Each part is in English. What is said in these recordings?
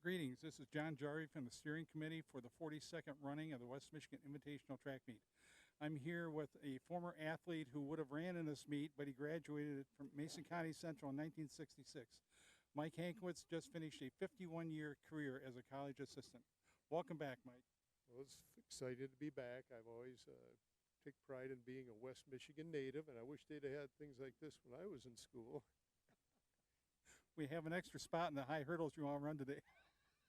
Greetings. This is John Jarry from the steering committee for the 42nd running of the West Michigan Invitational Track Meet. I'm here with a former athlete who would have ran in this meet, but he graduated from Mason County Central in 1966. Mike Hankwitz just finished a 51-year career as a college assistant. Welcome back, Mike. Well, it's excited to be back. I've always take pride in being a West Michigan native, and I wish they'd have had things like this when I was in school. We have an extra spot in the high hurdles you want to run today.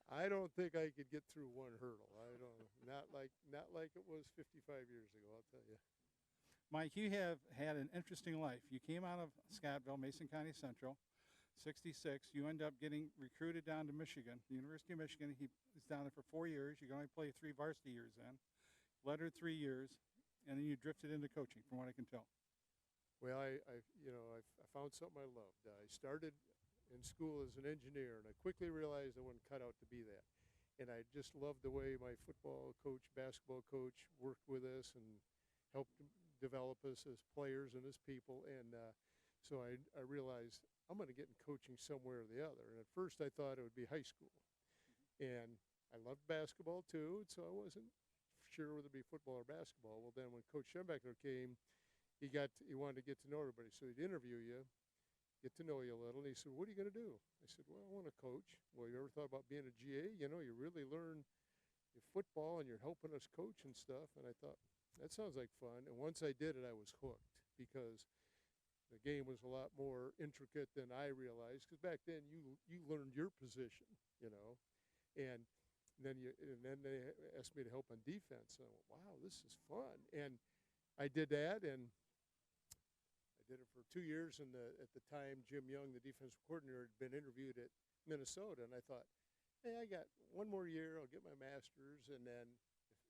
I don't think I could get through one hurdle. I don't, not like it was 55 years ago, I'll tell you. Mike, you have had an interesting life. You came out of Scottville, Mason County Central, 66. You end up getting recruited down to Michigan, the University of Michigan. He was down there for 4 years. You can only play 3 varsity years then. Lettered 3 years, and then you drifted into coaching, from what I can tell. Well, I found something I loved. I started in school as an engineer, and I quickly realized I wasn't cut out to be that. And I just loved the way my football coach, basketball coach worked with us and helped develop us as players and as people. And so I realized I'm going to get in coaching somewhere or the other. And at first I thought it would be high school. And I loved basketball too, so I wasn't sure whether it be football or basketball. Well, then when Coach Schembeckler came, he wanted to get to know everybody. So he'd interview you, get to know you a little. And he said, "What are you going to do?" I said, "Well, I want to coach." "Well, you ever thought about being a GA? You know, you really learn your football and you're helping us coach and stuff." And I thought, that sounds like fun. And once I did it, I was hooked because the game was a lot more intricate than I realized. Because back then you learned your position, you know, and then they asked me to help on defense. And I went, wow, this is fun. And I did that, and did it for 2 years, and at the time, Jim Young, the defensive coordinator, had been interviewed at Minnesota, and I thought, hey, I got 1 more year, I'll get my master's, and then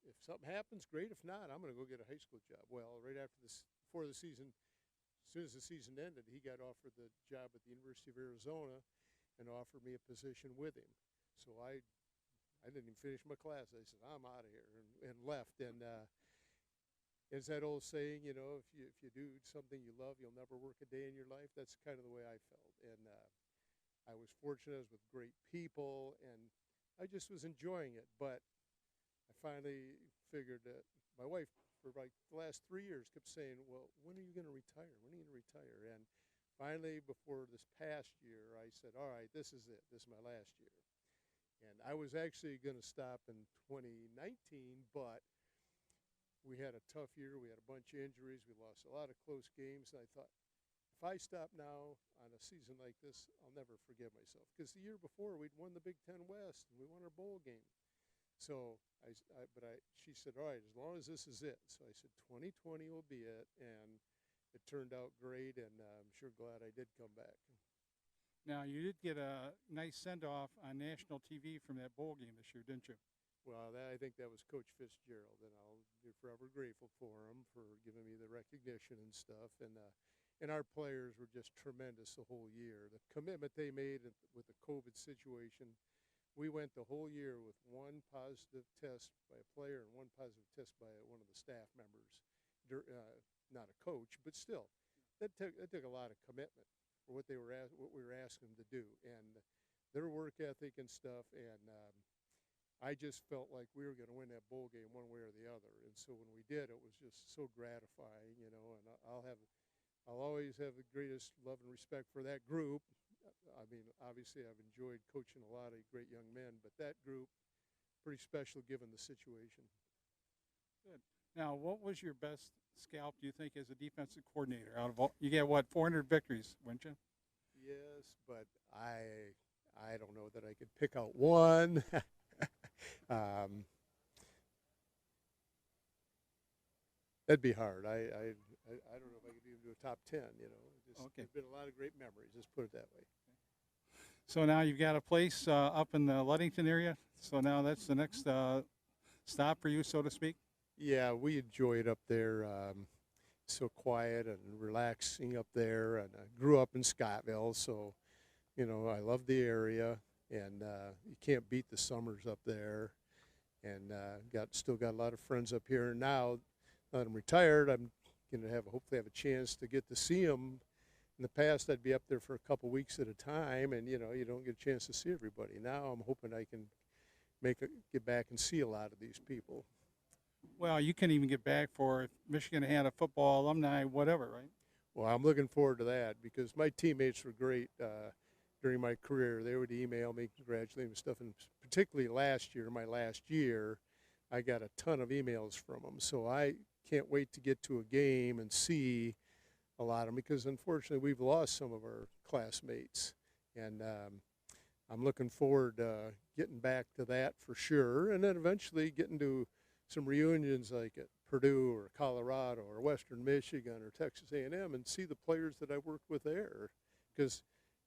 if something happens, great. If not, I'm going to go get a high school job. Well, right after this, before the season, as soon as the season ended, he got offered the job at the University of Arizona and offered me a position with him. So I didn't even finish my class. I said, I'm out of here, and left. And it's that old saying, you know, if you do something you love, you'll never work a day in your life. That's kind of the way I felt. And I was fortunate. I was with great people, and I just was enjoying it. But I finally figured that my wife, for like the last 3 years, kept saying, well, when are you going to retire? When are you going to retire? And finally, before this past year, I said, all right, this is it. This is my last year. And I was actually going to stop in 2019, but we had a tough year. We had a bunch of injuries. We lost a lot of close games. And I thought, if I stop now on a season like this, I'll never forgive myself. Because the year before, we'd won the Big Ten West, and we won our bowl game. So, she said, all right, as long as this is it. So I said, 2020 will be it. And it turned out great, and I'm sure glad I did come back. Now, you did get a nice send-off on national TV from that bowl game this year, didn't you? Well, I think that was Coach Fitzgerald, and I'll be forever grateful for him for giving me the recognition and stuff. And our players were just tremendous the whole year. The commitment they made with the COVID situation, we went the whole year with 1 positive test by a player and 1 positive test by one of the staff members. Not a coach, but still, that took a lot of commitment for what we were asking them to do, and their work ethic and stuff. And I just felt like we were going to win that bowl game one way or the other. And so when we did, it was just so gratifying, you know, and I'll always have the greatest love and respect for that group. I mean, obviously I've enjoyed coaching a lot of great young men, but that group, pretty special given the situation. Good. Now, what was your best scalp, do you think, as a defensive coordinator? Out of all, you get, what, 400 victories, wouldn't you? Yes, but I don't know that I could pick out one. That'd be hard. I don't know if I could even do a top 10, you know. There's been a lot of great memories, let's put it that way. So now you've got a place up in the Ludington area, so now that's the next stop for you, so to speak? Yeah, we enjoy it up there. So quiet and relaxing up there, and I grew up in Scottville, so, you know, I love the area. And you can't beat the summers up there, and still got a lot of friends up here. And now that I'm retired, I'm going to hopefully have a chance to get to see them In the past, I'd be up there for a couple weeks at a time, and you don't get a chance to see everybody. Now I'm hoping I can get back and see a lot of these people. Well, you can even get back for if Michigan had a football alumni, whatever, right? Well, I'm looking forward to that because my teammates were great during my career. They would email me, congratulate me and stuff, and particularly my last year, I got a ton of emails from them. So I can't wait to get to a game and see a lot of them because unfortunately we've lost some of our classmates, and I'm looking forward to getting back to that for sure, and then eventually getting to some reunions like at Purdue or Colorado or Western Michigan or Texas A&M and see the players that I worked with there, because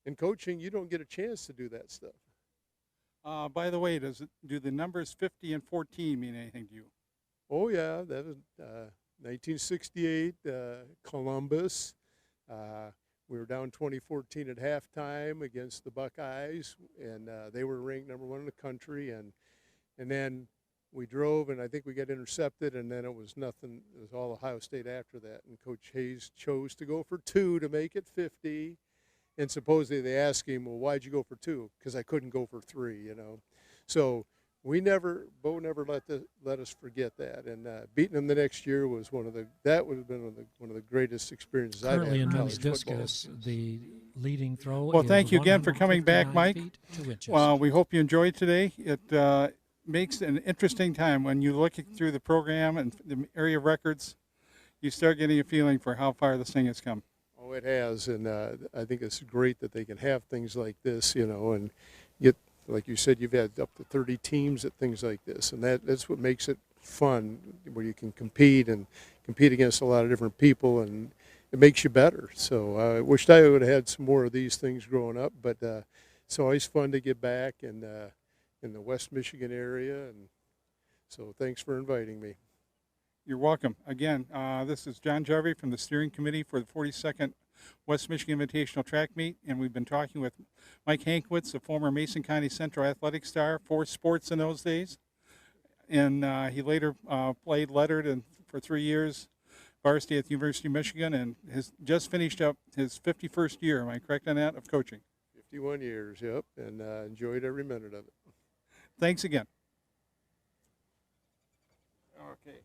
in coaching you don't get a chance to do that stuff. By the way, do the numbers 50 and 14 mean anything to you? Oh yeah, that was 1968 Columbus. We were down 2014 at halftime against the Buckeyes, and they were ranked number 1 in the country. And then we drove, and I think we got intercepted, and then it was nothing. It was all Ohio State after that. And Coach Hayes chose to go for 2 to make it 50. And supposedly they asked him, well, why'd you go for 2? Because I couldn't go for 3, So Bo never let us forget that, and beating them the next year was one of the greatest experiences I've had Currently in in men's college football. discus, the leading throw. Well, thank you again for coming back, 159 Mike. feet, 2 inches. We hope you enjoyed today. It makes an interesting time when you look through the program and the area of records. You start getting a feeling for how far this thing has come. Oh, it has, and I think it's great that they can have things like this, and get, like you said, you've had up to 30 teams at things like this, and that's what makes it fun, where you can compete against a lot of different people, and it makes you better. So I wished I would have had some more of these things growing up, but it's always fun to get back in the West Michigan area, and so thanks for inviting me. You're welcome. Again, this is John Jarvie from the steering committee for the 42nd West Michigan Invitational Track Meet, and we've been talking with Mike Hankwitz, the former Mason County Central athletic star, 4 sports in those days, and he later played lettered for 3 years, varsity at the University of Michigan, and has just finished up his 51st year. Am I correct on that, of coaching? 51 years, yep, and enjoyed every minute of it. Thanks again. Okay.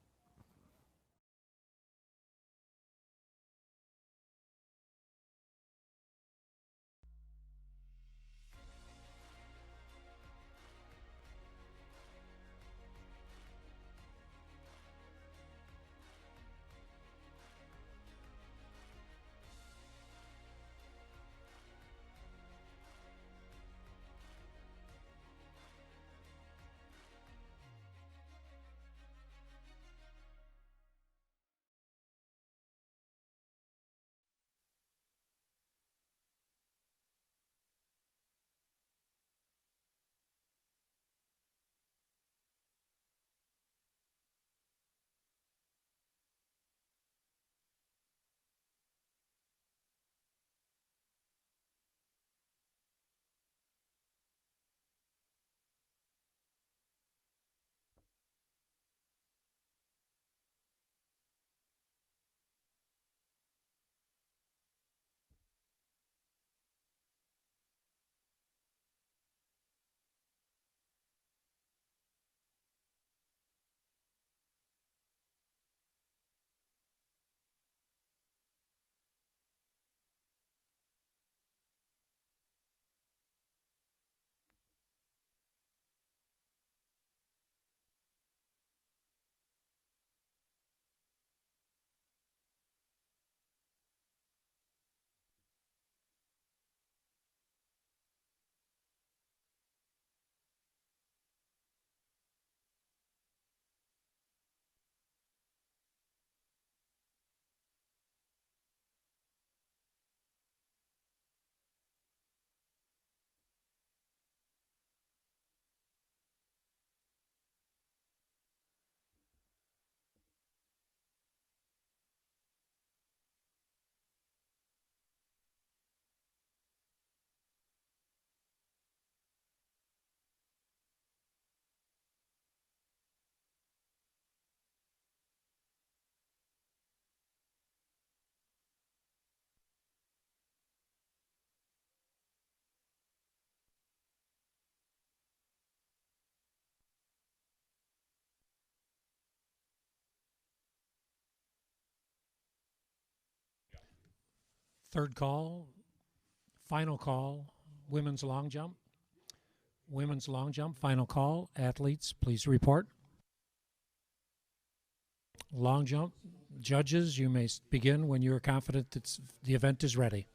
Third call, final call, women's long jump. Women's long jump, final call. Athletes, please report. Long jump, judges, you may begin when you are confident that the event is ready.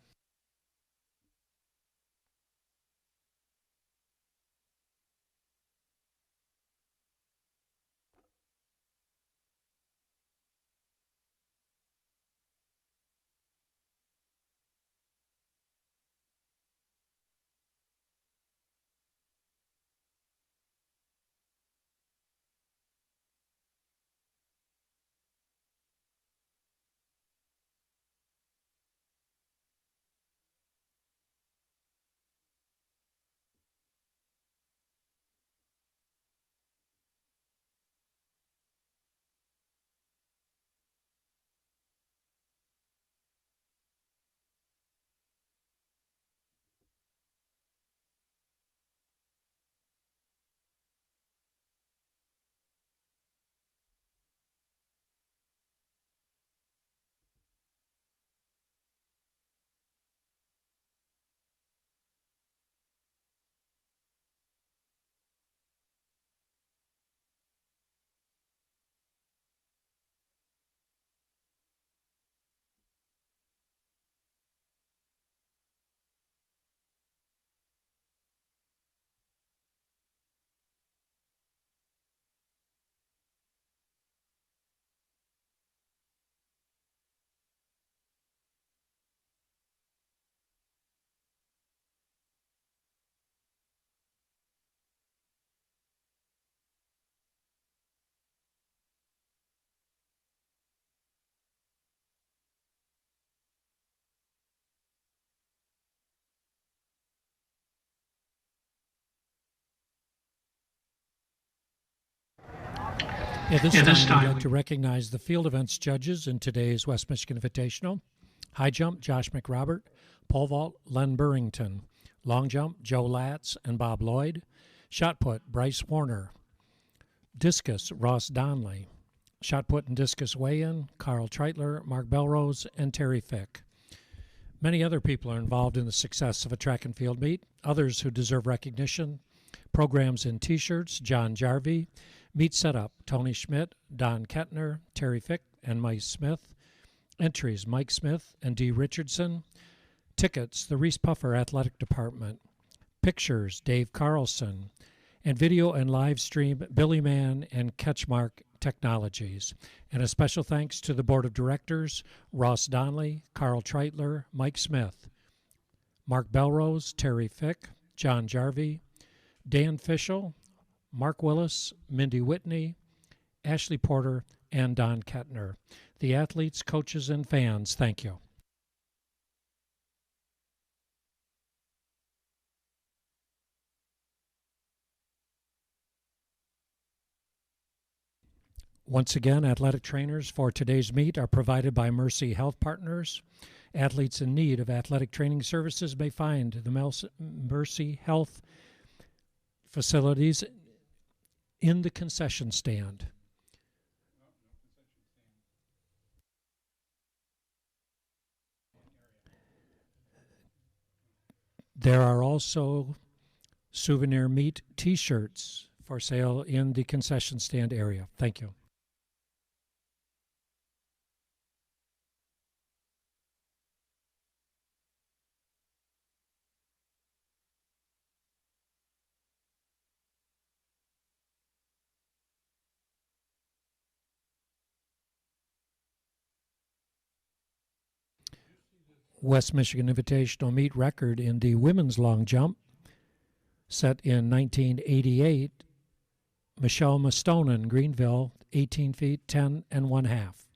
At this time, we'd like to recognize the field events judges in today's West Michigan Invitational. High jump, Josh McRobert. Pole vault, Len Burrington. Long jump, Joe Latz and Bob Lloyd. Shot put, Bryce Warner. Discus, Ross Donley. Shot put and discus weigh-in, Carl Treitler, Mark Belrose, and Terry Fick. Many other people are involved in the success of a track and field meet. Others who deserve recognition. Programs in T-shirts, John Jarvie. Meet setup, Tony Schmidt, Don Kettner, Terry Fick, and Mike Smith. Entries, Mike Smith and D. Richardson. Tickets, the Reeths-Puffer Athletic Department. Pictures, Dave Carlson. And video and live stream, Billy Mann and Catchmark Technologies. And a special thanks to the Board of Directors, Ross Donley, Carl Treitler, Mike Smith, Mark Belrose, Terry Fick, John Jarvie, Dan Fischel, Mark Willis, Mindy Whitney, Ashley Porter, and Don Kettner. The athletes, coaches, and fans, thank you. Once again, athletic trainers for today's meet are provided by Mercy Health Partners. Athletes in need of athletic training services may find the Mercy Health facilities in the concession stand. There are also souvenir meat T-shirts for sale in the concession stand area. Thank you. West Michigan Invitational meet record in the women's long jump, set in 1988. Michelle Mastonen, Greenville, 18 feet, 10 and 1/2.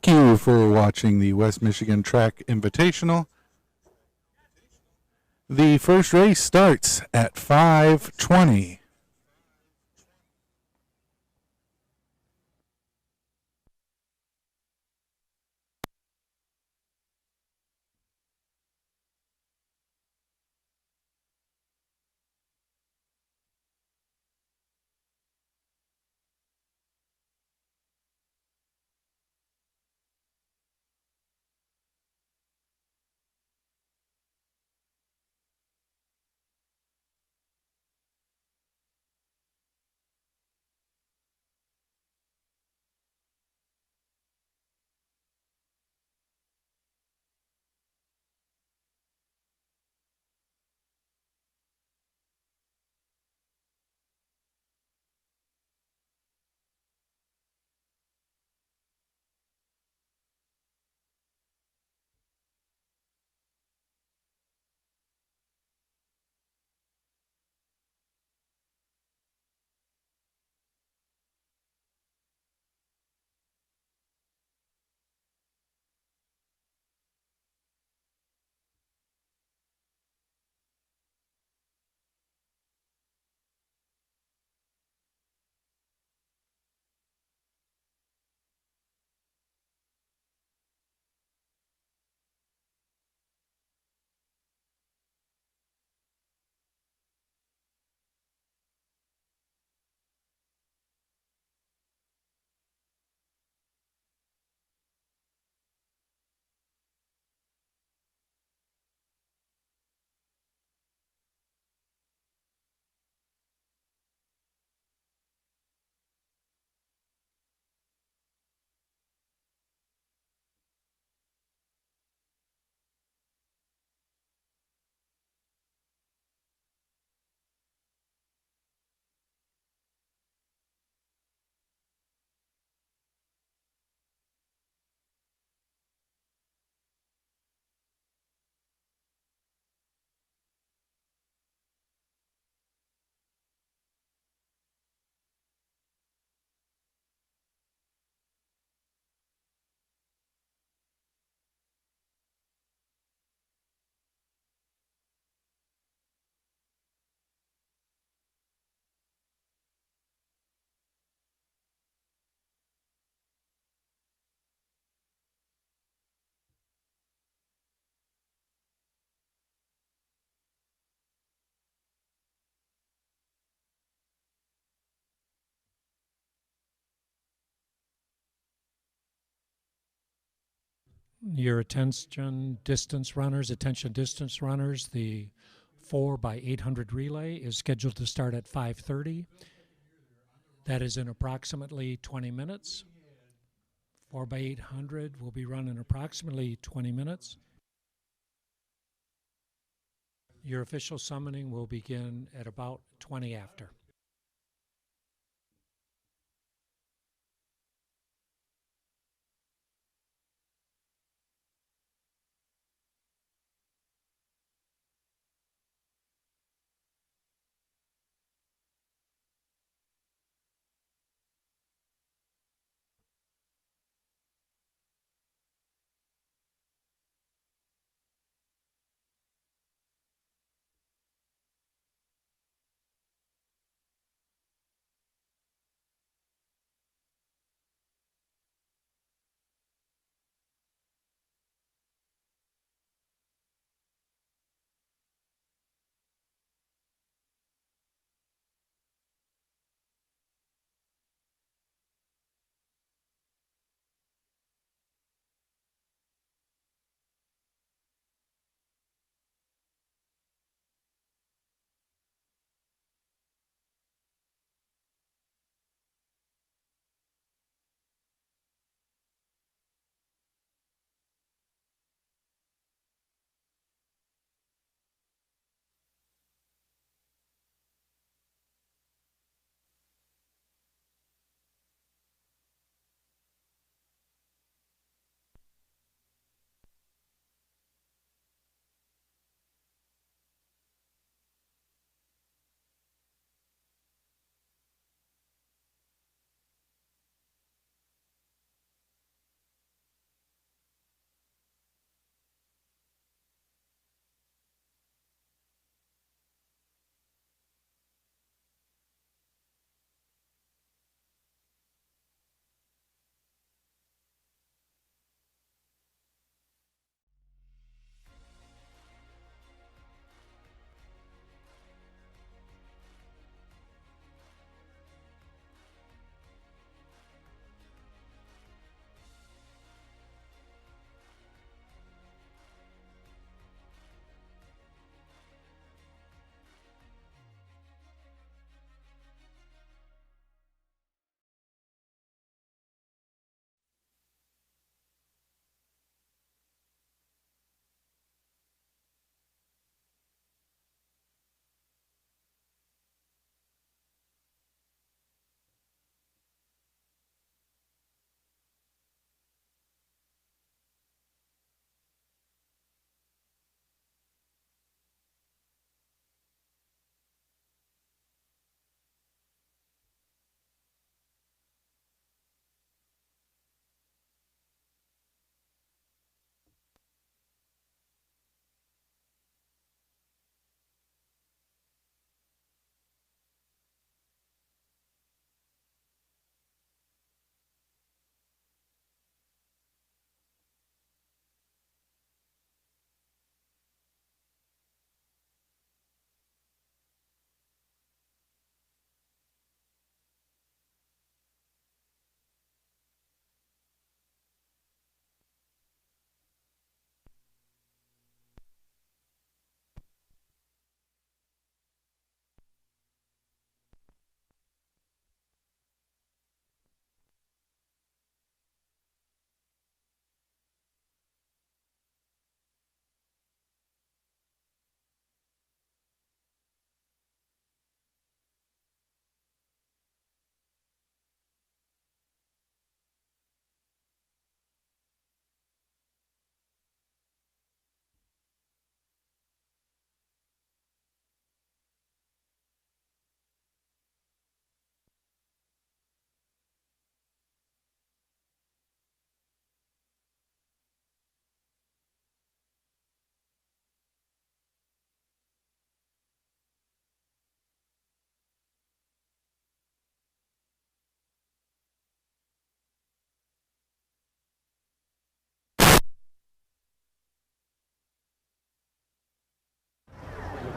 Thank you for watching the West Michigan Track Invitational. The first race starts at 5:20. Your attention distance runners, the 4x800 relay is scheduled to start at 5:30. That is in approximately 20 minutes. 4x800 will be run in approximately 20 minutes. Your official summoning will begin at about 20 after.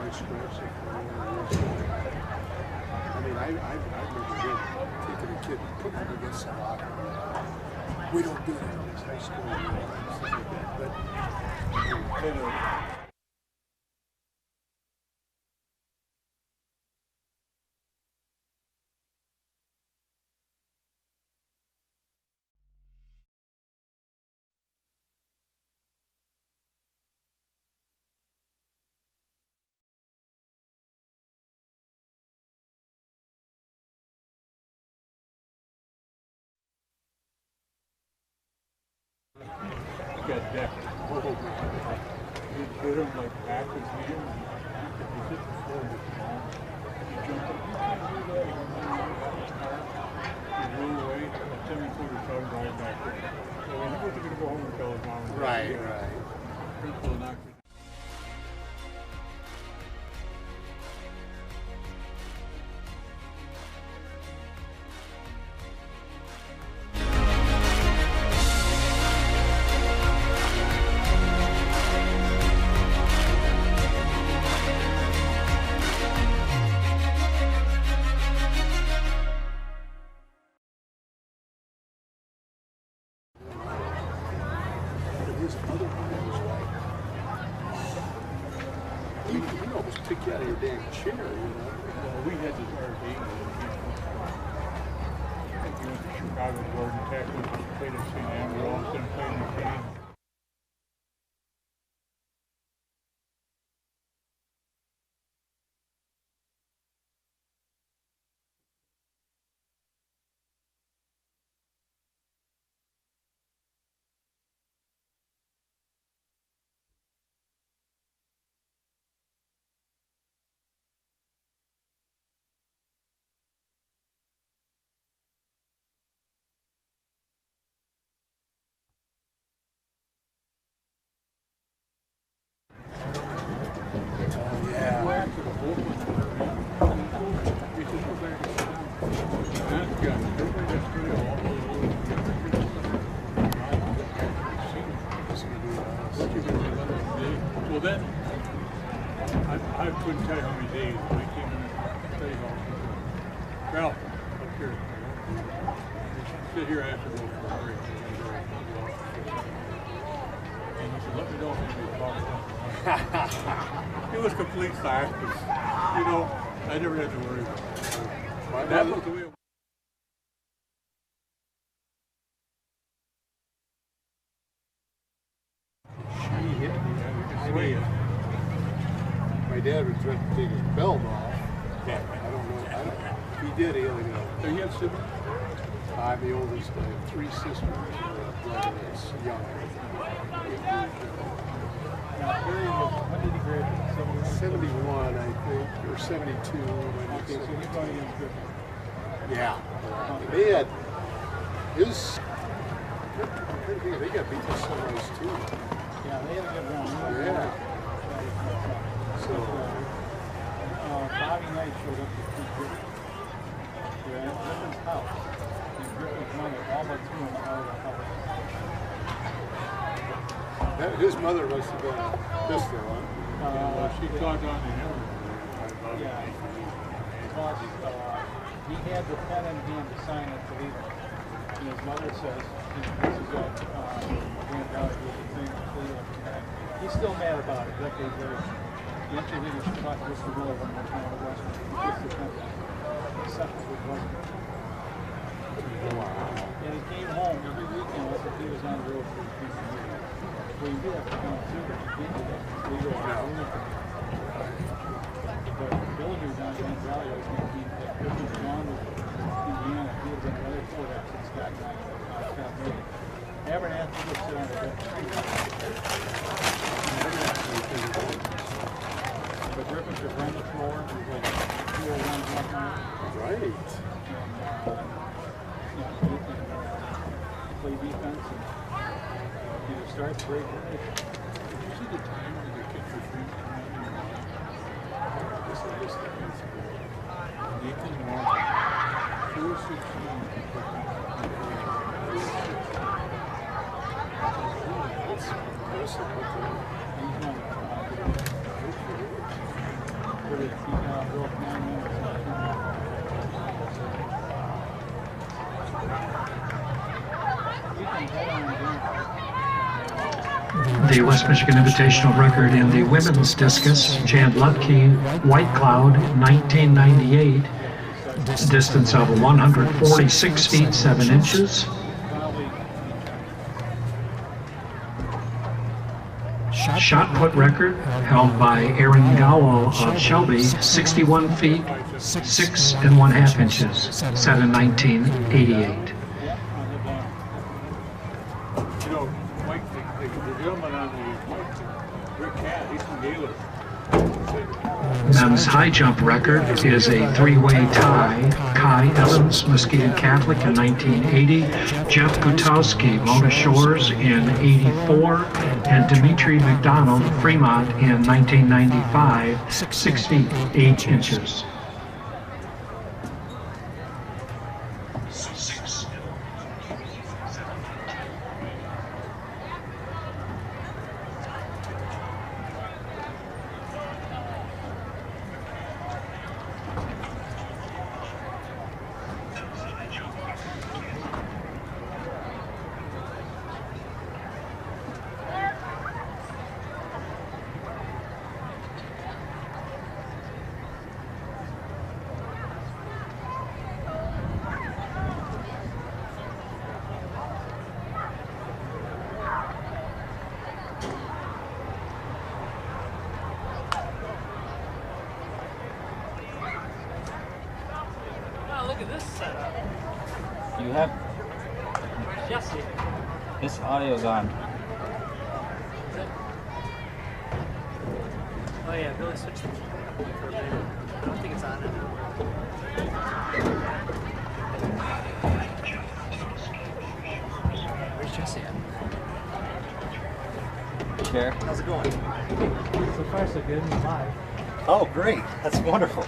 I scratched it for a I mean, I remember taking a kid and putting him against the locker. We don't do that in high school, stuff like that. But kind of. Got decked. You hit him like backwards here. You hit the floor with the ball. You jump up. You roll away. And 7-footer started right back there. So he wasn't going to go home and tell his mom. Right. Principal knocked it. He almost took you out of your damn chair, you know. Well, we had this RV. We went to Chicago, Gordon, Texas, played at St. Ambrose, then played in the game. Well, then, I couldn't tell you how many days when I came in and tell you how. Ralph, up here. Sit here after the break. And he said, let me know if anybody talks about it. It was complete silence. You know, I never had to worry about it. That was the way it was. My dad would threaten to take his belt off. I don't know. He did alien. So you have siblings? I'm the oldest. I have 3 sisters and a brother that's younger. When did he graduate? 71, I think, or 72. Okay, so he's going against Griffin. Yeah. They had his. They got beat to Sunrise too. Yeah, they had a good run. Yeah. So. Bobby Knight showed up to see Griffin. Yeah, at Griffin's house. And Griffin's mother all but threw him out of the house. His mother must have been a pistol, huh? She caught on to him. Yeah. Plus, he had the pen in hand to sign it to leave it. And his mother says, this is what Grand Valley was the thing in Cleveland. He's still mad about it, decades later. He actually did his talk to Mr. Miller one more time at Western. Just the country. Except with Western. And he came home every weekend as if he was on the road for a few years. Well, you do have to come too, but you can't do that. It's legal. But Billinger down in Grand Valley was going to be like Christmas along with Indiana. He would have been another quarterback since Scott made it. Abernathy would sit on the bench. But Griffin could run the floor. He was like 201 left on it. Right. Play defense and either start to break or Did you see the time when the kids were shooting? Nathan Warren, 416. the West Michigan Invitational record in the women's discus, Jan Lutke, White Cloud, 1998, distance of 146 feet 7 inches. Shot put record held by Aaron Gallo of Shelby, 61 feet 6 1/2 inches, set in 1988. You know, Mike, the gentleman on the Rick Cat, he's from Gaylord. Men's high jump record is a three-way tie. Kai Evans, Muskegon Catholic in 1980, Jeff Gutowski, Mona Shores in 84, and Dimitri McDonald, Fremont in 1995, 6 feet 8 inches. Look at this setup. You have Jesse. this audio's on. Oh yeah, Billy switched the key for a minute. I don't think it's on anymore. Where's Jesse at? Chair. How's it going? So far so good. He's live. Oh, great. That's wonderful.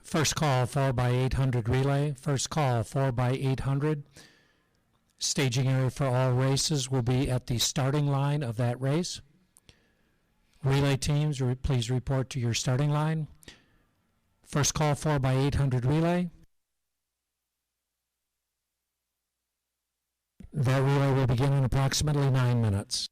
First call 4x800 relay. First call 4x800. Staging area for all races will be at the starting line of that race. Relay teams, please report to your starting line. First call 4x800 relay. That relay will begin in approximately 9 minutes.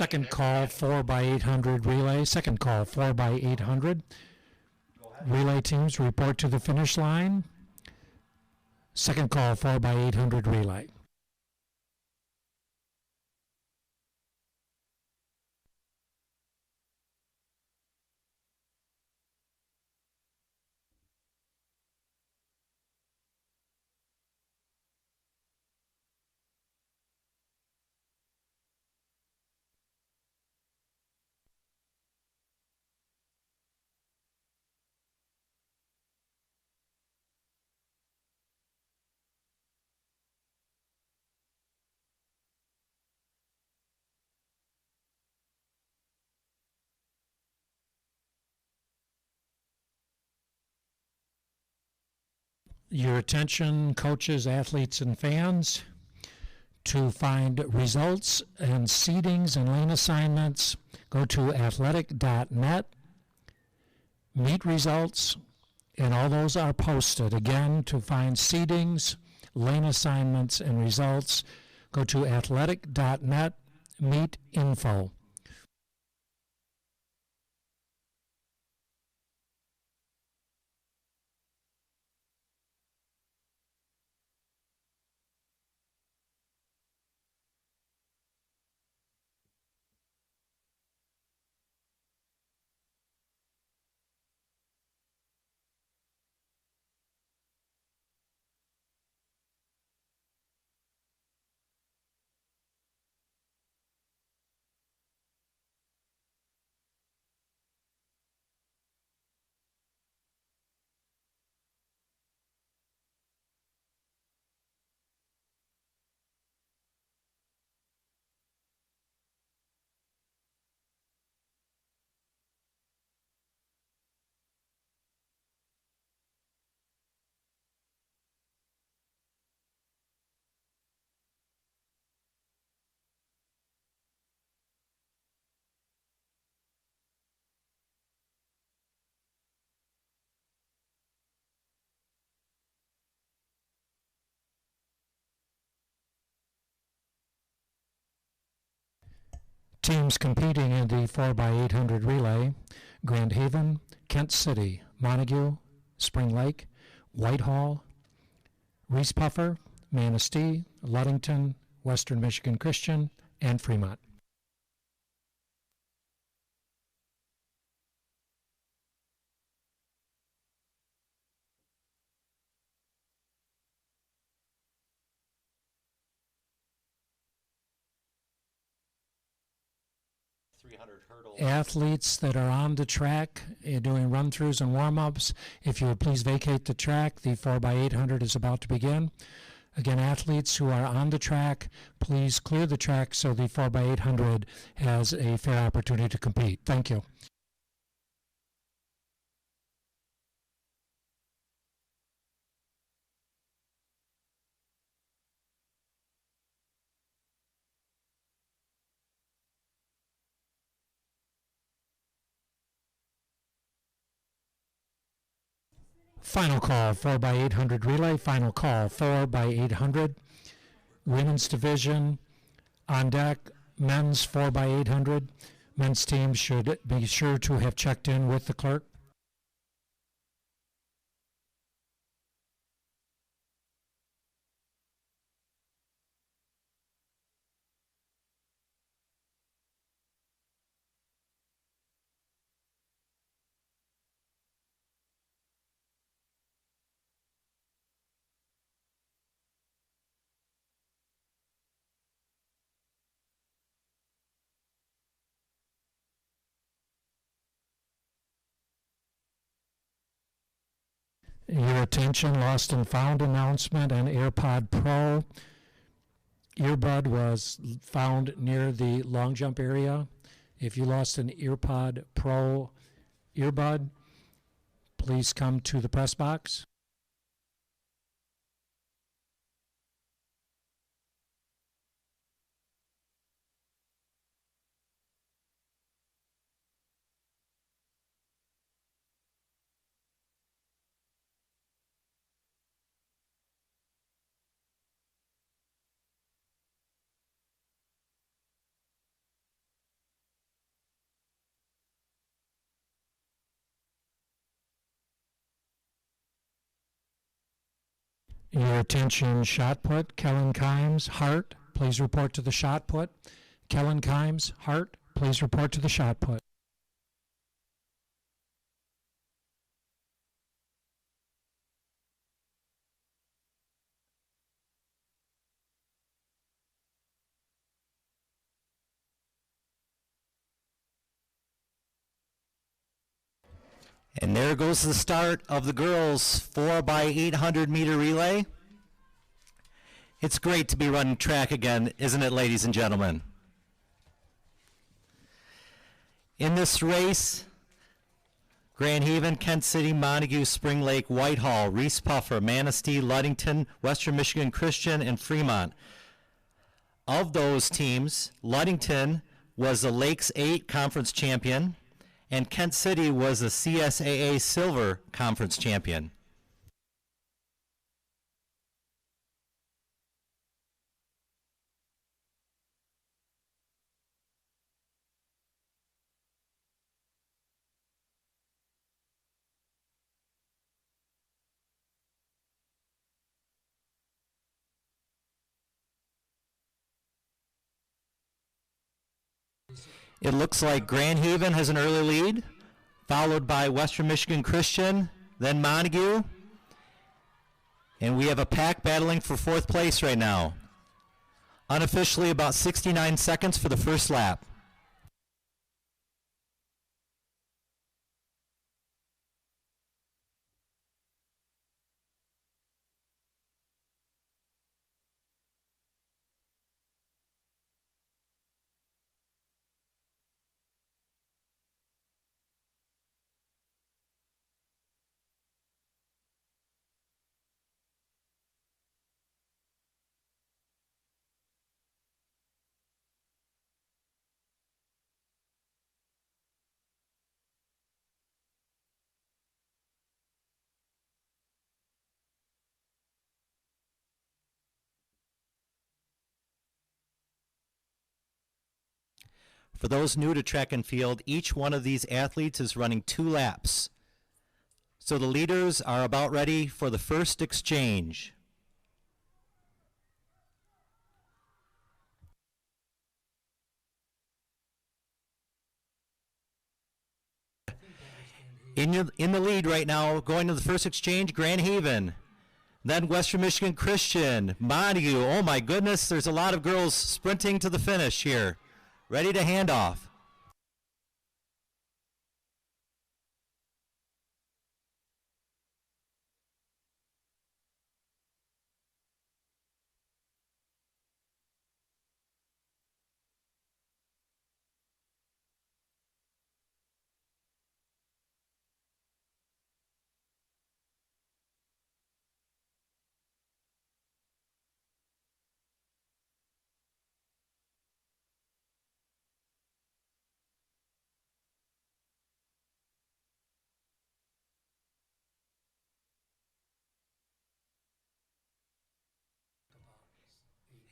Second call 4x800 relay. Second call 4x800. Relay teams report to the finish line. Second call 4x800 relay. Your attention, coaches, athletes, and fans. To find results and seedings and lane assignments, go to athletic.net, meet results, and all those are posted. Again, to find seedings, lane assignments, and results, go to athletic.net, meet info. Teams competing in the 4x800 relay: Grand Haven, Kent City, Montague, Spring Lake, Whitehall, Reeths-Puffer, Manistee, Ludington, Western Michigan Christian, and Fremont. Athletes that are on the track doing run-throughs and warm-ups, if you would please vacate the track. The 4x800 is about to begin. Again, athletes who are on the track, please clear the track so the 4x800 has a fair opportunity to compete. Thank you. Final call 4x800 relay. Final call 4x800. Women's division on deck. Men's 4x800. Men's team should be sure to have checked in with the clerk. Your attention, lost and found announcement and AirPod Pro earbud was found near the long jump area. If you lost an AirPod Pro earbud, please come to the press box. Your attention, shot put. Kellen Kimes, Hart, please report to the shot put. Kellen Kimes, Hart, please report to the shot put. And there goes the start of the girls' 4x800 meter relay. It's great to be running track again, isn't it, ladies and gentlemen? In this race, Grand Haven, Kent City, Montague, Spring Lake, Whitehall, Reeths-Puffer, Manistee, Ludington, Western Michigan Christian, and Fremont. Of those teams, Ludington was the Lakes 8 conference champion, and Kent City was the CSAA Silver Conference champion. It looks like Grand Haven has an early lead, followed by Western Michigan Christian, then Montague. And we have a pack battling for fourth place right now. Unofficially about 69 seconds for the first lap. For those new to track and field, each one of these athletes is running 2 laps. So the leaders are about ready for the first exchange. In the lead right now, going to the first exchange, Grand Haven. Then Western Michigan Christian, Montague. Oh my goodness, there's a lot of girls sprinting to the finish here. Ready to hand off.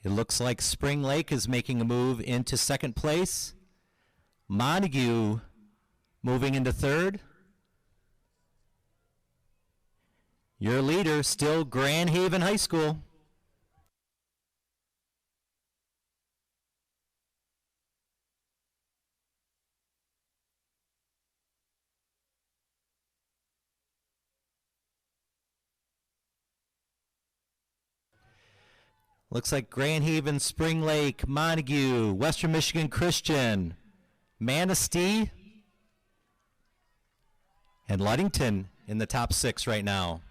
It looks like Spring Lake is making a move into second place. Montague moving into third. Your leader, still Grand Haven High School. Looks like Grand Haven, Spring Lake, Montague, Western Michigan Christian, Manistee, and Ludington in the top 6 right now.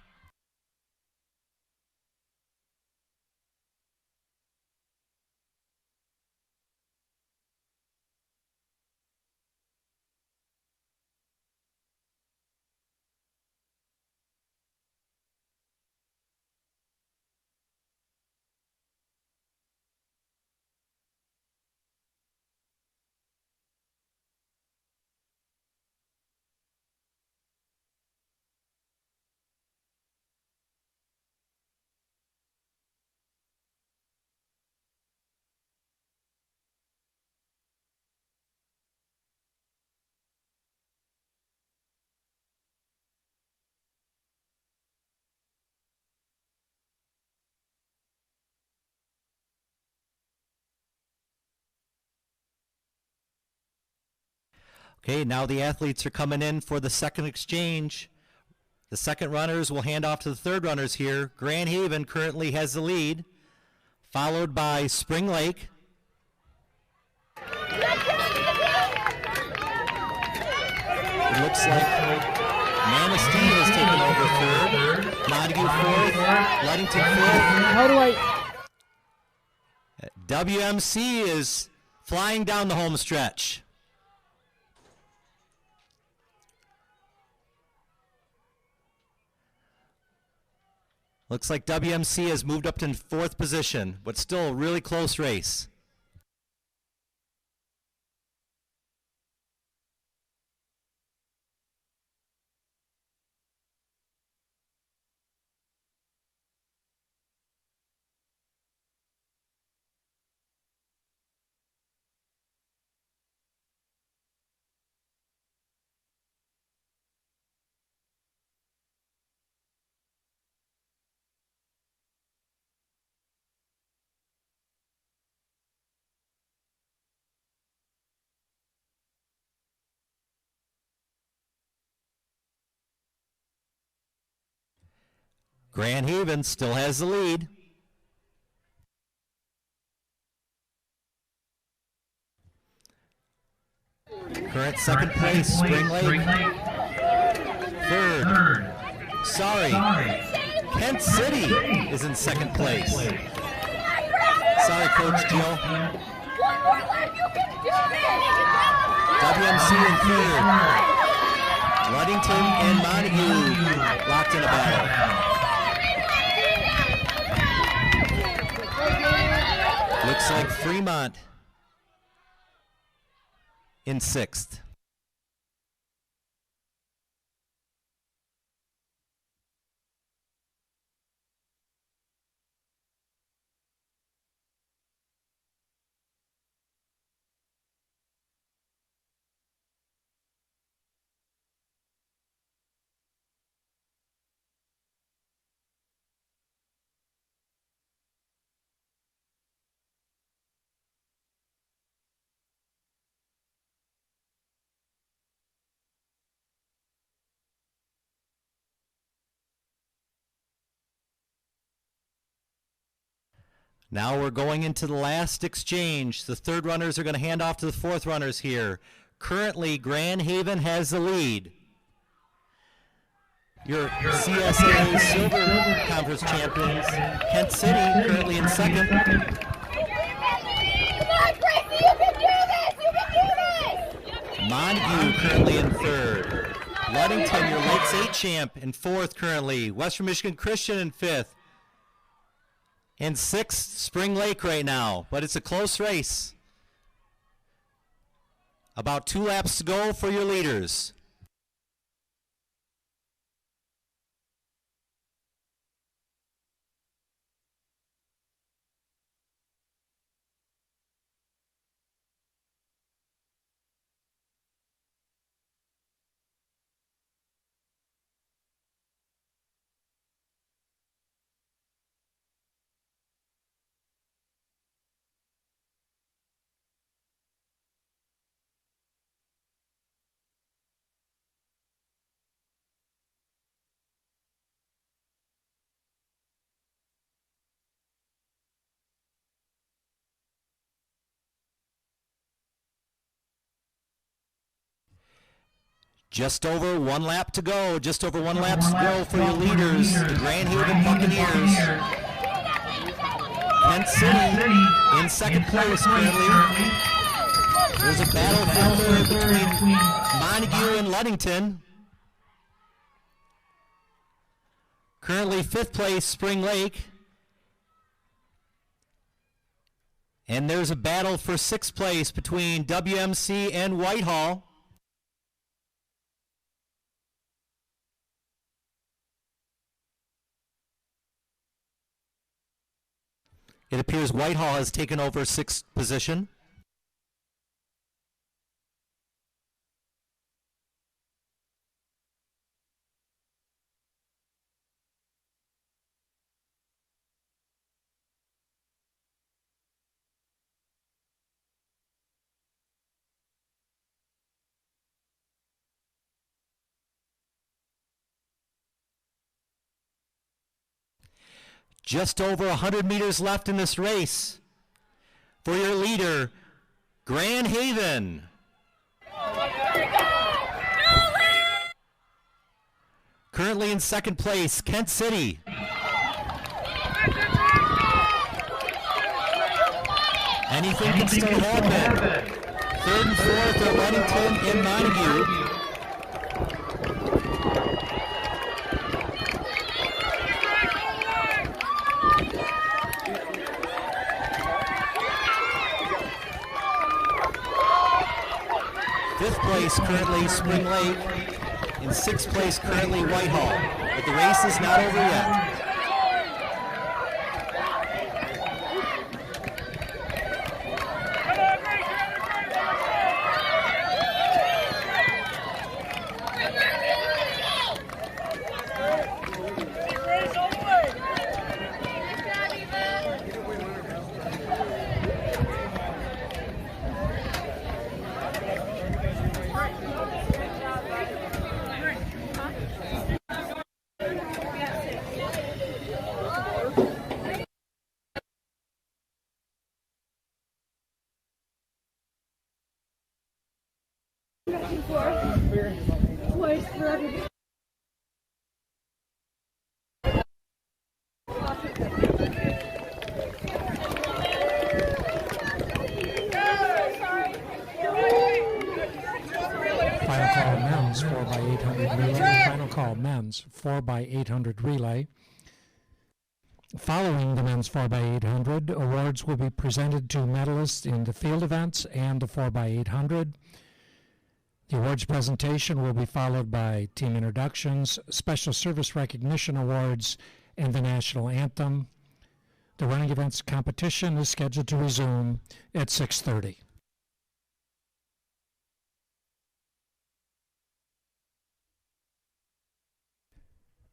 Okay, now the athletes are coming in for the second exchange. The second runners will hand off to the third runners here. Grand Haven currently has the lead, followed by Spring Lake. It looks like Manistee has taken over third, Montague fourth, Ludington fifth. How do I? WMC is flying down the home stretch. Looks like WMC has moved up to fourth position, but still a really close race. Grand Haven still has the lead. Current second place, Spring Lake. Third. Sorry. Kent City is in second place. Sorry, Coach Jill. One more lap, you can do it! WMC in third. Ludington and Montague locked in a battle. Looks like Fremont in sixth. Now we're going into the last exchange. The third runners are going to hand off to the fourth runners here. Currently, Grand Haven has the lead. Your CSA Silver Conference champions, Kent City, currently in second. Come on, Gracie, you can do this! You can do this! Montague currently in third. Ludington, your Lakes 8 champ, in fourth currently. Western Michigan Christian in fifth. And sixth, Spring Lake right now, but it's a close race. About 2 laps to go for your leaders. Just over 1 lap to go. Just over 1 lap to go for your leaders, the Grand Haven Buccaneers. Kent City in second place currently. There's a battle for third between Montague and Ludington. Currently 5th place, Spring Lake. And there's a battle for 6th place between WMC and Whitehall. It appears Whitehall has taken over 6th position. Just over 100 meters left in this race. For your leader, Grand Haven. Currently in second place, Kent City. Anything can still happen. Third and fourth are Ludington and Montague. Fifth place currently Spring Lake. In sixth place currently Whitehall. But the race is not over yet. Final call men's 4x800 relay. Following the men's 4x800, awards will be presented to medalists in the field events and the 4x800. The awards presentation will be followed by team introductions, special service recognition awards, and the national anthem. The running events competition is scheduled to resume at 6:30.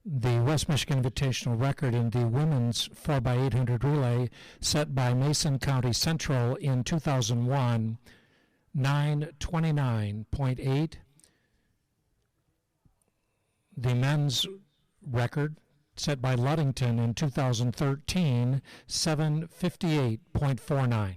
The West Michigan Invitational record in the women's 4x800 relay set by Mason County Central in 2001, 9:29.8. The men's record set by Ludington in 2013, 7:58.49.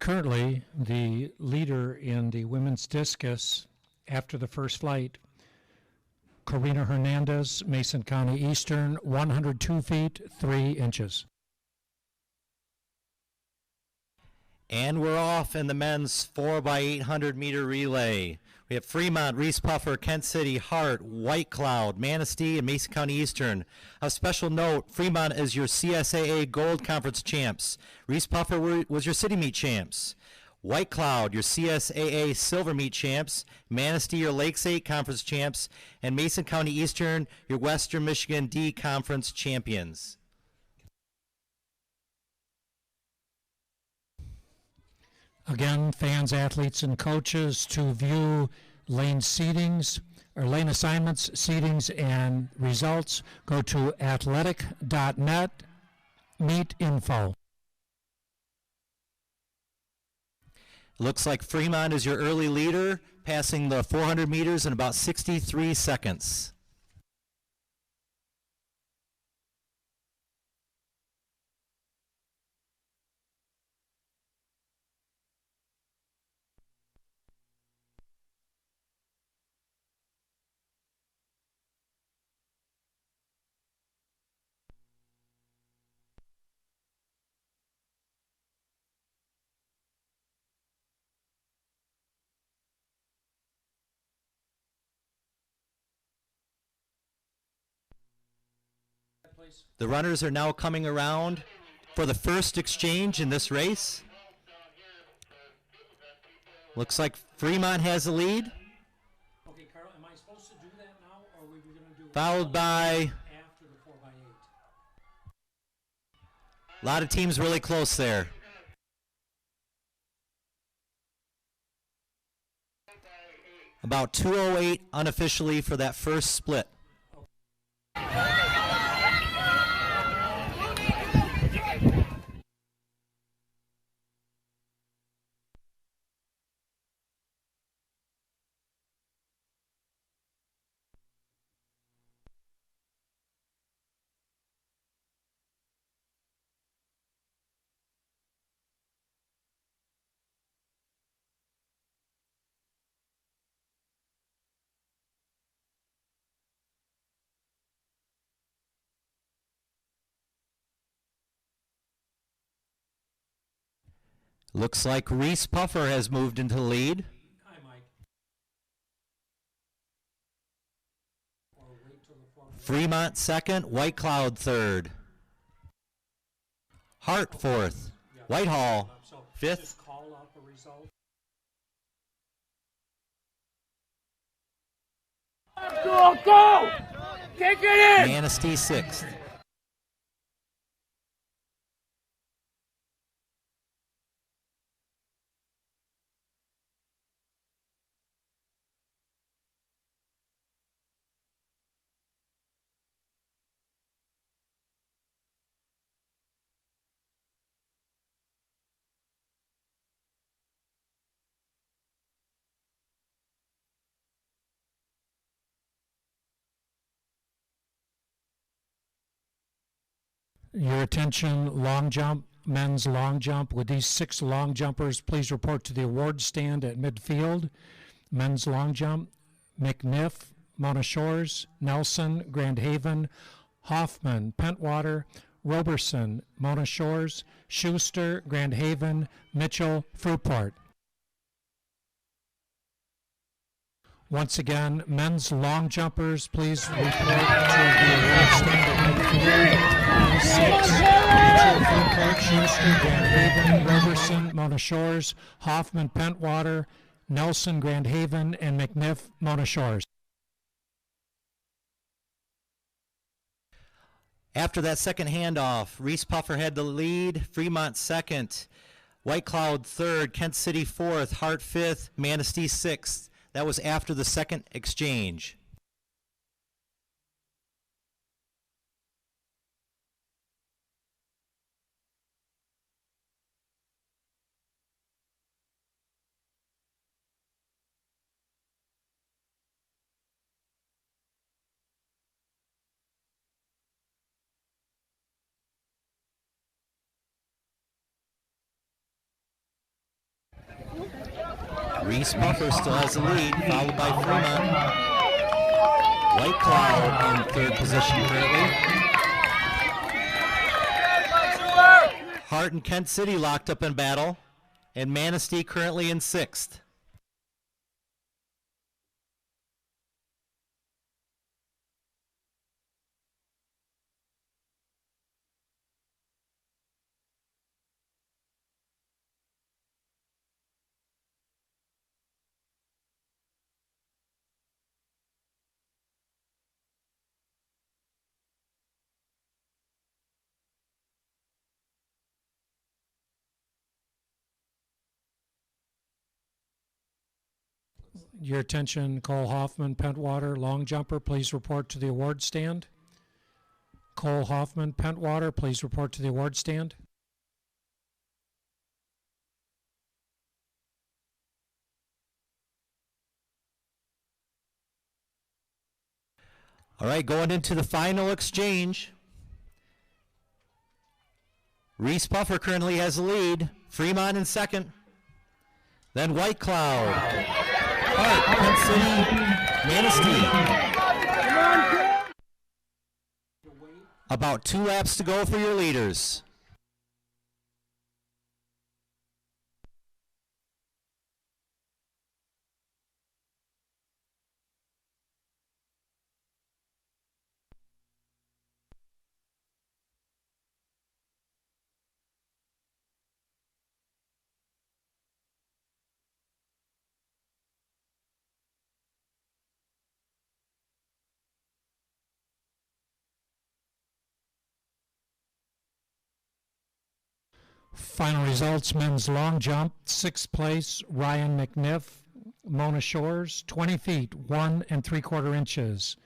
Currently, the leader in the women's discus after the first flight, Corina Hernandez, Mason County Eastern, 102 feet, 3 inches. And we're off in the men's 4x800 meter relay. We have Fremont, Reeths-Puffer, Kent City, Hart, White Cloud, Manistee, and Mason County Eastern. A special note, Fremont is your CSAA Gold Conference champs. Reeths-Puffer was your City Meet champs. White Cloud, your CSAA Silver Meet champs. Manistee, your Lakes 8 Conference champs. And Mason County Eastern, your Western Michigan D Conference champions. Again, fans, athletes, and coaches to view lane seatings or lane assignments, seatings, and results, go to athletic.net, meet info. Looks like Fremont is your early leader, passing the 400 meters in about 63 seconds. The runners are now coming around for the first exchange in this race. Looks like Fremont has the lead. Okay, Carl, am I supposed to do that now, or are we going to do Followed by after the 4x8? a lot of teams really close there. About 2:08 unofficially for that first split. Looks like Reeths-Puffer has moved into the lead. Hi, Mike. Or wait till the 4x8. Fremont second, White Cloud third. Hart fourth. Yeah. Whitehall So fifth. just call out the result. Go, go! Kick it in! Manistee sixth. Your attention, long jump, men's long jump. With these 6 long jumpers, please report to the award stand at midfield. Men's long jump, McNiff, Mona Shores, Nelson, Grand Haven, Hoffman, Pentwater, Roberson, Mona Shores, Schuster, Grand Haven, Mitchell, Fruitport. Once again, men's long jumpers, please report to the award stand at midfield. 6, Mitchell, Fruitport, Schuster, Grand Haven, Roberson, Mona Shores, Hoffman, Pentwater, Nelson, Grand Haven, and McNiff, Mona Shores. After that second handoff, Reeths-Puffer had the lead, Fremont second, White Cloud third, Kent City fourth, Hart fifth, Manistee sixth. That was after the second exchange. Reeths-Puffer still has the lead, followed by Fremont. White Cloud in third position currently. Hart and Kent City locked up in battle, and Manistee currently in sixth. Your attention, Cole Hoffman, Pentwater, long jumper, please report to the award stand. Cole Hoffman, Pentwater, please report to the award stand. All right, going into the final exchange. Reeths-Puffer currently has the lead. Fremont in second. Then White Cloud. Hart, Kent City, Manistee. About 2 laps to go for your leaders. Final results, men's long jump, 6th place, Ryan McNiff, Mona Shores, 20 feet, 1 3/4 inches.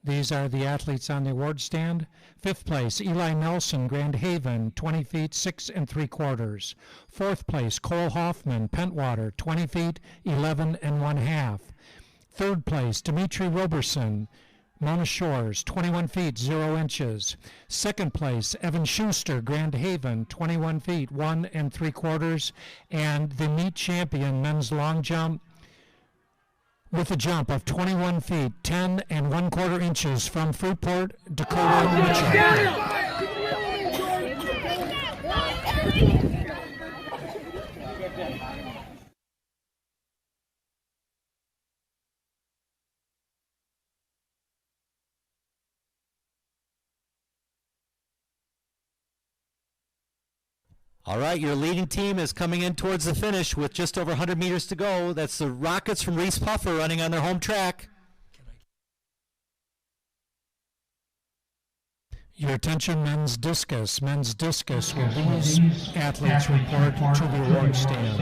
These are the athletes on the award stand. 5th place, Eli Nelson, Grand Haven, 20 feet, 6 3/4. 4th place, Cole Hoffman, Pentwater, 20 feet, 11 1/2. 3rd place, Dimitri Roberson, Mona Shores, 21 feet, 0 inches. 2nd place, Evan Schuster, Grand Haven, 21 feet, 1 3/4. And the meet champion, men's long jump, with a jump of 21 feet, 10 1/4 inches from Fruitport, Dakota Mitchell. All right, your leading team is coming in towards the finish with just over 100 meters to go. That's the Rockets from Reeths-Puffer running on their home track. Your attention, men's discus. Men's discus will these athletes report to the award stand.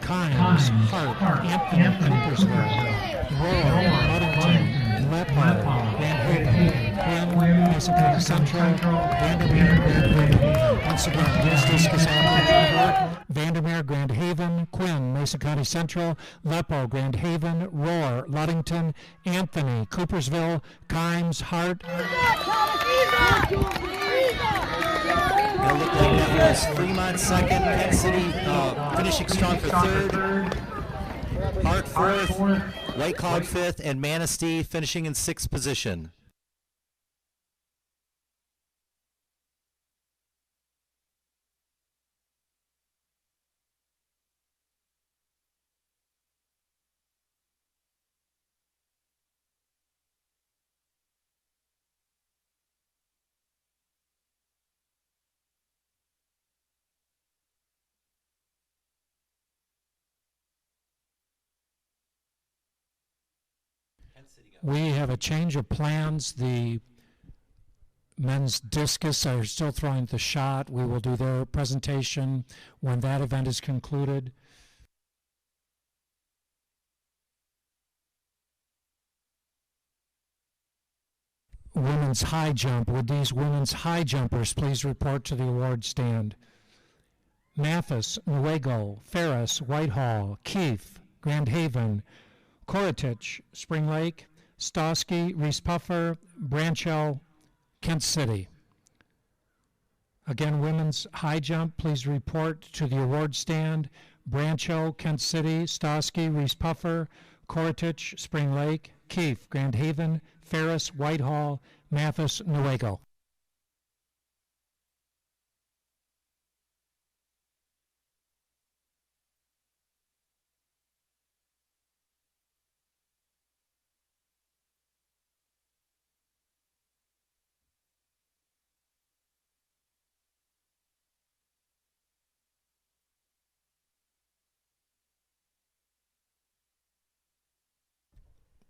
Kynes, Hart, Anthem, Coopersville, Royal, Ludington, Lepo, Grand Haven, Quinn, Mason County Central, Vandermeer, Grand Haven. Once again, men's discus athletes report. Vandermeer, Grand Haven, Quinn, Mason County Central, Lepo, Grand Haven, Roar, Ludington, Anthony, Coopersville, Kynes, Hart. It'll look like that was Fremont second, Kent City finishing strong for third, Hart fourth, White Cloud fifth, and Manistee finishing in 6th position. We have a change of plans. The men's discus are still throwing the shot. We will do their presentation when that event is concluded. Women's high jump. Would these women's high jumpers please report to the award stand? Mathis, Nuego, Ferris, Whitehall, Keefe, Grand Haven, Koritich, Spring Lake, Stosky, Reeths-Puffer, Branchell, Kent City. Again, women's high jump, please report to the award stand. Branchell, Kent City, Stosky, Reeths-Puffer, Koritich, Spring Lake, Keefe, Grand Haven, Ferris, Whitehall, Mathis, Nuego.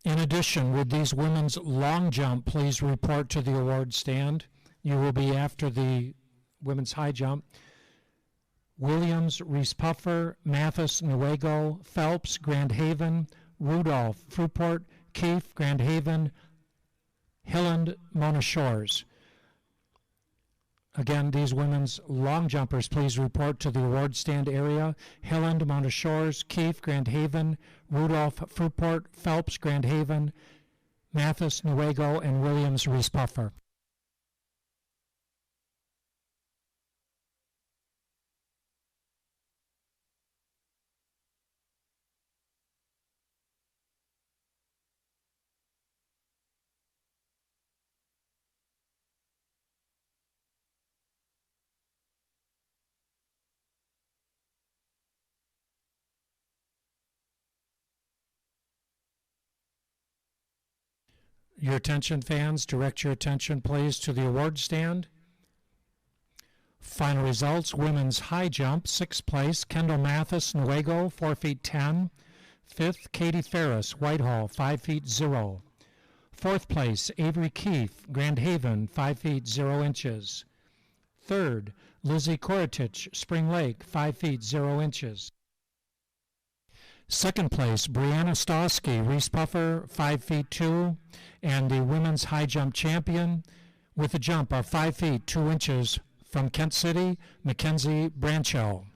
In addition, would these women's long jump please report to the award stand? You will be after the women's high jump. Williams, Reeths-Puffer, Mathis, Nuego, Phelps, Grand Haven, Rudolph, Fruitport, Keefe, Grand Haven, Hilland, Mona Shores. Again, these women's long jumpers, please report to the award stand area. Hilland, Mona Shores, Keefe, Grand Haven, Rudolph, Fruitport, Phelps, Grand Haven, Mathis, Nuego, and Williams, Reeths-Puffer. Your attention, fans, direct your attention, please, to the award stand. Final results, women's high jump, 6th place, Kendall Mathis, Nuego, 4 feet 10. 5th, Katie Ferris, Whitehall, 5 feet 0. 4th place, Avery Keefe, Grand Haven, 5 feet 0 inches. Third, Lizzie Koritich, Spring Lake, 5 feet 0 inches. Second place, Brianna Stosky, Reeths-Puffer, 5 feet 2, and the women's high jump champion with a jump of 5 feet 2 inches from Kent City, Mackenzie Branchell.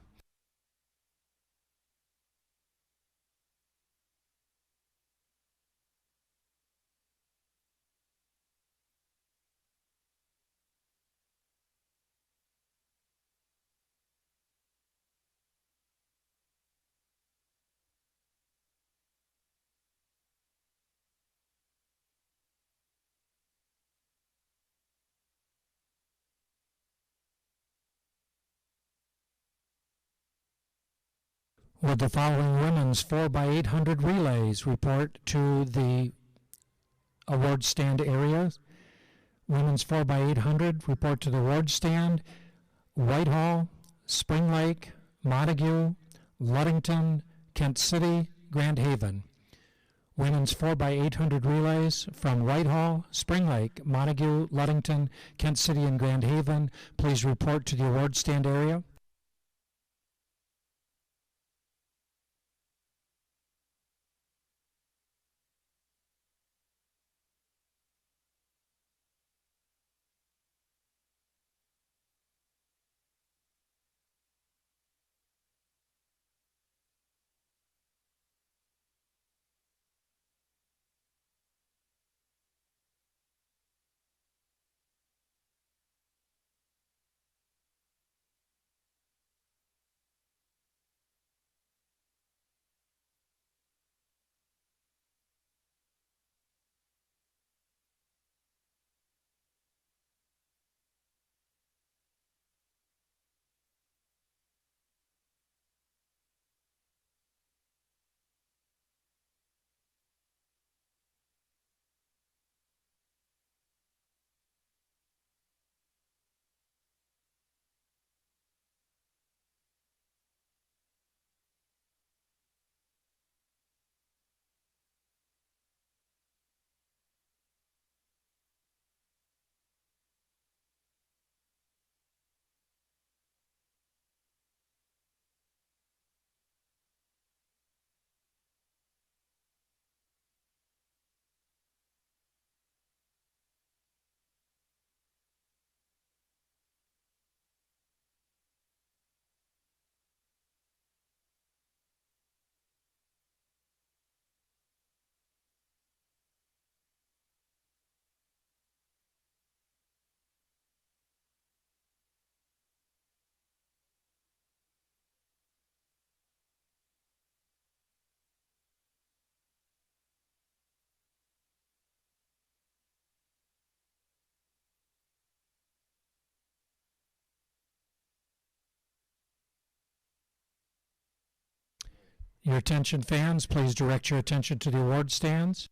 Would the following women's 4x800 relays report to the award stand area? Women's 4x800 report to the award stand. Whitehall, Spring Lake, Montague, Ludington, Kent City, Grand Haven. Women's 4x800 relays from Whitehall, Spring Lake, Montague, Ludington, Kent City, and Grand Haven. Please report to the award stand area. Your attention, fans, please direct your attention to the award stands.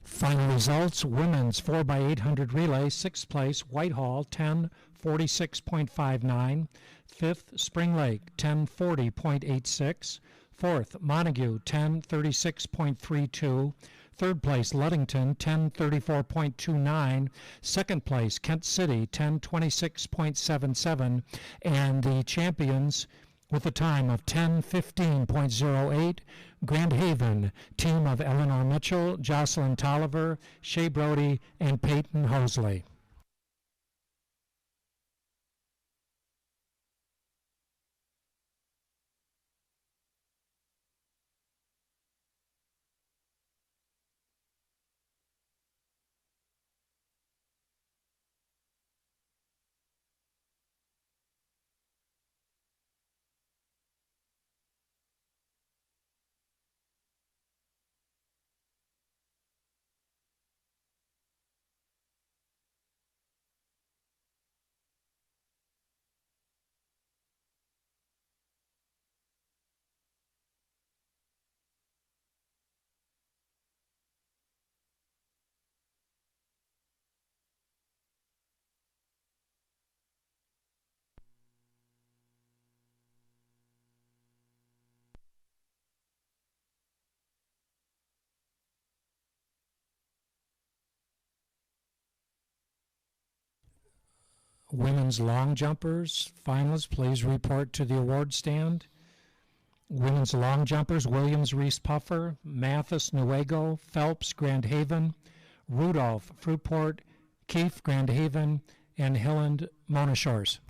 Final results, women's 4x800 relay, 6th place, Whitehall, 10:46.59. 5th, Spring Lake, 10:40.86. 4th, Montague, 10:36.32. 3rd place, Ludington, 10:34.29. 2nd place, Kent City, 10:26.77. And the champions with a time of 10:15.08, Grand Haven, team of Eleanor Mitchell, Jocelyn Tolliver, Shea Brody, and Peyton Hosley. Women's long jumpers, finalists, please report to the award stand. Women's long jumpers, Williams, Reeths-Puffer, Mathis, Newaygo, Phelps, Grand Haven, Rudolph, Fruitport, Keefe, Grand Haven, and Hilland, Mona Shores.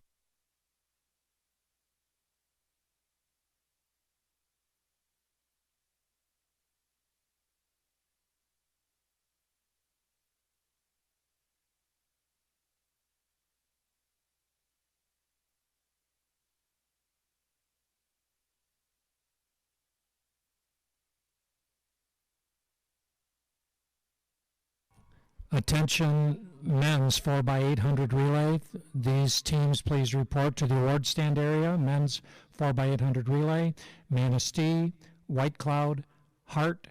Attention men's 4x800 relay. These teams please report to the award stand area. Men's 4x800 relay, Manistee, White Cloud, Hart,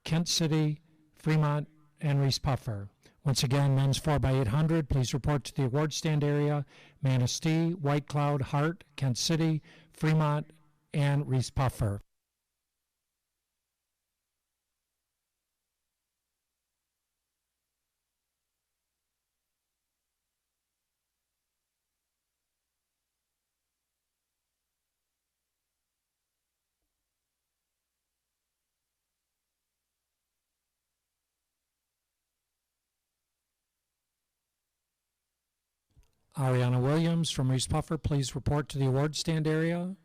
Kent City, Fremont, and Reeths-Puffer. Once again, men's 4x800, please report to the award stand area. Manistee, White Cloud, Hart, Kent City, Fremont, and Reeths-Puffer. Ariana Williams from Reeths-Puffer, please report to the award stand area.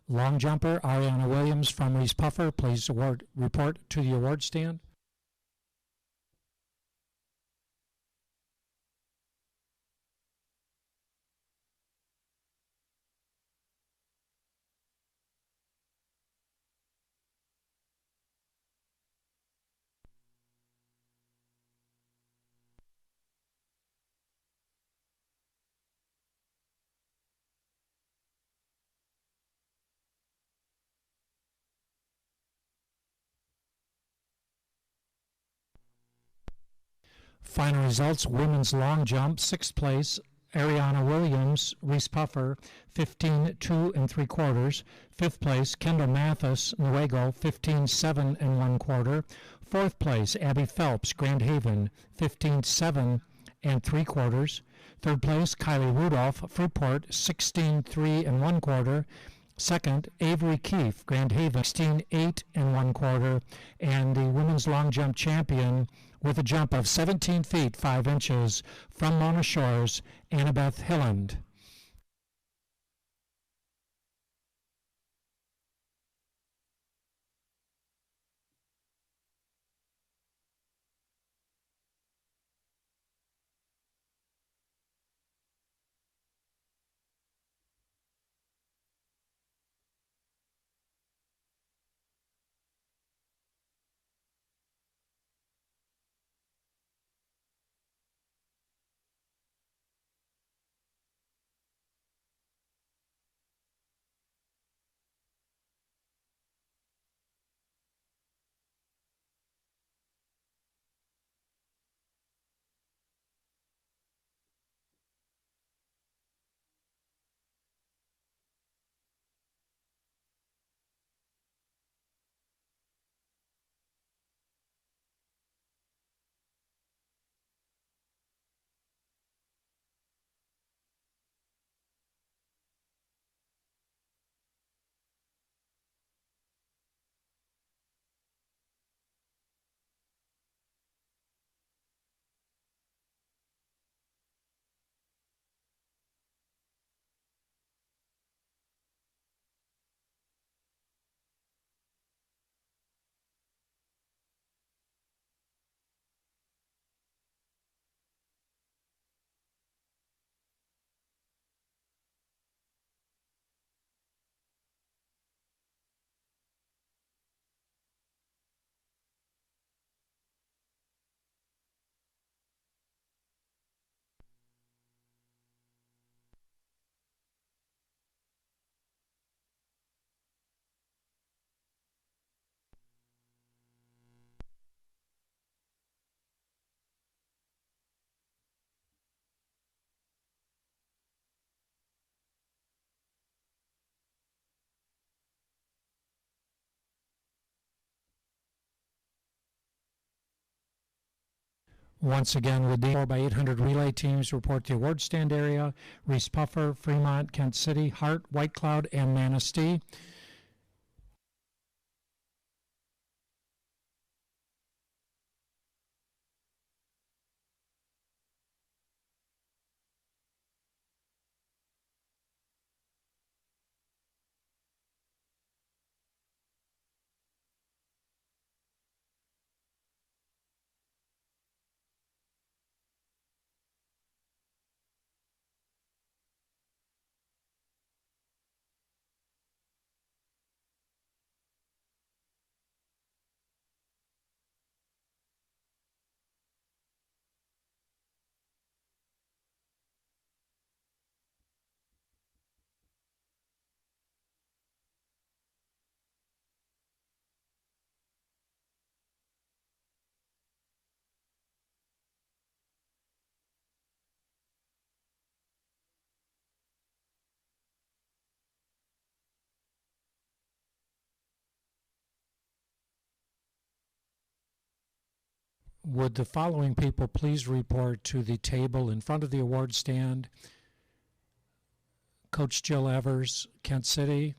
Long jumper, Ariana Williams from Reeths-Puffer, please report to the award stand. Final results, women's long jump, 6th place, Ariana Williams, Reeths-Puffer, 15.2 3/4. 5th place, Kendall Mathis, Newaygo, 15.7 1/4. 4th place, Abby Phelps, Grand Haven, 15.7 3/4. 3rd place, Kylie Rudolph, Fruitport, 16.3 1/4. 2nd, Avery Keefe, Grand Haven, 16.8 1/4. And the women's long jump champion with a jump of 17 feet 5 inches from Mona Shores, Annabeth Hilland. Once again, with the 4x800 relay teams report the award stand area: Reeths-Puffer, Fremont, Kent City, Hart, White Cloud, and Manistee. Would the following people please report to the table in front of the award stand? Coach Jill Evers, Kent City,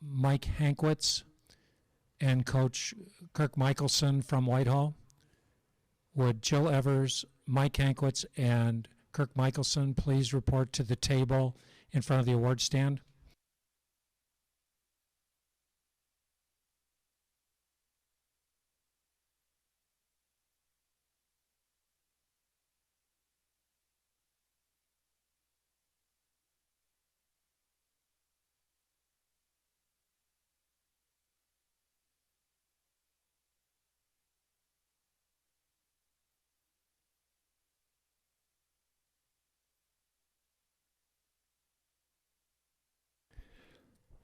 Mike Hankwitz, and Coach Kirk Michelson from Whitehall. Would Jill Evers, Mike Hankwitz, and Kirk Michelson please report to the table in front of the award stand?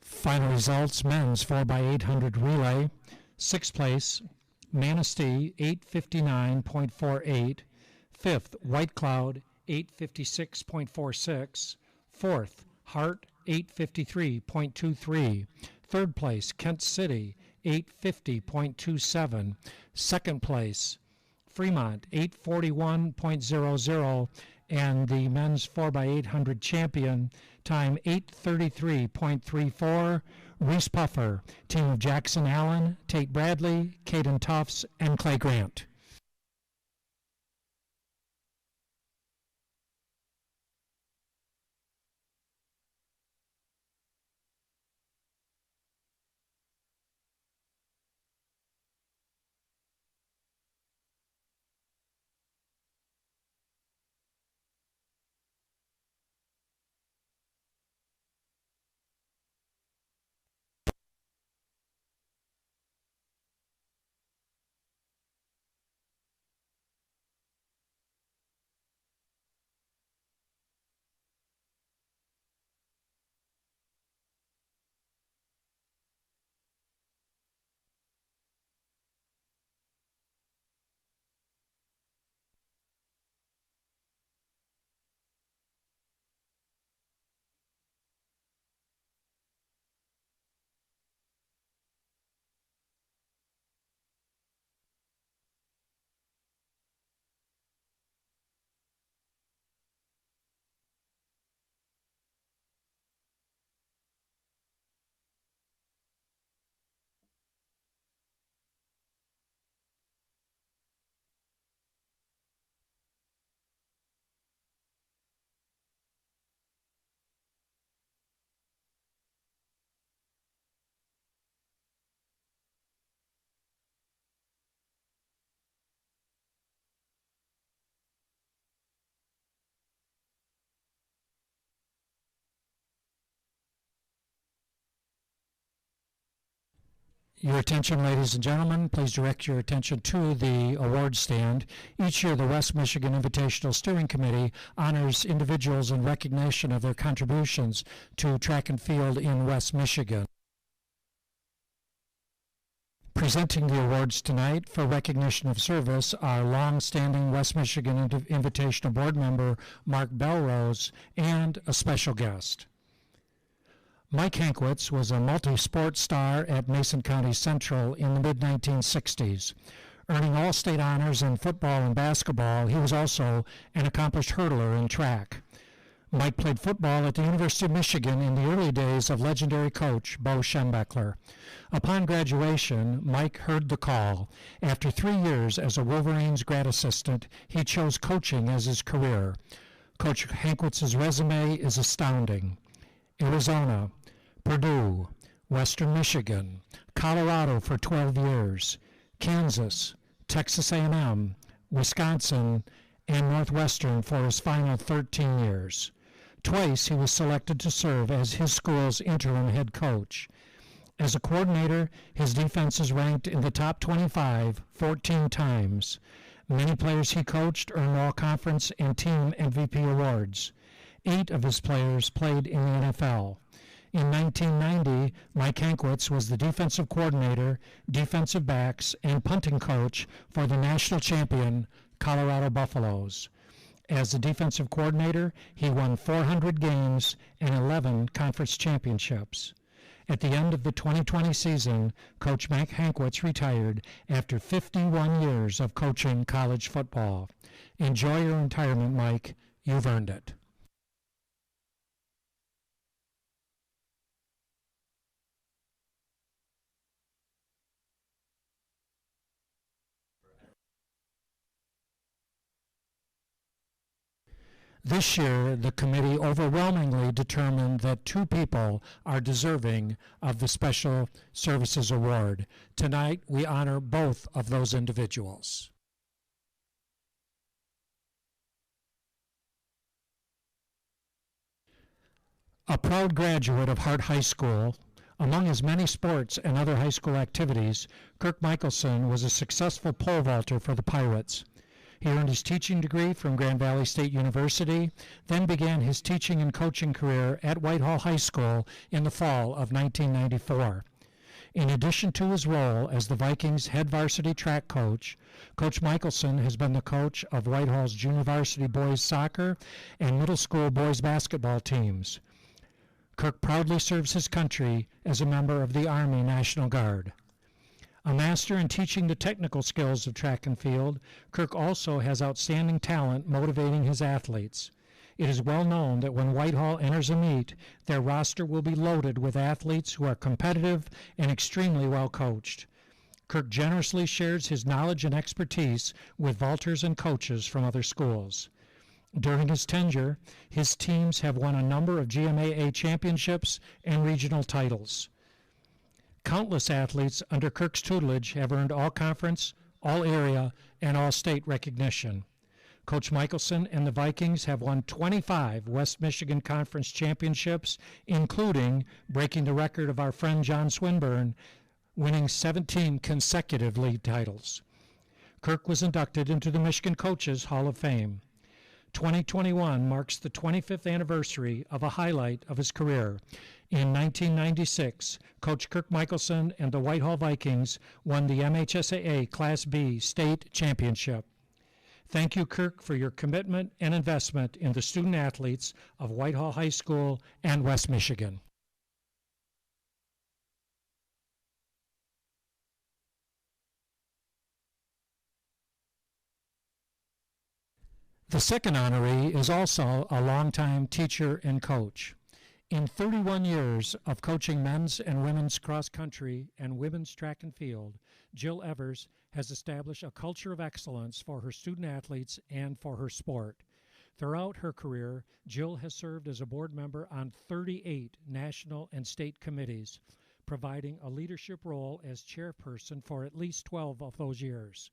Final results: men's 4x800 relay, 6th place, Manistee, 859.48, 5th, White Cloud, 856.46, 4th, Hart, 853.23, 3rd place, Kent City, 850.27, 2nd place, Fremont, 841.00, and the men's 4x800 champion, time 8:33.34, Reeths-Puffer, team of Jackson Allen, Tate Bradley, Caden Tufts, and Clay Grant. Your attention, ladies and gentlemen. Please direct your attention to the award stand. Each year, the West Michigan Invitational Steering Committee honors individuals in recognition of their contributions to track and field in West Michigan. Presenting the awards tonight for recognition of service are long-standing West Michigan Invitational Board member Mark Belrose and a special guest. Mike Hankwitz was a multi-sport star at Mason County Central in the mid-1960s. Earning all-state honors in football and basketball, he was also an accomplished hurdler in track. Mike played football at the University of Michigan in the early days of legendary coach Bo Schembechler. Upon graduation, Mike heard the call. After 3 years as a Wolverines grad assistant, he chose coaching as his career. Coach Hankwitz's resume is astounding. Arizona, Purdue, Western Michigan, Colorado for 12 years, Kansas, Texas A&M, Wisconsin, and Northwestern for his final 13 years. Twice he was selected to serve as his school's interim head coach. As a coordinator, his defense is ranked in the top 25 14 times. Many players he coached earned all-conference and team MVP awards. 8 of his players played in the NFL. In 1990, Mike Hankwitz was the defensive coordinator, defensive backs, and punting coach for the national champion Colorado Buffaloes. As the defensive coordinator, he won 400 games and 11 conference championships. At the end of the 2020 season, Coach Mike Hankwitz retired after 51 years of coaching college football. Enjoy your retirement, Mike. You've earned it. This year, the committee overwhelmingly determined that 2 people are deserving of the Special Services Award. Tonight, we honor both of those individuals. A proud graduate of Hart High School, among his many sports and other high school activities, Kirk Michelson was a successful pole vaulter for the Pirates. He earned his teaching degree from Grand Valley State University, then began his teaching and coaching career at Whitehall High School in the fall of 1994. In addition to his role as the Vikings' head varsity track coach, Coach Michelson has been the coach of Whitehall's junior varsity boys soccer and middle school boys basketball teams. Kirk proudly serves his country as a member of the Army National Guard. A master in teaching the technical skills of track and field, Kirk also has outstanding talent motivating his athletes. It is well known that when Whitehall enters a meet, their roster will be loaded with athletes who are competitive and extremely well coached. Kirk generously shares his knowledge and expertise with vaulters and coaches from other schools. During his tenure, his teams have won a number of GMAA championships and regional titles. Countless athletes under Kirk's tutelage have earned all-conference, all-area, and all-state recognition. Coach Michelson and the Vikings have won 25 West Michigan Conference championships, including breaking the record of our friend John Swinburne, winning 17 consecutive league titles. Kirk was inducted into the Michigan Coaches Hall of Fame. 2021 marks the 25th anniversary of a highlight of his career. In 1996, Coach Kirk Michelson and the Whitehall Vikings won the MHSAA Class B state championship. Thank you, Kirk, for your commitment and investment in the student athletes of Whitehall High School and West Michigan. The second honoree is also a longtime teacher and coach. In 31 years of coaching men's and women's cross country and women's track and field, Jill Evers has established a culture of excellence for her student athletes and for her sport. Throughout her career, Jill has served as a board member on 38 national and state committees, providing a leadership role as chairperson for at least 12 of those years.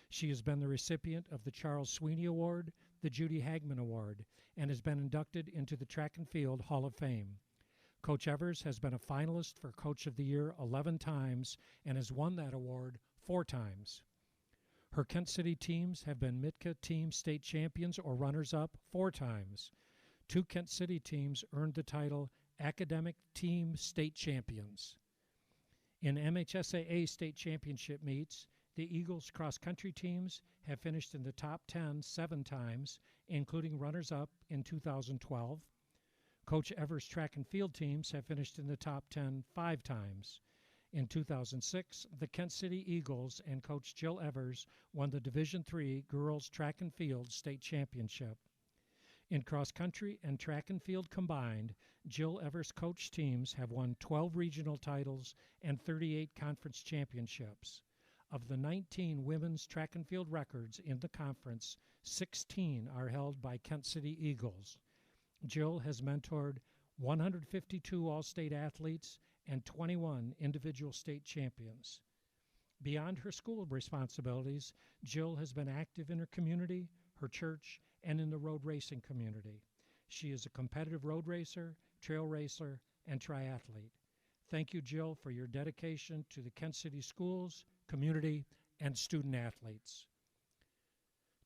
She has been the recipient of the Charles Sweeney Award, the Judy Hagman Award, and has been inducted into the Track and Field Hall of Fame. Coach Evers has been a finalist for Coach of the Year 11 times and has won that award 4 times. Her Kent City teams have been MITCA team state champions or runners-up 4 times. 2 Kent City teams earned the title Academic Team State Champions. In MHSAA state championship meets, the Eagles cross-country teams have finished in the top 10 7 times, including runners-up in 2012. Coach Evers' track and field teams have finished in the top 10 5 times. In 2006, the Kent City Eagles and coach Jill Evers won the Division III Girls Track and Field State Championship. In cross country and track and field combined, Jill Evers' coach teams have won 12 regional titles and 38 conference championships. Of the 19 women's track and field records in the conference, 16 are held by Kent City Eagles. Jill has mentored 152 All-State athletes and 21 individual state champions. Beyond her school responsibilities, Jill has been active in her community, her church, and in the road racing community. She is a competitive road racer, trail racer, and triathlete. Thank you, Jill, for your dedication to the Kent City schools, community, and student athletes.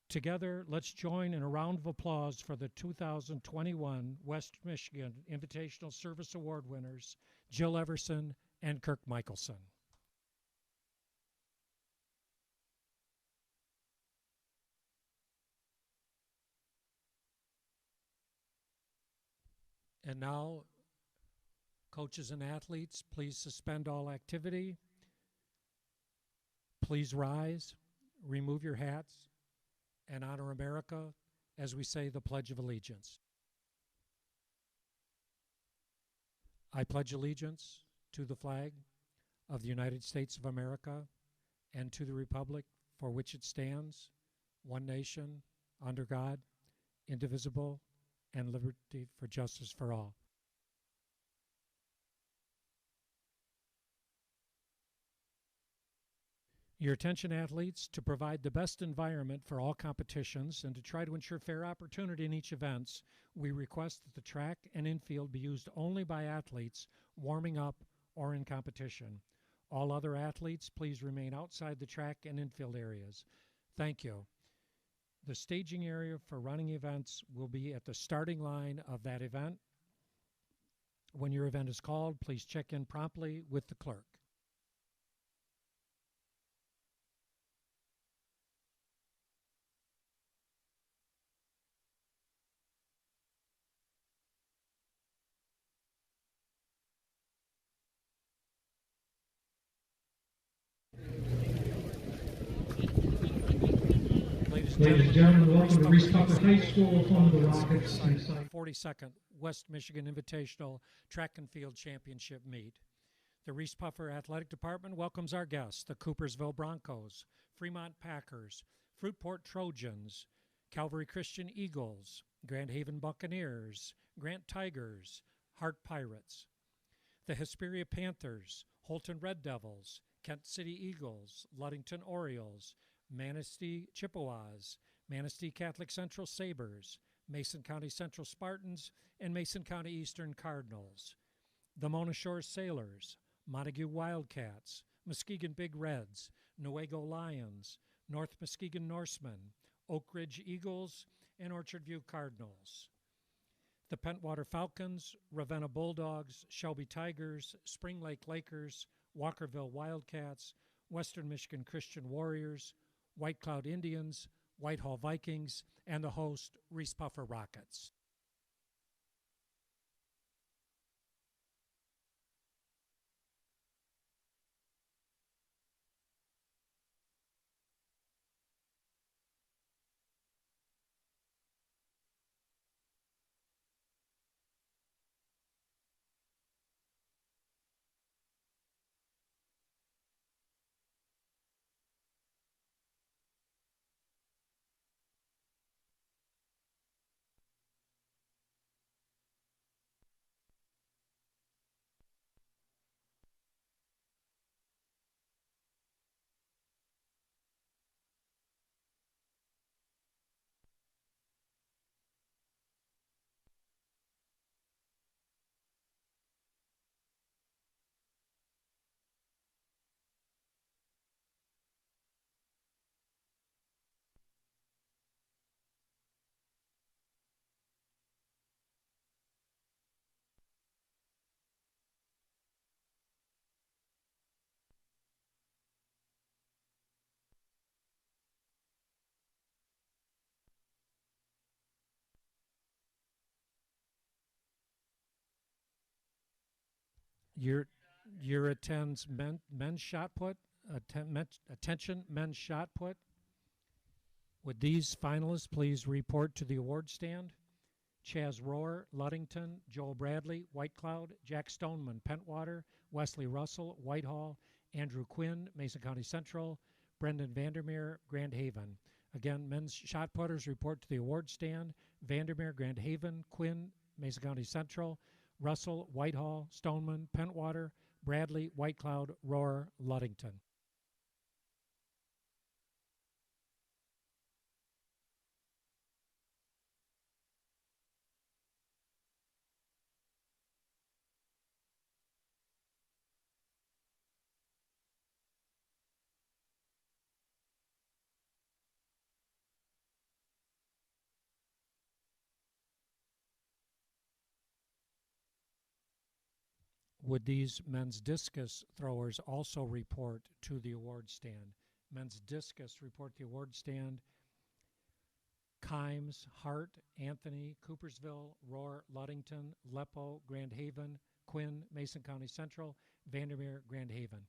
Together, let's join in a round of applause for the 2021 West Michigan Invitational Service Award winners, Jill Everson and Kirk Michelson. And now, coaches and athletes, please suspend all activity. Please rise, remove your hats, and honor America as we say the Pledge of Allegiance. I pledge allegiance to the flag of the United States of America and to the republic for which it stands, one nation, under God, indivisible, and liberty for justice for all. Your attention, athletes, to provide the best environment for all competitions and to try to ensure fair opportunity in each event, we request that the track and infield be used only by athletes warming up or in competition. All other athletes, please remain outside the track and infield areas. Thank you. The staging area for running events will be at the starting line of that event. When your event is called, please check in promptly with the clerk. Ladies and gentlemen, welcome to Reeths-Puffer High School, home of the Rockets. 42nd West Michigan Invitational Track and Field Championship meet. The Reeths-Puffer Athletic Department welcomes our guests, the Coopersville Broncos, Fremont Packers, Fruitport Trojans, Calvary Christian Eagles, Grand Haven Buccaneers, Grant Tigers, Hart Pirates, the Hesperia Panthers, Holton Red Devils, Kent City Eagles, Ludington Orioles, Manistee Chippewas, Manistee Catholic Central Sabres, Mason County Central Spartans, and Mason County Eastern Cardinals, the Mona Shore Sailors, Montague Wildcats, Muskegon Big Reds, Newaygo Lions, North Muskegon Norsemen, Oak Ridge Eagles, and Orchard View Cardinals, the Pentwater Falcons, Ravenna Bulldogs, Shelby Tigers, Spring Lake Lakers, Walkerville Wildcats, Western Michigan Christian Warriors, White Cloud Indians, Whitehall Vikings, and the host, Reeths-Puffer Rockets. Year attends men's shot put. Attention, men's shot put. Would these finalists please report to the award stand? Chaz Rohr, Ludington; Joel Bradley, White Cloud; Jack Stoneman, Pentwater; Wesley Russell, Whitehall; Andrew Quinn, Mason County Central; Brendan Vandermeer, Grand Haven. Again, men's shot putters report to the award stand. Vandermeer, Grand Haven; Quinn, Mason County Central; Russell, Whitehall; Stoneman, Pentwater; Bradley, White Cloud; Rohr, Ludington. Would these men's discus throwers also report to the award stand? Men's discus report to the award stand. Kimes, Hart, Anthony, Coopersville, Rohr, Ludington, Lepo, Grand Haven; Quinn, Mason County Central; Vandermeer, Grand Haven.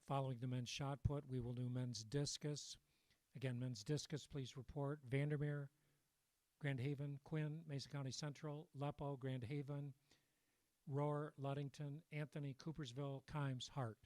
Following the men's shot put, we will do men's discus. Again, men's discus, please report. Vandermeer, Grand Haven; Quinn, Mason County Central; Lepo, Grand Haven; Rohr, Ludington; Anthony, Coopersville; Kimes, Hart.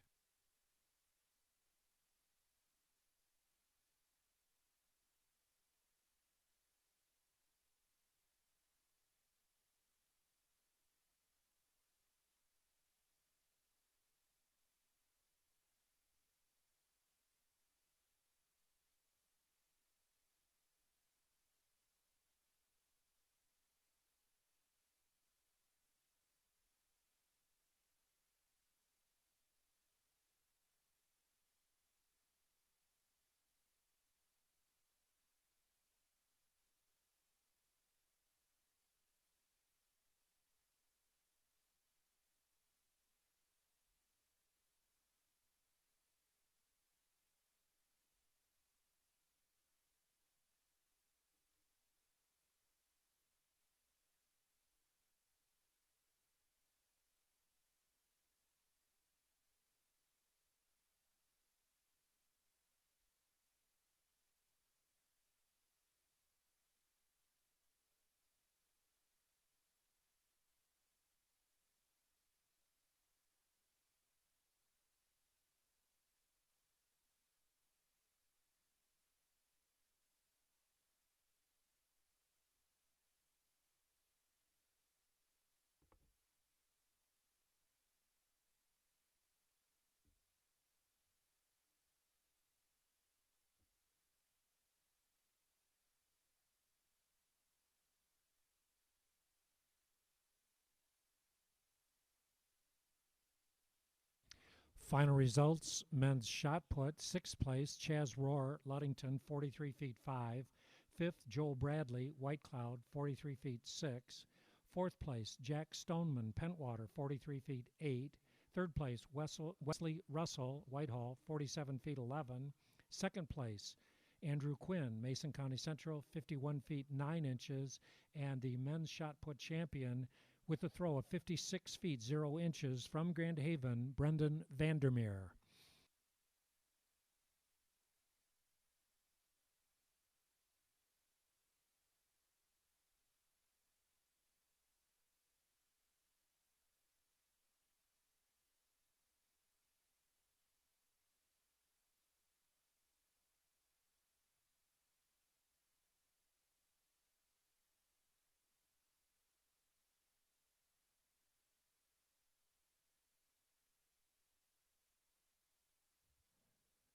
Final results, men's shot put, 6th place, Chaz Rohr, Ludington, 43 feet 5. 5th, Joel Bradley, White Cloud, 43 feet 6. 4th place, Jack Stoneman, Pentwater, 43 feet 8. 3rd place, Wesley Russell, Whitehall, 47 feet 11. 2nd place, Andrew Quinn, Mason County Central, 51 feet 9 inches. And the men's shot put champion with a throw of 56 feet 0 inches from Grand Haven, Brendan Vandermeer.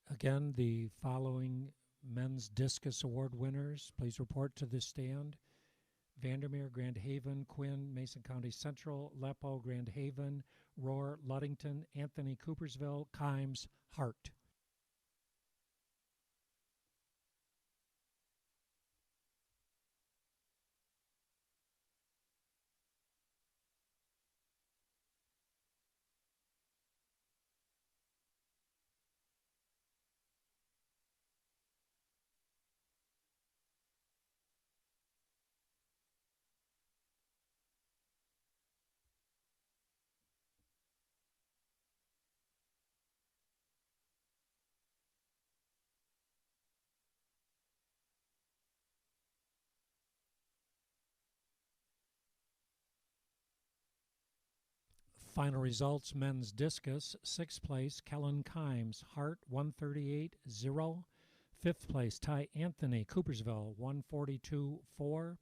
Again, the following men's discus award winners, please report to the stand. Vandermeer, Grand Haven; Quinn, Mason County Central; Lepo, Grand Haven; Rohr, Ludington; Anthony, Coopersville; Kimes, Hart. Final results, men's discus, 6th place, Kellen Kimes, Hart, 138.0. 5th place, Ty Anthony, Coopersville, 142.4.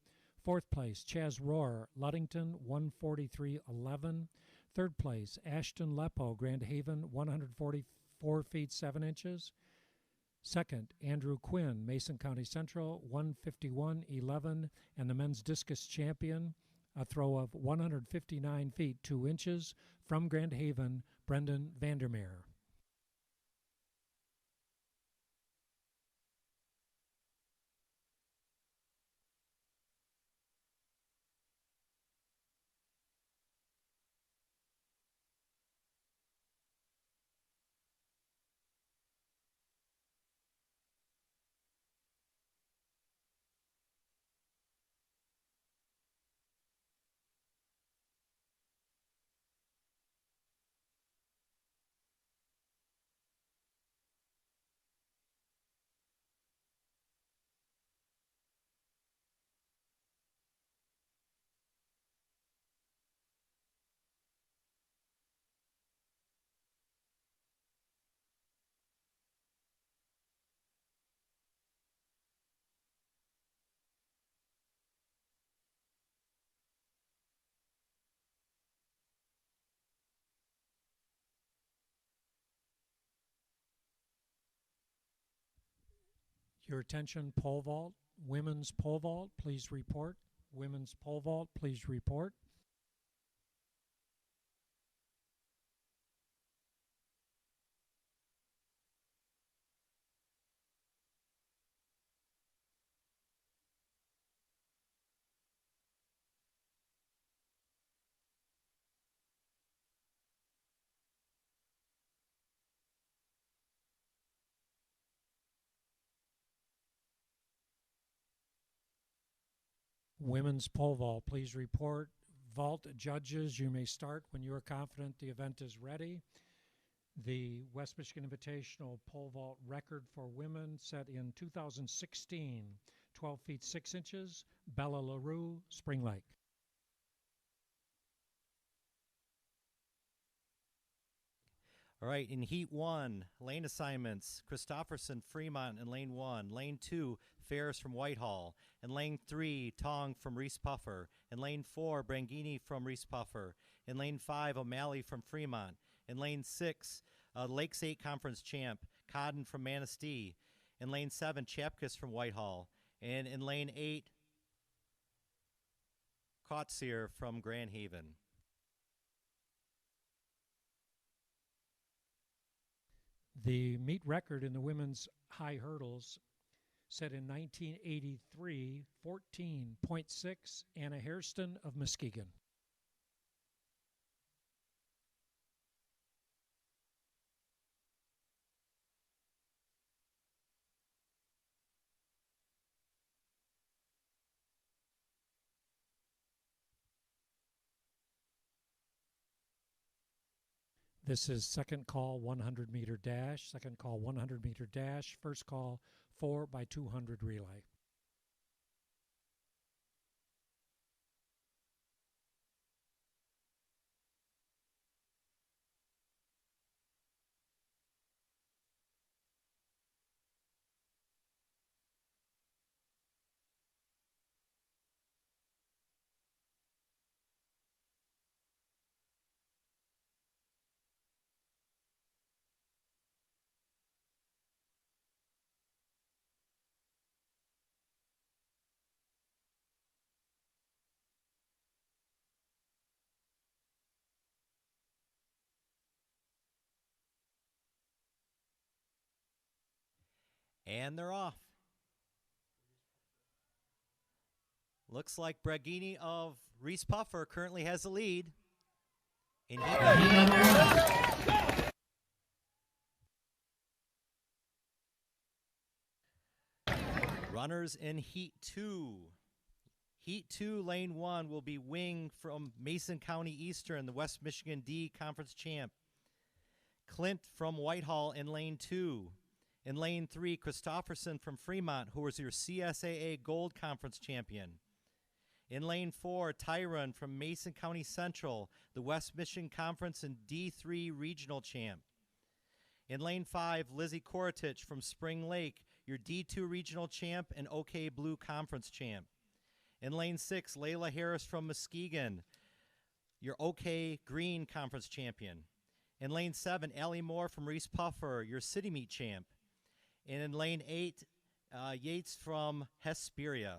4th place, Chaz Rohr, Ludington, 143.11. 3rd place, Ashton Lepo, Grand Haven, 144 feet 7 inches. 2nd, Andrew Quinn, Mason County Central, 151.11. And the men's discus champion, a throw of 159 feet 2 inches from Grand Haven, Brendan Vandermeer. Your attention, pole vault. Women's pole vault, please report. Women's pole vault, please report. Women's pole vault, please report. Vault judges, you may start when you are confident the event is ready. The West Michigan Invitational pole vault record for women set in 2016, 12 feet 6 inches, Bella LaRue, Spring Lake. All right, in Heat 1, lane assignments, Christofferson, Fremont in Lane 1. Lane 2, Ferris from Whitehall. In Lane 3, Tong from Reeths-Puffer. In Lane 4, Branghini from Reeths-Puffer. In Lane 5, O'Malley from Fremont. In Lane 6, Lakes 8 Conference champ, Codden from Manistee. In Lane 7, Chapkus from Whitehall. And in Lane 8, Kotzier from Grand Haven. The meet record in the women's high hurdles set in 1983, 14.6, Anna Hairston of Muskegon. This is second call 100-meter dash, second call 100-meter dash, first call 4x200 relay. And they're off. Looks like Branghini of Reeths-Puffer currently has the lead. In runners in Heat 2. Heat 2, Lane 1 will be Wing from Mason County Eastern, the West Michigan D Conference champ. Clint from Whitehall in Lane 2. In Lane 3, Christofferson from Fremont, who was your CSAA Gold Conference champion. In lane 4, Tyron from Mason County Central, the West Michigan Conference and D3 regional champ. In lane 5, Lizzie Koratich from Spring Lake, your D2 regional champ and OK Blue Conference champ. In lane 6, Layla Harris from Muskegon, your OK Green Conference champion. In lane 7, Allie Moore from Reeths-Puffer, your City Meet champ. And in lane 8, Yates from Hesperia.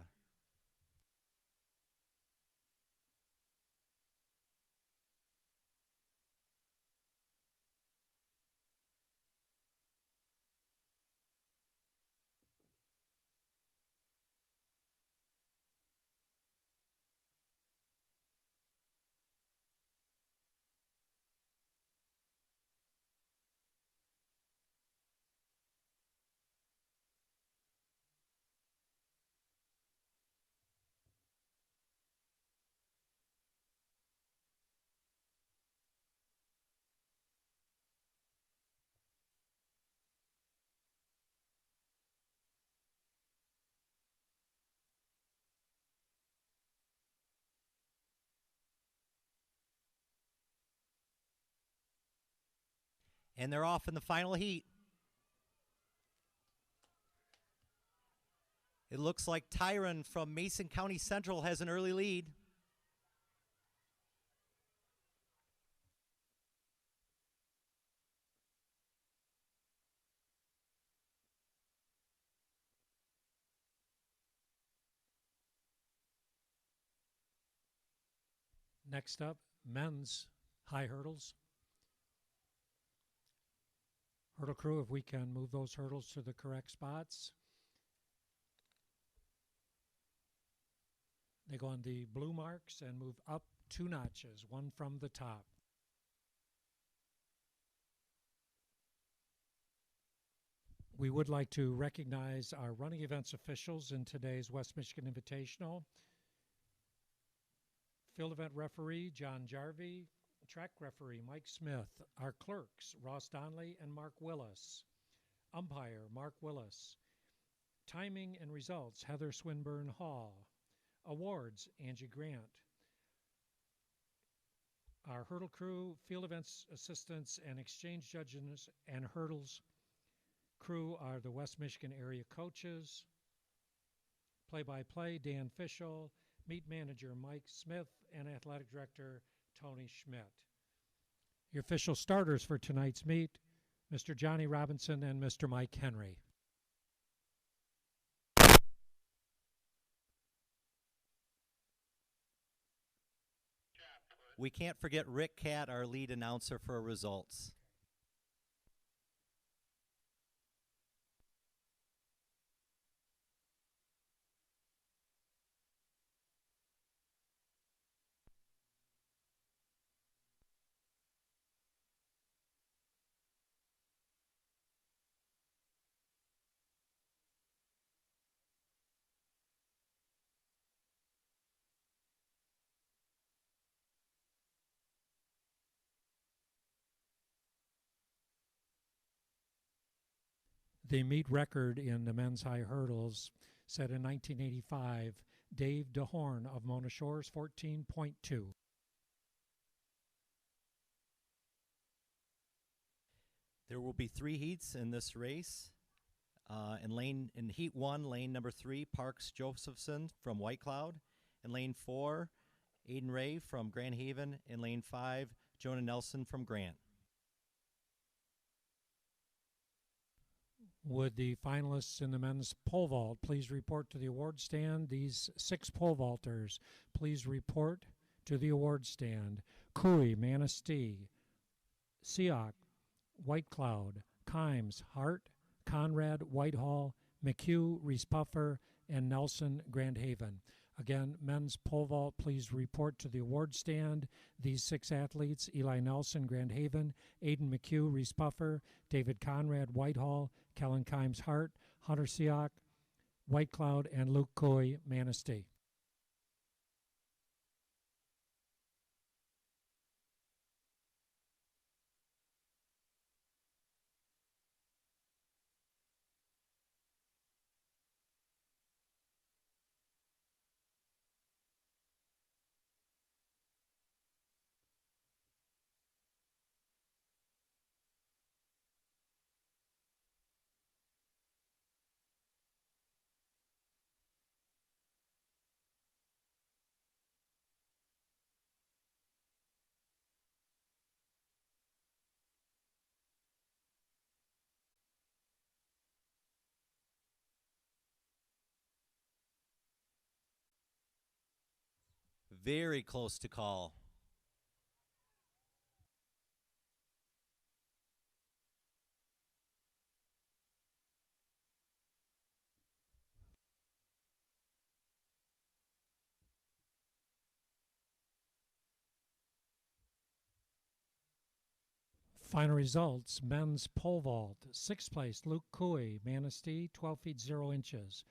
And they're off in the final heat. It looks like Tyron from Mason County Central has an early lead. Next up, men's high hurdles. Hurdle crew, if we can move those hurdles to the correct spots. They go on the blue marks and move up 2 notches, one from the top. We would like to recognize our running events officials in today's West Michigan Invitational. Field event referee, John Jarvie. Track referee, Mike Smith. Our clerks, Ross Donley and Mark Willis. Umpire, Mark Willis. Timing and results, Heather Swinburne Hall. Awards, Angie Grant. Our hurdle crew, field events assistants, and exchange judges and hurdles crew are the West Michigan area coaches. Play-by-play, Dan Fischel. Meet manager, Mike Smith, and athletic director, Tony Schmidt. Your official starters for tonight's meet, Mr. Johnny Robinson and Mr. Mike Henry. We can't forget Rick Catt, our lead announcer for results. The meet record in the men's high hurdles set in 1985, Dave DeHorn of Mona Shores, 14.2. There will be 3 heats in this race. In heat 1, lane number 3, Parks Josephson from White Cloud. In lane 4, Aiden Ray from Grand Haven. In lane 5, Jonah Nelson from Grant. Would the finalists in the men's pole vault please report to the award stand? These 6 pole vaulters, please report to the award stand. Cooey, Manistee, Seoc, White Cloud, Kimes, Hart, Conrad, Whitehall, McHugh, Reeths-Puffer, and Nelson, Grand Haven. Again, men's pole vault, please report to the award stand. These 6 athletes, Eli Nelson, Grand Haven, Aiden McHugh, Reeths-Puffer, David Conrad, Whitehall, Kellen Kimes, Hart, Hunter Seoc, White Cloud, and Luke Coy, Manistee. very close to call. Final results, men's pole vault, 6th place, Luke Cooey, Manistee, 12 feet 0 inches.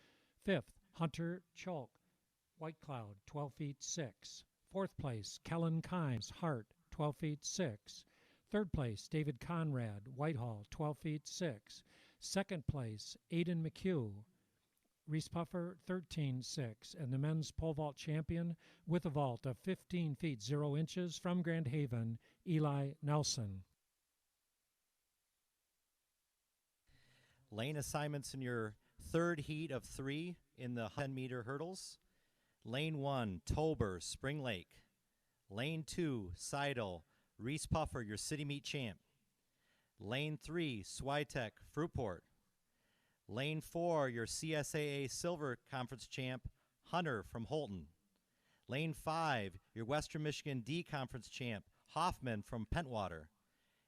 5th, Hunter Chalk, White Cloud, 12 feet 6. 4th place, Kellen Kimes, Hart, 12 feet 6. 3rd place, David Conrad, Whitehall, 12 feet 6. 2nd place, Aiden McHugh, Reeths-Puffer, 13.6. And the men's pole vault champion with a vault of 15 feet 0 inches from Grand Haven, Eli Nelson. Lane assignments in your third heat of 3 in the 10-meter hurdles. Lane 1, Tober, Spring Lake. Lane 2, Seidel, Reeths-Puffer, your city meet champ. Lane 3, Switek, Fruitport. Lane 4, your CSAA Silver Conference champ, Hunter from Holton. Lane 5, your Western Michigan D Conference champ, Hoffman from Pentwater.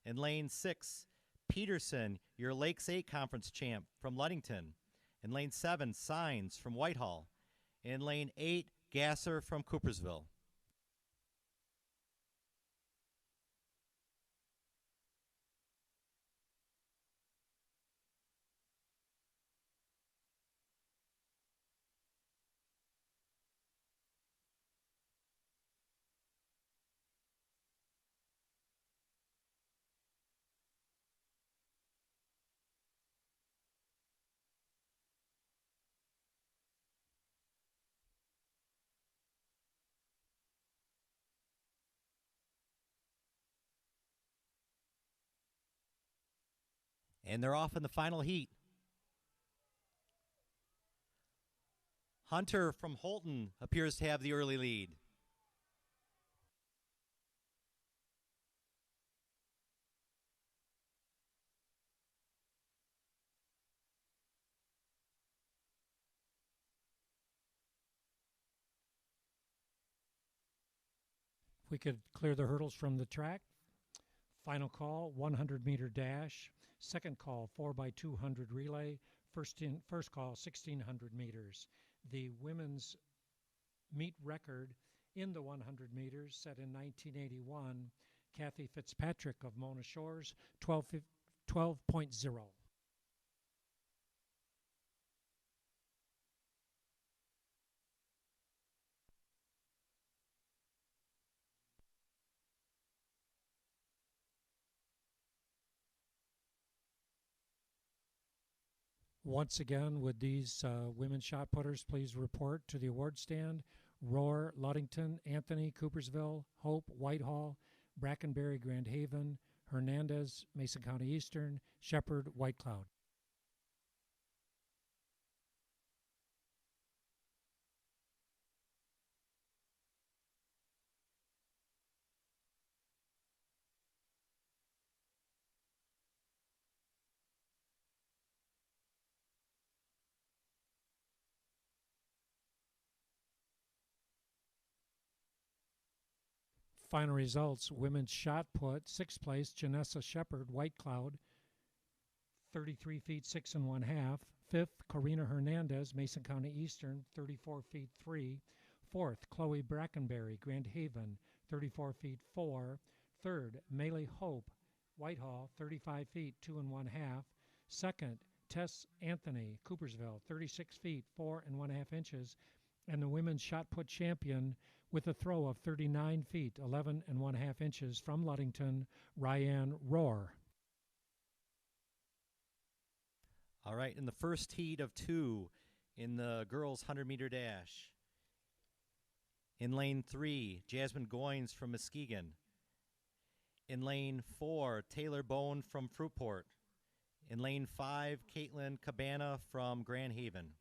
And Lane 6, Peterson, your Lakes 8 Conference champ from Ludington. In Lane 7, Signs from Whitehall. In Lane 8, Gasser from Coopersville. And they're off in the final heat. Hunter from Holton appears to have the early lead. If we could clear the hurdles from the track. Final call, 100-meter dash. Second call, 4x200 relay. First call, 1,600 meters. The women's meet record in the 100 meters set in 1981. Kathy Fitzpatrick of Mona Shores, 12.0. Once again, would these women shot putters please report to the award stand? Roar, Ludington, Anthony, Coopersville, Hope, Whitehall, Brackenberry, Grand Haven, Hernandez, Mason County Eastern, Shepherd, White Cloud. Final results, women's shot put, 6th place, Janessa Shepherd, White Cloud, 33 feet 6 1/2. 5th, Corina Hernandez, Mason County Eastern, 34 feet 3. 4th, Chloe Brackenberry, Grand Haven, 34 feet 4. 3rd, Melee Hope, Whitehall, 35 feet 2 1/2. 2nd, Tess Anthony, Coopersville, 36 feet 4 1/2 inches. And the women's shot put champion with a throw of 39 feet 11 1/2 inches from Ludington, Ryan Rohr. All right, in the first heat of 2 in the girls' 100-meter dash. In lane 3, Jasmine Goins from Muskegon. In lane 4, Taylor Bone from Fruitport. In lane 5, Caitlin Cabana from Grand Haven.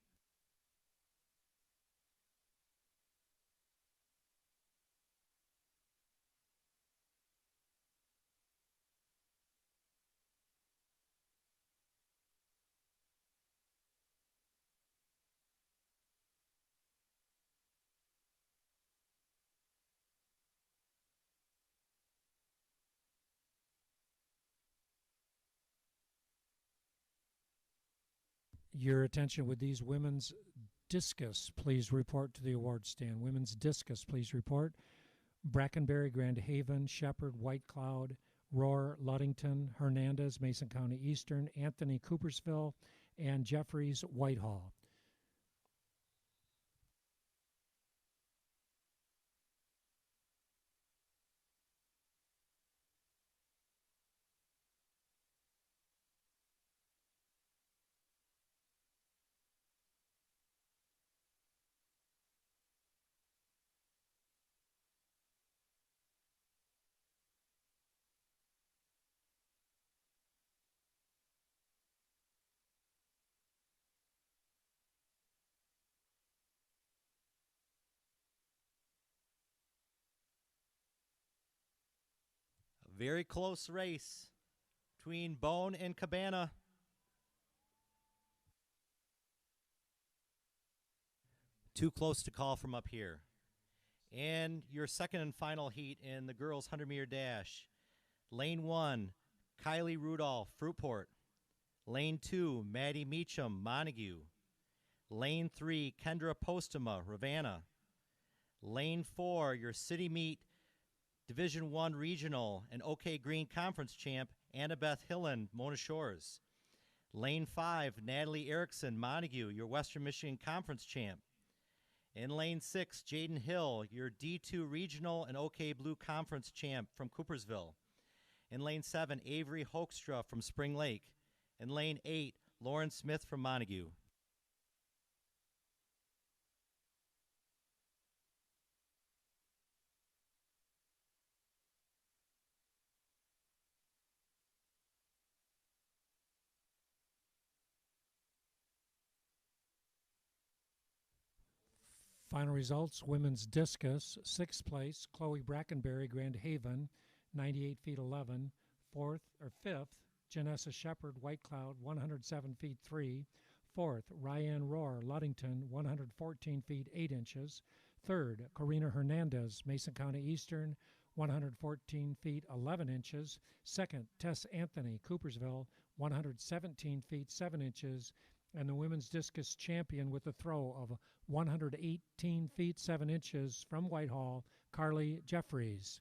Your attention, would these women's discus please report to the award stand? Women's discus, please report. Brackenberry, Grand Haven, Shepherd, White Cloud, Roar, Ludington, Hernandez, Mason County Eastern, Anthony, Coopersville, and Jeffries, Whitehall. Very close race between Bone and Cabana. Too close to call from up here. And your second and final heat in the girls' 100-meter dash. Lane 1, Kylie Rudolph, Fruitport. Lane 2, Maddie Meacham, Montague. Lane 3, Kendra Postema, Ravenna. Lane 4, your city meet Division I Regional and OK Green Conference champ, Annabeth Hillen, Mona Shores. Lane 5, Natalie Erickson, Montague, your Western Michigan Conference champ. In Lane 6, Jaden Hill, your D2 Regional and OK Blue Conference champ from Coopersville. In Lane 7, Avery Hoekstra from Spring Lake. In Lane 8, Lauren Smith from Montague. Final results, women's discus, 6th place, Chloe Brackenberry, Grand Haven, 98 feet 11. 5th, Janessa Shepard, White Cloud, 107 feet 3. 4th, Ryan Rohr, Ludington, 114 feet 8 inches. 3rd, Corina Hernandez, Mason County Eastern, 114 feet 11 inches. 2nd, Tess Anthony, Coopersville, 117 feet 7 inches. And the women's discus champion with a throw of 118 feet 7 inches from Whitehall, Carly Jeffries.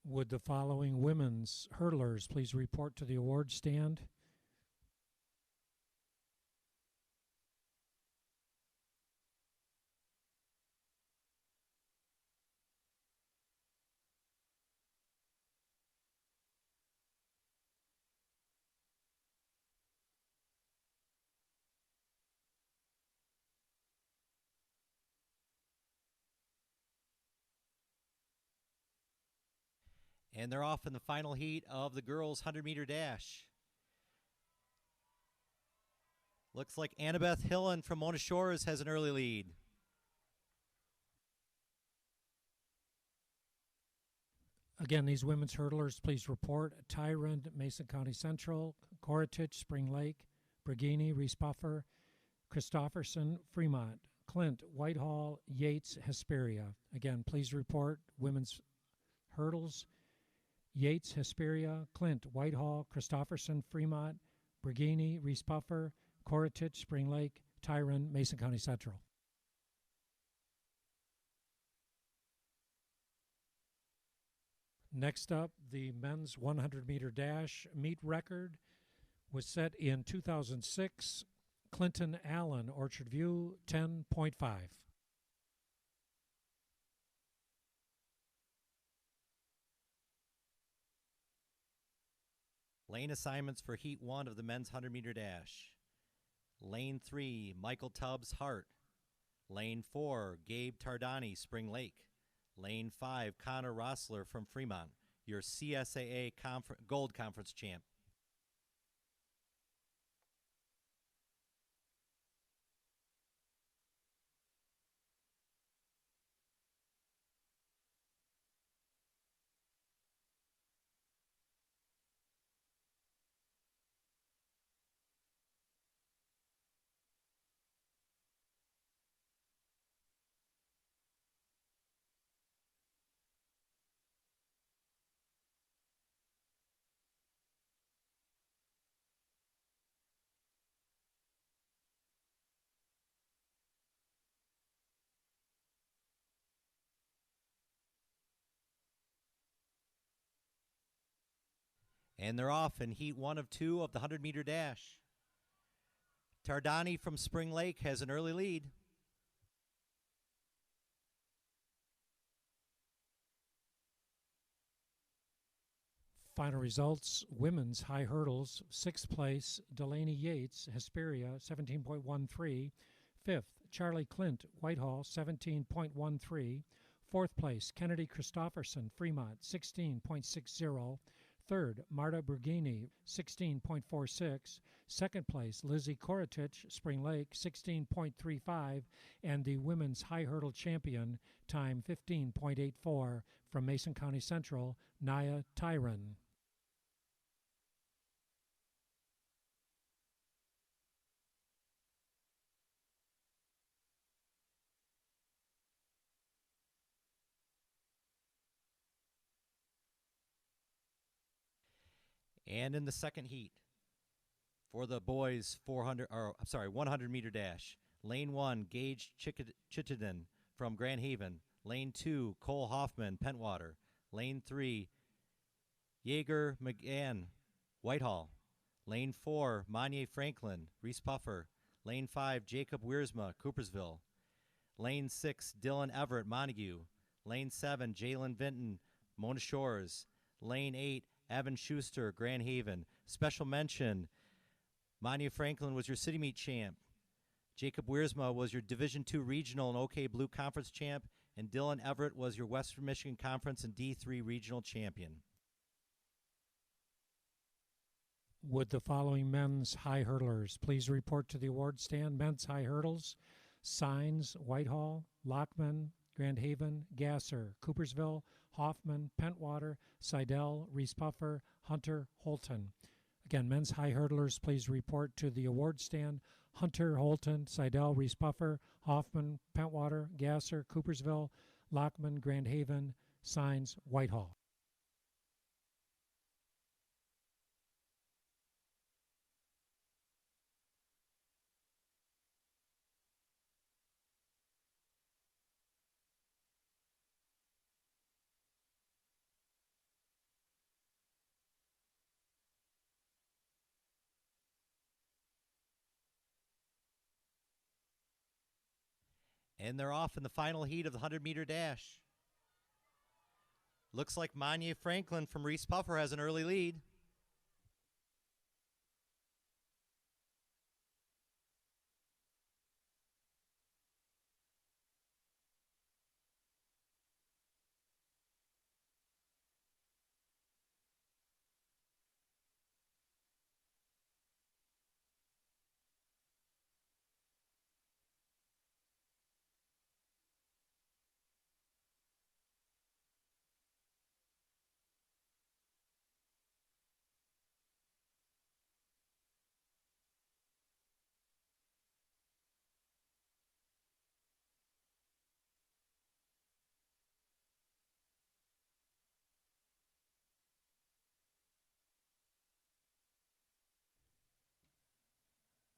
Would the following women's hurdlers please report to the award stand? And they're off in the final heat of the girls' 100-meter dash. Looks like Annabeth Hillen from Mona Shores has an early lead. Again, these women's hurdlers, please report. Tyrant, Mason County Central, Koratich, Spring Lake, Bragini, Reeths-Puffer, Christofferson, Fremont, Clint, Whitehall, Yates, Hesperia. Again, please report women's hurdles. Yates, Hesperia, Clint, Whitehall, Christofferson, Fremont, Bragini, Reeths-Puffer, Koratich, Spring Lake, Tyrant, Mason County Central. Next up, the men's 100-meter dash meet record was set in 2006. Clinton Allen, Orchard View, 10.5. Lane assignments for Heat 1 of the men's 100-meter dash. Lane 3, Michael Tubbs, Hart. Lane 4, Gabe Tardani, Spring Lake. Lane 5, Connor Rossler from Fremont, your CSAA Gold Conference champ. And they're off in Heat 1 of 2 of the 100-meter dash. Tardani from Spring Lake has an early lead. Final results, women's high hurdles, 6th place, Delaney Yates, Hesperia, 17.13. 5th, Charlie Clint, Whitehall, 17.13. 4th place, Kennedy Christofferson, Fremont, 16.60. 3rd, Marta Bergini, 16.46. 2nd place, Lizzie Koratich, Spring Lake, 16.35. And the women's high hurdle champion, time 15.84, from Mason County Central, Naya Tyron. And in the second heat, for the boys 100-meter dash, Lane 1, Gage Chittenden from Grand Haven. Lane 2, Cole Hoffman, Pentwater. Lane 3, Jaeger McGann, Whitehall. Lane 4, Monnier Franklin, Reeths-Puffer. Lane 5, Jacob Wiersma, Coopersville. Lane 6, Dylan Everett, Montague. Lane 7, Jalen Vinton, Mona Shores. Lane 8, Evan Schuster, Grand Haven. Special mention, Monnier Franklin was your City Meet champ. Jacob Wiersma was your Division II Regional and OK Blue Conference champ. And Dylan Everett was your Western Michigan Conference and D3 Regional champion. Would the following men's high hurdlers please report to the award stand? Men's high hurdles, Signs, Whitehall, Lockman, Grand Haven, Gasser, Coopersville, Hoffman, Pentwater, Seidel, Reeths-Puffer, Hunter, Holton. Again, men's high hurdlers, please report to the award stand. Hunter, Holton, Seidel, Reeths-Puffer, Hoffman, Pentwater, Gasser, Coopersville, Lockman, Grand Haven, Signs, Whitehall. And they're off in the final heat of the 100-meter dash. Looks like Monnier Franklin from Reeths-Puffer has an early lead.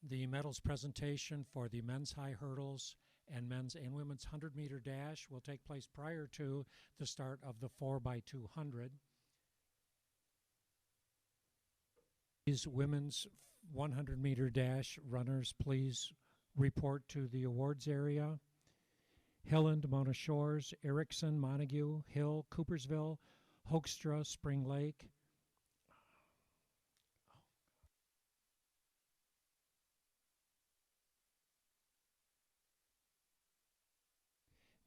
The medals presentation for the men's high hurdles and men's and women's 100-meter dash will take place prior to the start of the 4x200. These women's 100-meter dash runners, please report to the awards area. Hilland, Mona Shores, Erickson, Montague, Hill, Coopersville, Hoekstra, Spring Lake.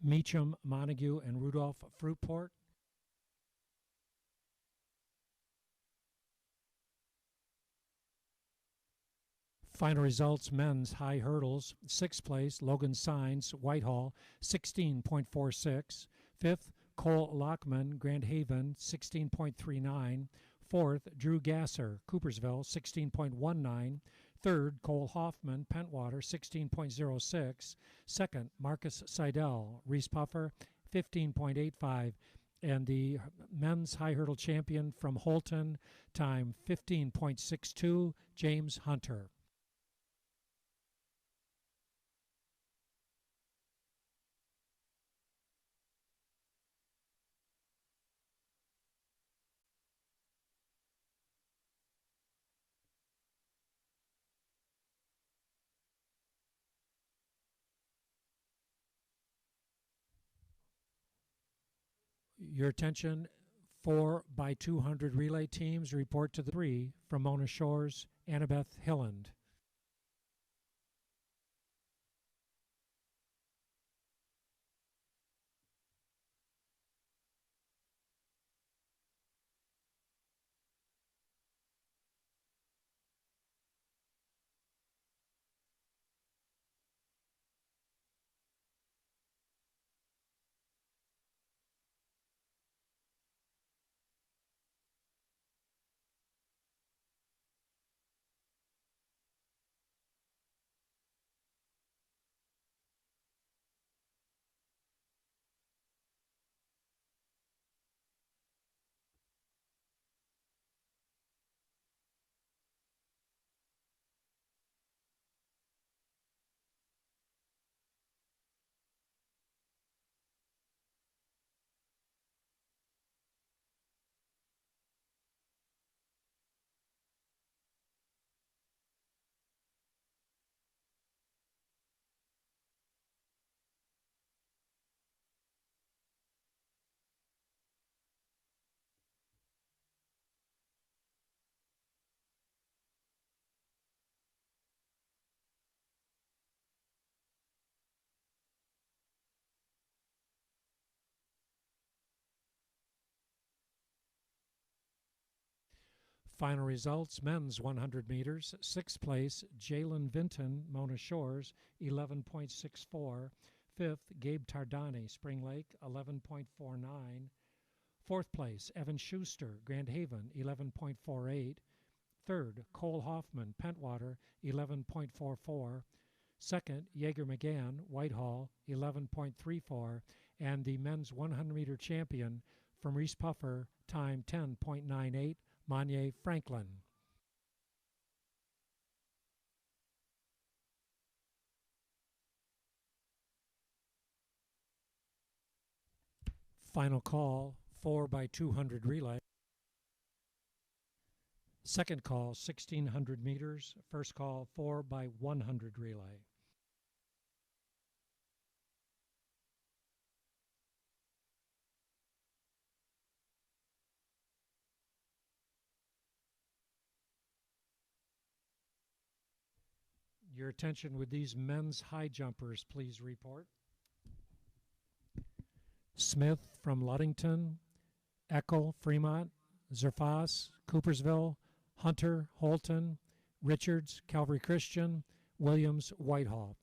Meacham, Montague, and Rudolph, Fruitport. Final results, men's high hurdles, 6th place, Logan Sines, Whitehall, 16.46. 5th, Cole Lockman, Grand Haven, 16.39. 4th, Drew Gasser, Coopersville, 16.19. 3rd, Cole Hoffman, Pentwater, 16.06. 2nd, Marcus Seidel, Reeths-Puffer, 15.85. And the men's high hurdle champion from Holton, time 15.62, James Hunter. Your attention, 4x200 relay teams report to the 3 from Mona Shores, Annabeth Hilland. Final results, men's 100 meters, 6th place, Jalen Vinton, Mona Shores, 11.64. 5th, Gabe Tardani, Spring Lake, 11.49. 4th place, Evan Schuster, Grand Haven, 11.48. 3rd, Cole Hoffman, Pentwater, 11.44. 2nd, Yeager McGann, Whitehall, 11.34. And the men's 100-meter champion from Reeths-Puffer, time 10.98, Monye Franklin. Final call, 4x200 relay. Second call, 1,600 meters. First call, 4x100 relay. Your attention with these men's high jumpers, please report. Smith from Ludington, Eckel, Fremont, Zerfas, Coopersville, Hunter, Holton, Richards, Calvary Christian, Williams, Whitehall.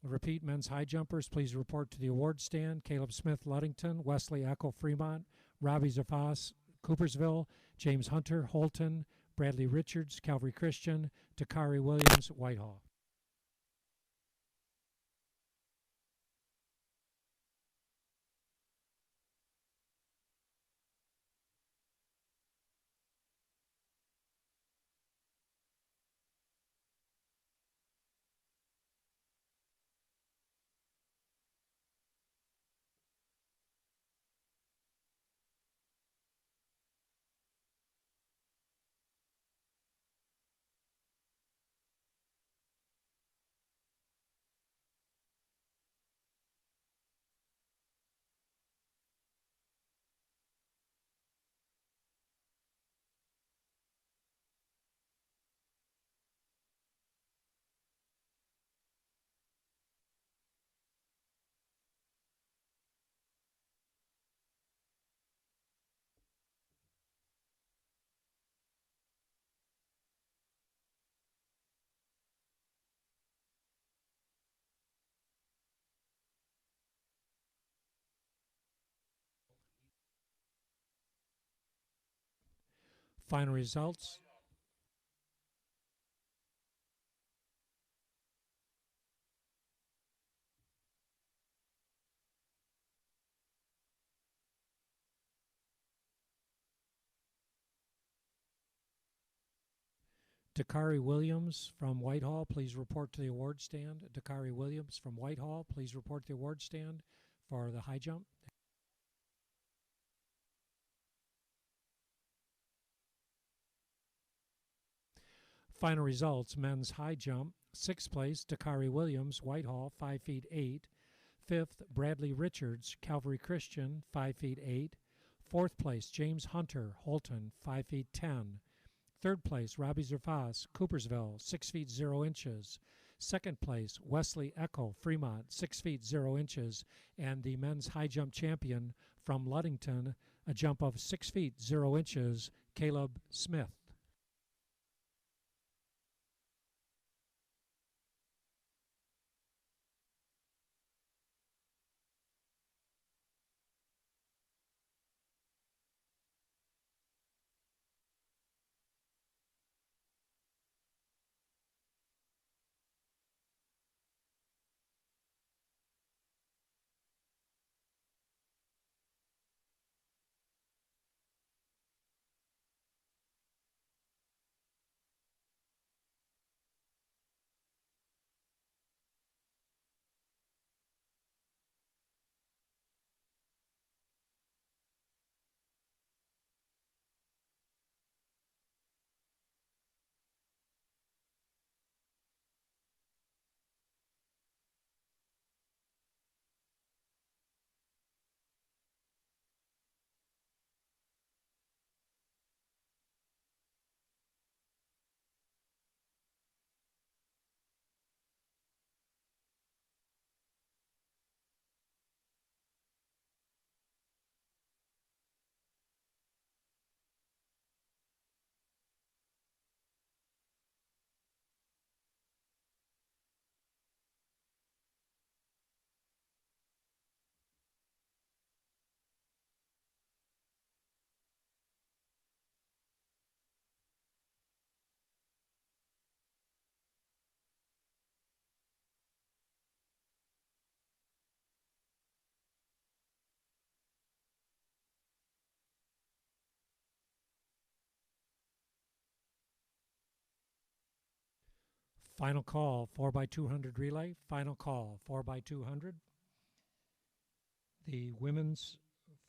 Repeat, men's high jumpers, please report to the award stand. Caleb Smith, Ludington, Wesley Eckel, Fremont, Robbie Zerfas, Coopersville, James Hunter, Holton, Bradley Richards, Calvary Christian, Takari Williams, Whitehall. Final results. Dakari Williams from Whitehall, please report to the award stand. Dakari Williams from Whitehall, please report to the award stand for the high jump. Final results, men's high jump, 6th place, Dakari Williams, Whitehall, 5 feet 8. 5th, Bradley Richards, Calvary Christian, 5 feet 8. 4th place, James Hunter, Holton, 5 feet 10. 3rd place, Robbie Zerfas, Coopersville, 6 feet 0 inches. 2nd place, Wesley Echo, Fremont, 6 feet 0 inches. And the men's high jump champion from Ludington, a jump of 6 feet 0 inches, Caleb Smith. Final call, 4x200 relay. Final call, 4x200. The women's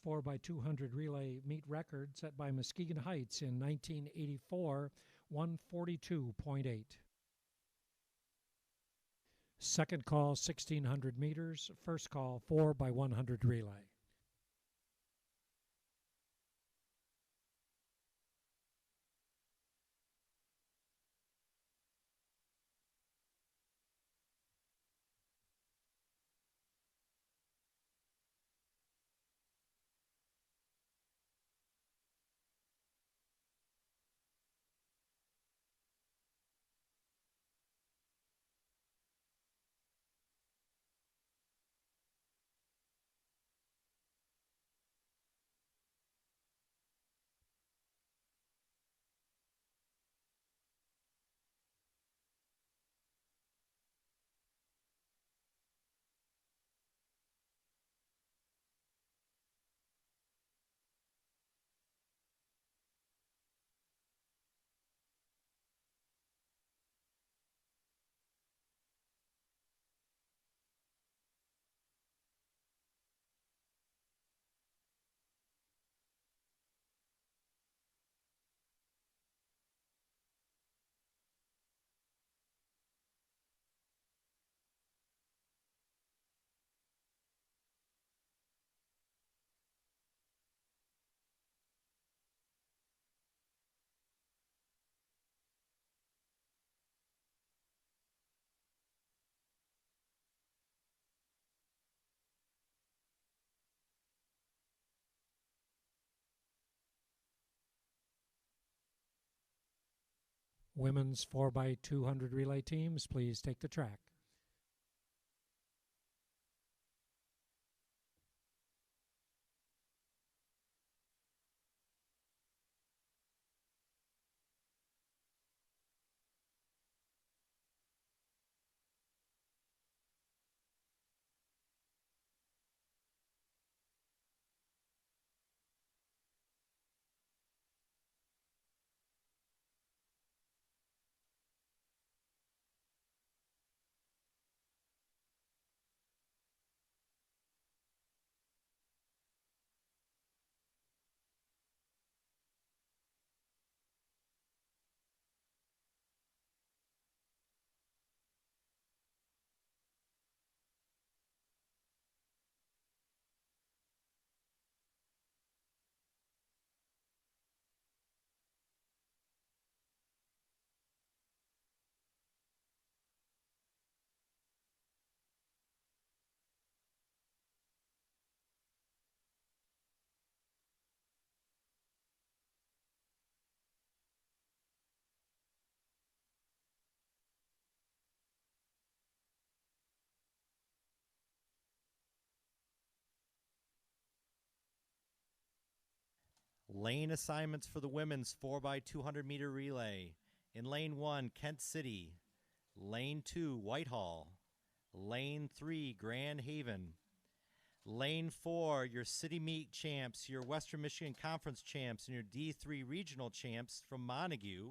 4x200 relay meet record set by Muskegon Heights in 1984, 142.8. Second call, 1,600 meters. First call, 4x100 relay. Women's 4x200 relay teams, please take the track. Lane assignments for the women's 4x200 meter relay. In lane 1, Kent City. Lane 2, Whitehall. Lane 3, Grand Haven. Lane 4, your city meet champs, your Western Michigan Conference champs, and your D3 regional champs from Montague.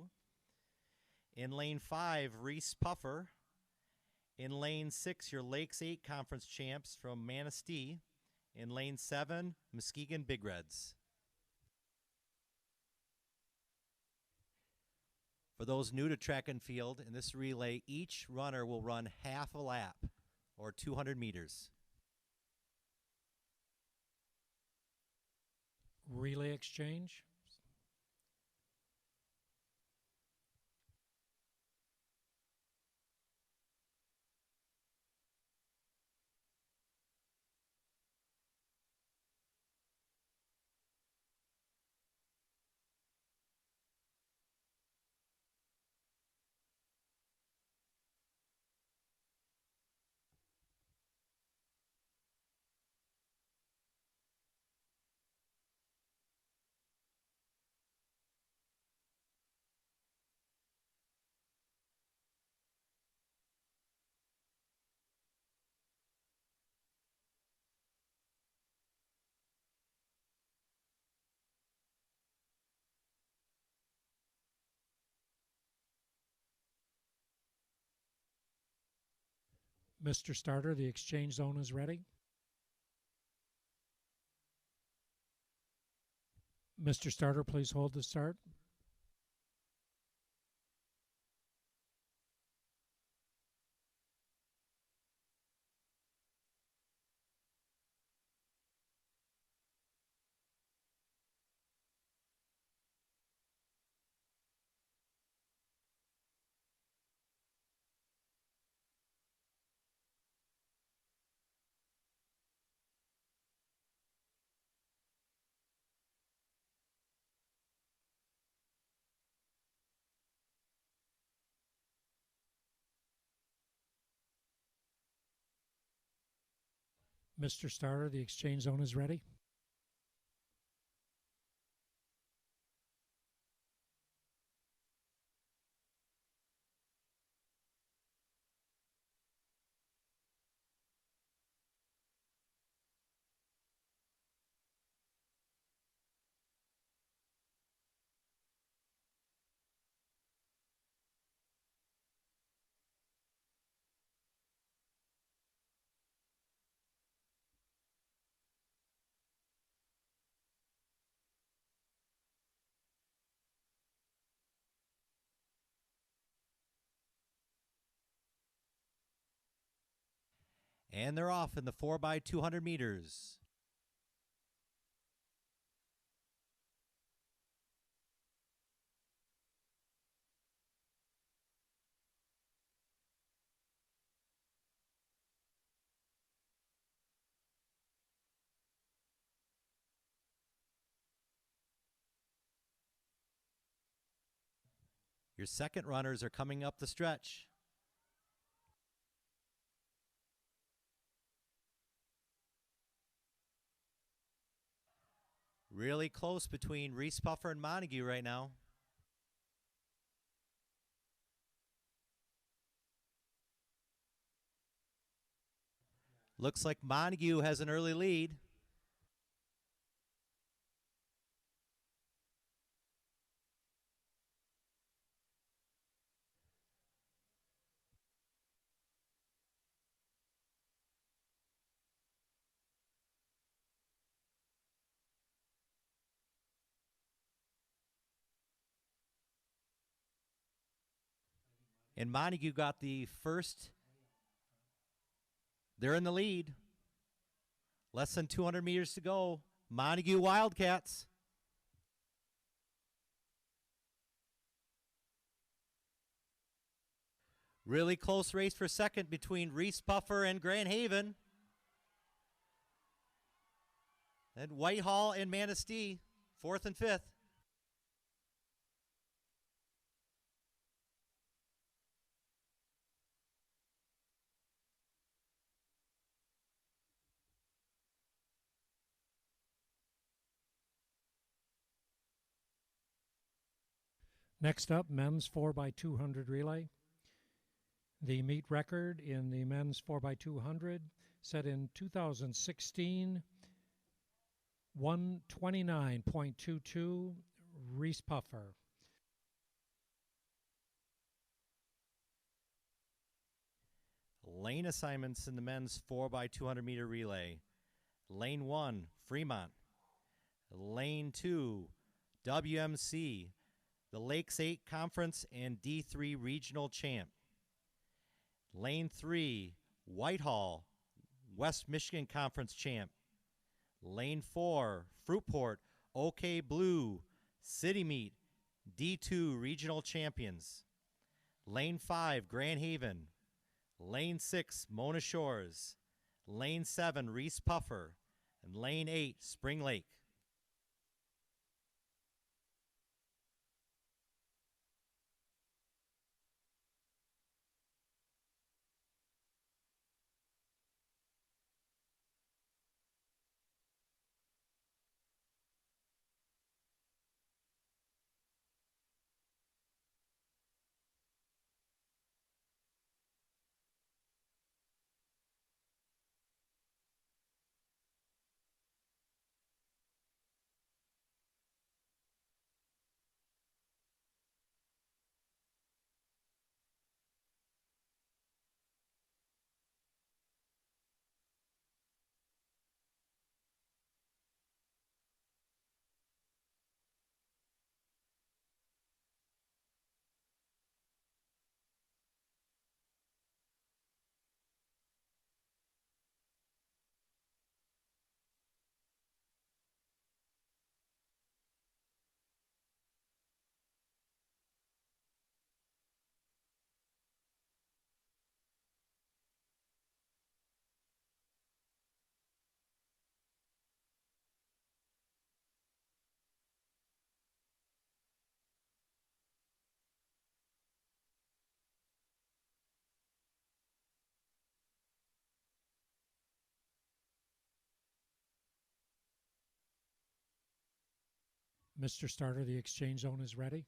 In lane 5, Reeths-Puffer. In lane 6, your Lakes 8 Conference champs from Manistee. In lane 7, Muskegon Big Reds. For those new to track and field, in this relay, each runner will run half a lap, or 200 meters. Relay exchange. Mr. Starter, the exchange zone is ready. Mr. Starter, please hold the start. Mr. Starter, the exchange zone is ready. And they're off in the 4x200 meters. Your second runners are coming up the stretch. Really close between Reeths-Puffer and Montague right now. Looks like Montague has an early lead. And Montague got the first. They're in the lead. Less than 200 meters to go. Montague Wildcats. Really close race for second between Reeths-Puffer and Grand Haven. And Whitehall and Manistee, fourth and fifth. Next up, men's 4x200 relay. The meet record in the men's 4x200 set in 2016, 129.22, Reeths-Puffer. Lane assignments in the men's 4x200 meter relay. Lane 1, Fremont. Lane 2, WMC, the Lakes 8 Conference and D3 Regional Champ. Lane 3, Whitehall, West Michigan Conference Champ. Lane 4, Fruitport, OK Blue, City Meet, D2 Regional Champions. Lane 5, Grand Haven. Lane 6, Mona Shores. Lane 7, Reeths-Puffer. And Lane 8, Spring Lake. Mr. Starter, the exchange zone is ready.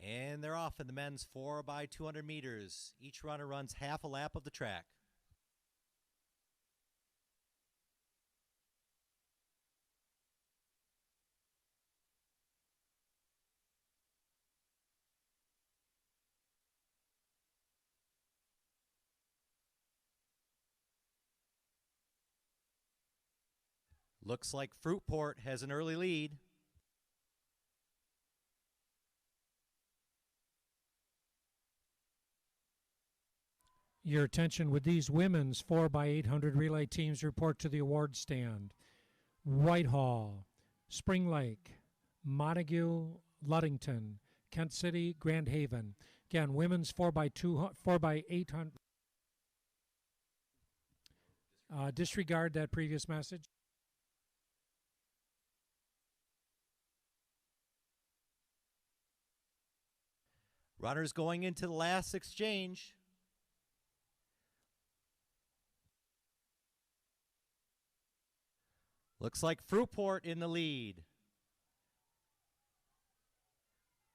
And they're off in the men's 4x200 meters. Each runner runs half a lap of the track. Looks like Fruitport has an early lead. Your attention, with these women's 4x800 relay teams report to the award stand. Whitehall, Spring Lake, Montague, Ludington, Kent City, Grand Haven. Again, women's 4x800. Disregard that previous message. Runners going into the last exchange. Looks like Fruitport in the lead.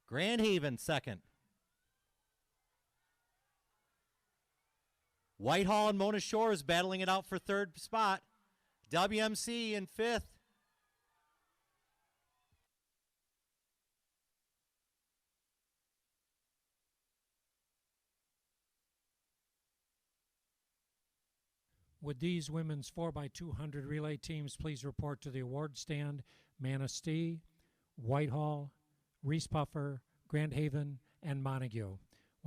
Grand Haven second. Whitehall and Mona Shores battling it out for third spot. WMC in fifth. With these women's 4x200 relay teams, please report to the award stand. Manistee, Whitehall, Reeths-Puffer, Grand Haven, and Montague.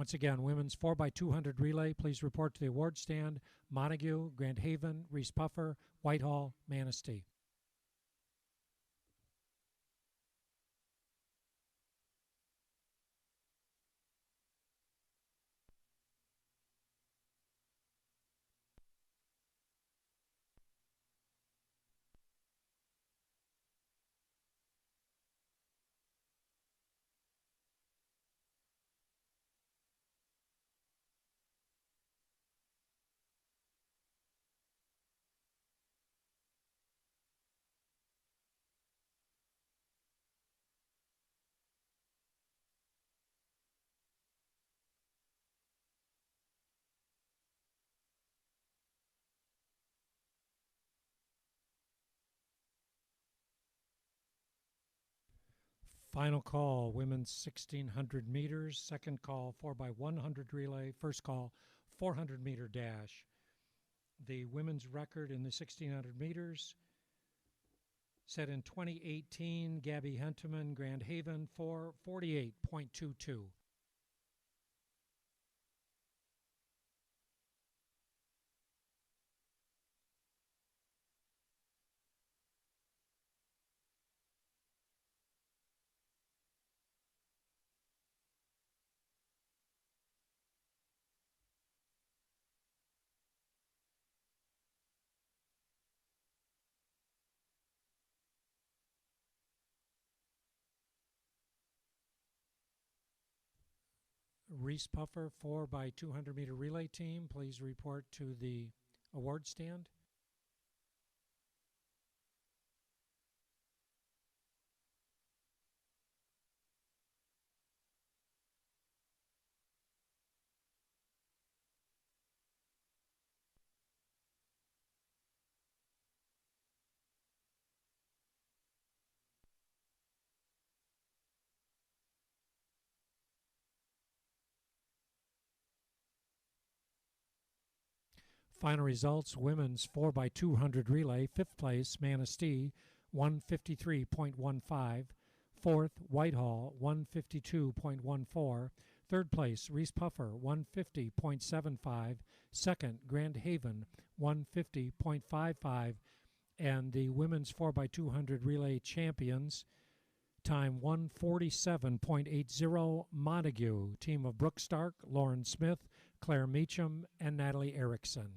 Once again, women's 4x200 relay, please report to the award stand. Montague, Grand Haven, Reeths-Puffer, Whitehall, Manistee. Final call, women's 1600 meters. Second call, 4x100 relay. First call, 400 meter dash. The women's record in the 1600 meters set in 2018, Gabby Henteman, Grand Haven, 4:48.22. Reeths-Puffer 4x200 meter relay team, please report to the award stand. Final results, women's 4x200 relay, 5th place, Manistee, 153.15. 4th, Whitehall, 152.14. 3rd place, Reeths-Puffer, 150.75. 2nd, Grand Haven, 150.55. And the women's 4x200 relay champions, time 147.80, Montague, team of Brooke Stark, Lauren Smith, Claire Meacham, and Natalie Erickson.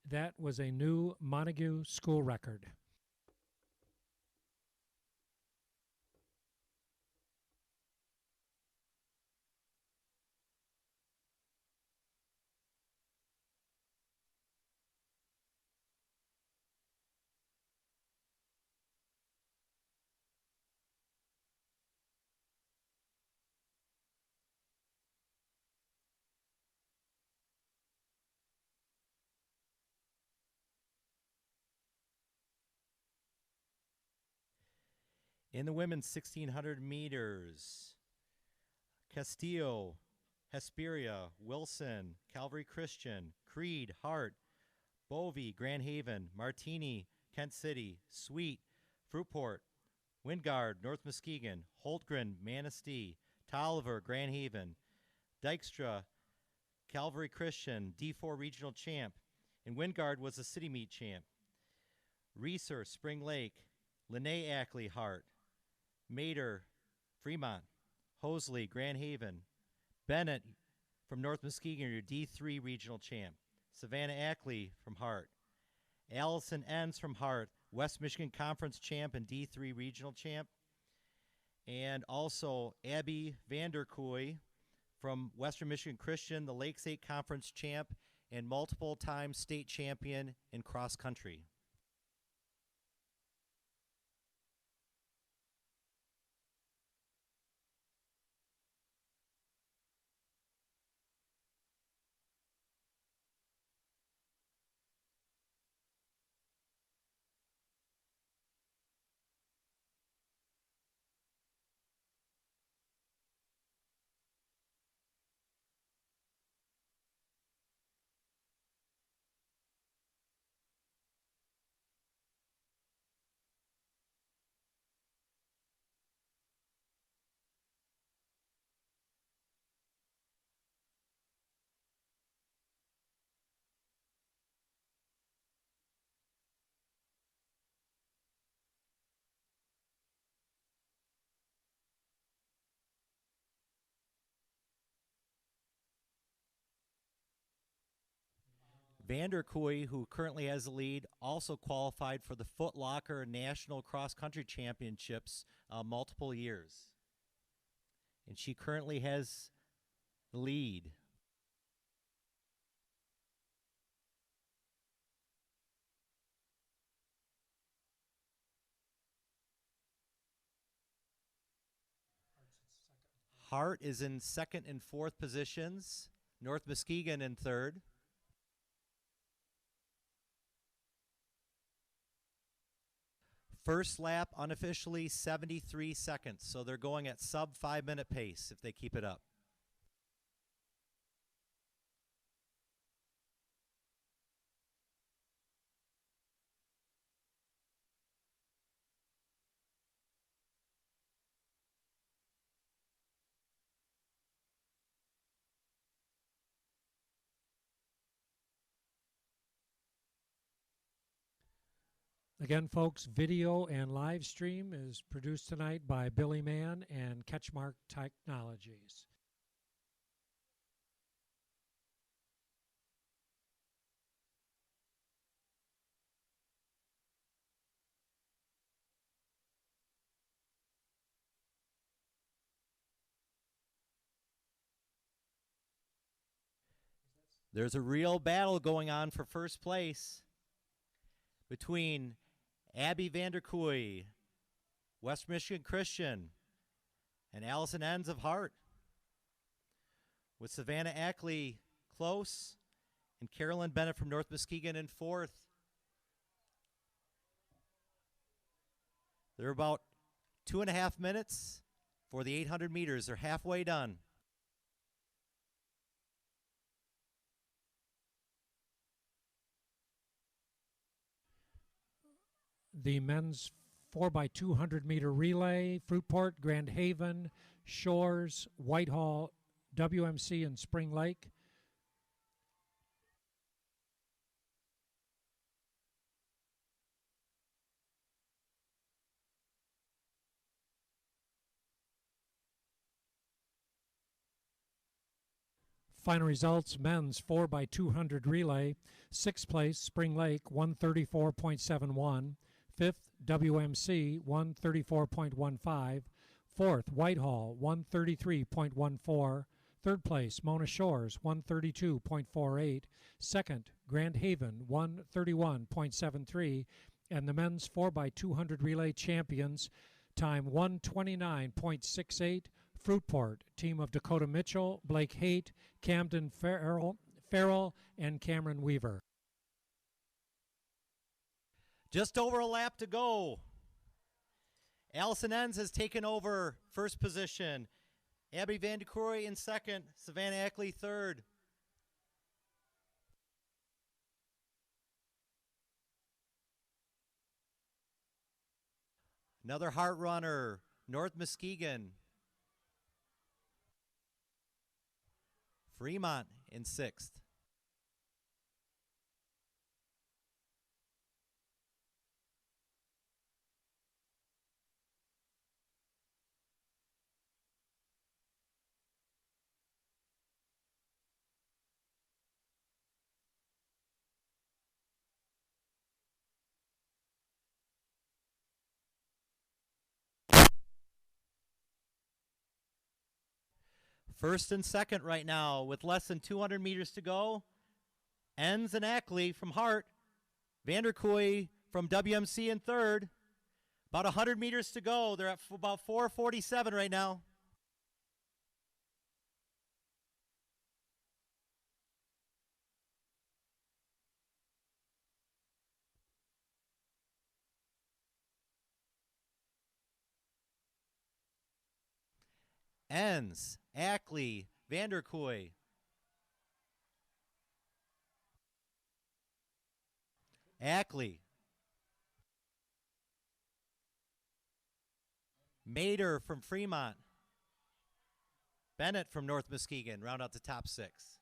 That was a new Montague school record. In the women's 1600 meters, Castillo, Hesperia, Wilson, Calvary Christian, Creed, Hart, Bovey, Grand Haven, Martini, Kent City, Sweet, Fruitport, Wingard, North Muskegon, Holtgren, Manistee, Tolliver, Grand Haven, Dykstra, Calvary Christian, D4 regional champ, and Wingard was the city meet champ. Reeser, Spring Lake, Lene Ackley, Hart, Mater, Fremont, Hosley, Grand Haven, Bennett from North Muskegon, your D3 regional champ, Savannah Ackley from Hart, Allison Enns from Hart, West Michigan Conference champ and D3 regional champ, and also Abby Vanderkooy from Western Michigan Christian, the Lake State Conference champ and multiple-time state champion in cross country. Vanderkooi, who currently has the lead, also qualified for the Foot Locker National Cross Country Championships multiple years. And she currently has the lead. Hart is in second and fourth positions. North Muskegon in third. First lap unofficially 73 seconds, so they're going at sub 5-minute pace if they keep it up. Again, folks, video and live stream is produced tonight by Billy Mann and Catchmark Technologies. There's a real battle going on for first place between Abby Vanderkooi, West Michigan Christian, and Allison Enns of Hart, with Savannah Ackley close and Carolyn Bennett from North Muskegon in fourth. They're about 2.5 minutes for the 800 meters. They're halfway done. The men's 4x200 meter relay, Fruitport, Grand Haven, Shores, Whitehall, WMC, and Spring Lake. Final results, men's 4x200 relay, 6th place, Spring Lake, 134.71. 5th, WMC, 134.15. 4th, Whitehall, 133.14. 3rd place, Mona Shores, 132.48. 2nd, Grand Haven, 131.73. And the men's 4x200 relay champions, time 129.68. Fruitport, team of Dakota Mitchell, Blake Haight, Camden Farrell, and Cameron Weaver. Just over a lap to go. Allison Enns has taken over first position. Abby Vanderkooi in second. Savannah Ackley third. Another Hart runner, North Muskegon. Fremont in sixth. First and second right now with less than 200 meters to go. Enns and Ackley from Hart. Vanderkooi from WMC in third. About 100 meters to go. They're at about 4:47 right now. Enns, Ackley, Vanderkooi. Ackley. Mader from Fremont. Bennett from North Muskegon round out the top six.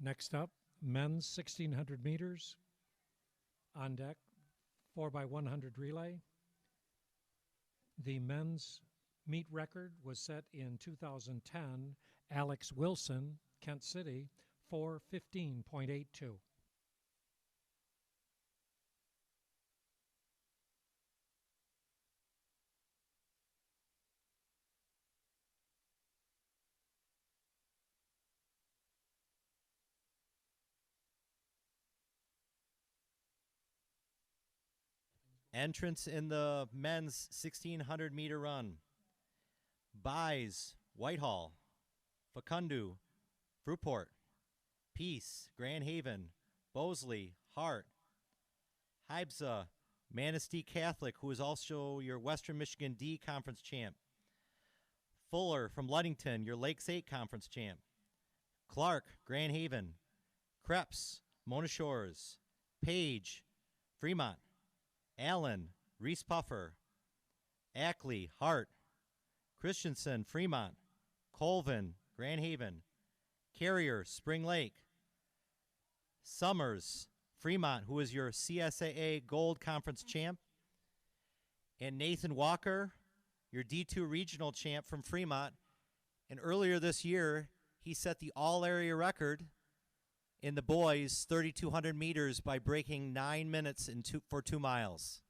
Next up, men's 1600 meters on deck, 4x100 relay. The men's meet record was set in 2010. Alex Wilson, Kent City, 4:15.82. Entrance in the men's 1600 meter run. Buys, Whitehall, Facundu, Fruitport, Peace, Grand Haven, Bosley, Hart, Hybsa, Manistee Catholic, who is also your Western Michigan D Conference champ. Fuller from Ludington, your Lakes 8 Conference champ. Clark, Grand Haven, Krebs, Mona Shores, Page, Fremont, Allen, Reeths-Puffer, Ackley, Hart, Christensen, Fremont, Colvin, Grand Haven, Carrier, Spring Lake, Summers, Fremont, who is your CSAA Gold Conference champ, and Nathan Walker, your D2 Regional champ from Fremont. And earlier this year, he set the all-area record in the boys 3,200 meters by breaking 9 minutes for 2 miles.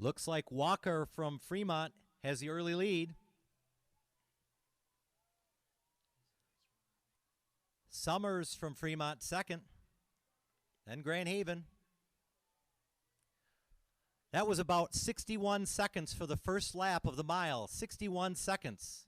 Looks like Walker from Fremont has the early lead. Summers from Fremont second. Then Grand Haven. That was about 61 seconds for the first lap of the mile. 61 seconds.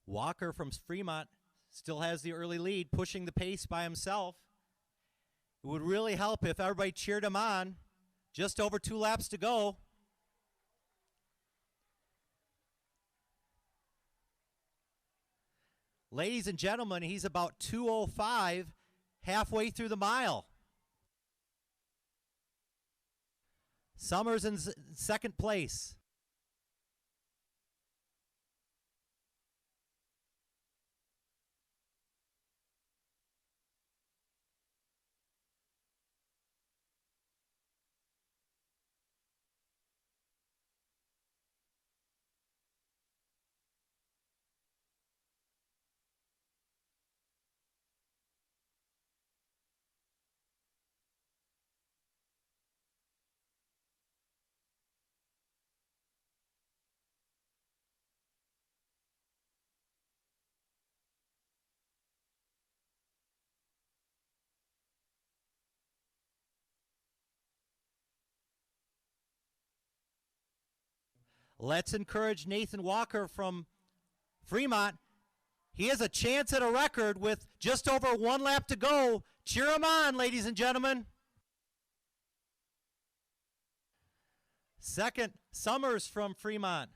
Walker from Fremont still has the early lead, pushing the pace by himself. It would really help if everybody cheered him on. Just over 2 laps to go. Ladies and gentlemen, he's about 2:05 halfway through the mile. Summers in second place. Let's encourage Nathan Walker from Fremont. He has a chance at a record with just over 1 lap to go Cheer them on, ladies and gentlemen. Second, Summers from Fremont.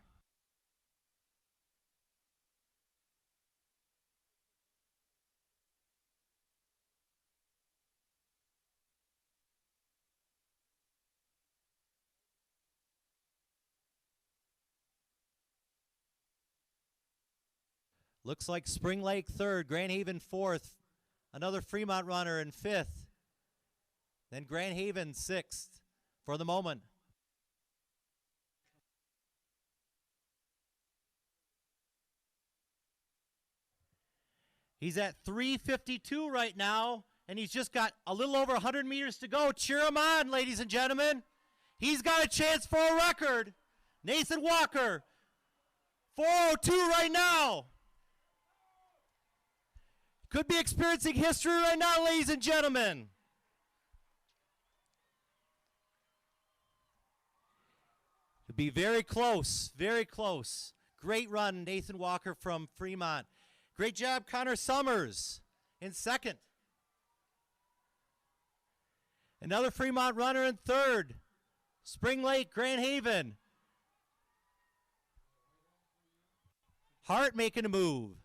Looks like Spring Lake third, Grand Haven fourth, another Fremont runner in fifth, then Grand Haven sixth for the moment. He's at 3:52 right now, and he's just got a little over 100 meters to go. Cheer him on, ladies and gentlemen. He's got a chance for a record. Nathan Walker, 4:02 right now. Could be experiencing history right now, ladies and gentlemen. It'll be very close, very close. Great run, Nathan Walker from Fremont. Great job, Connor Summers in second. Another Fremont runner in third. Spring Lake, Grand Haven. Hart making a move.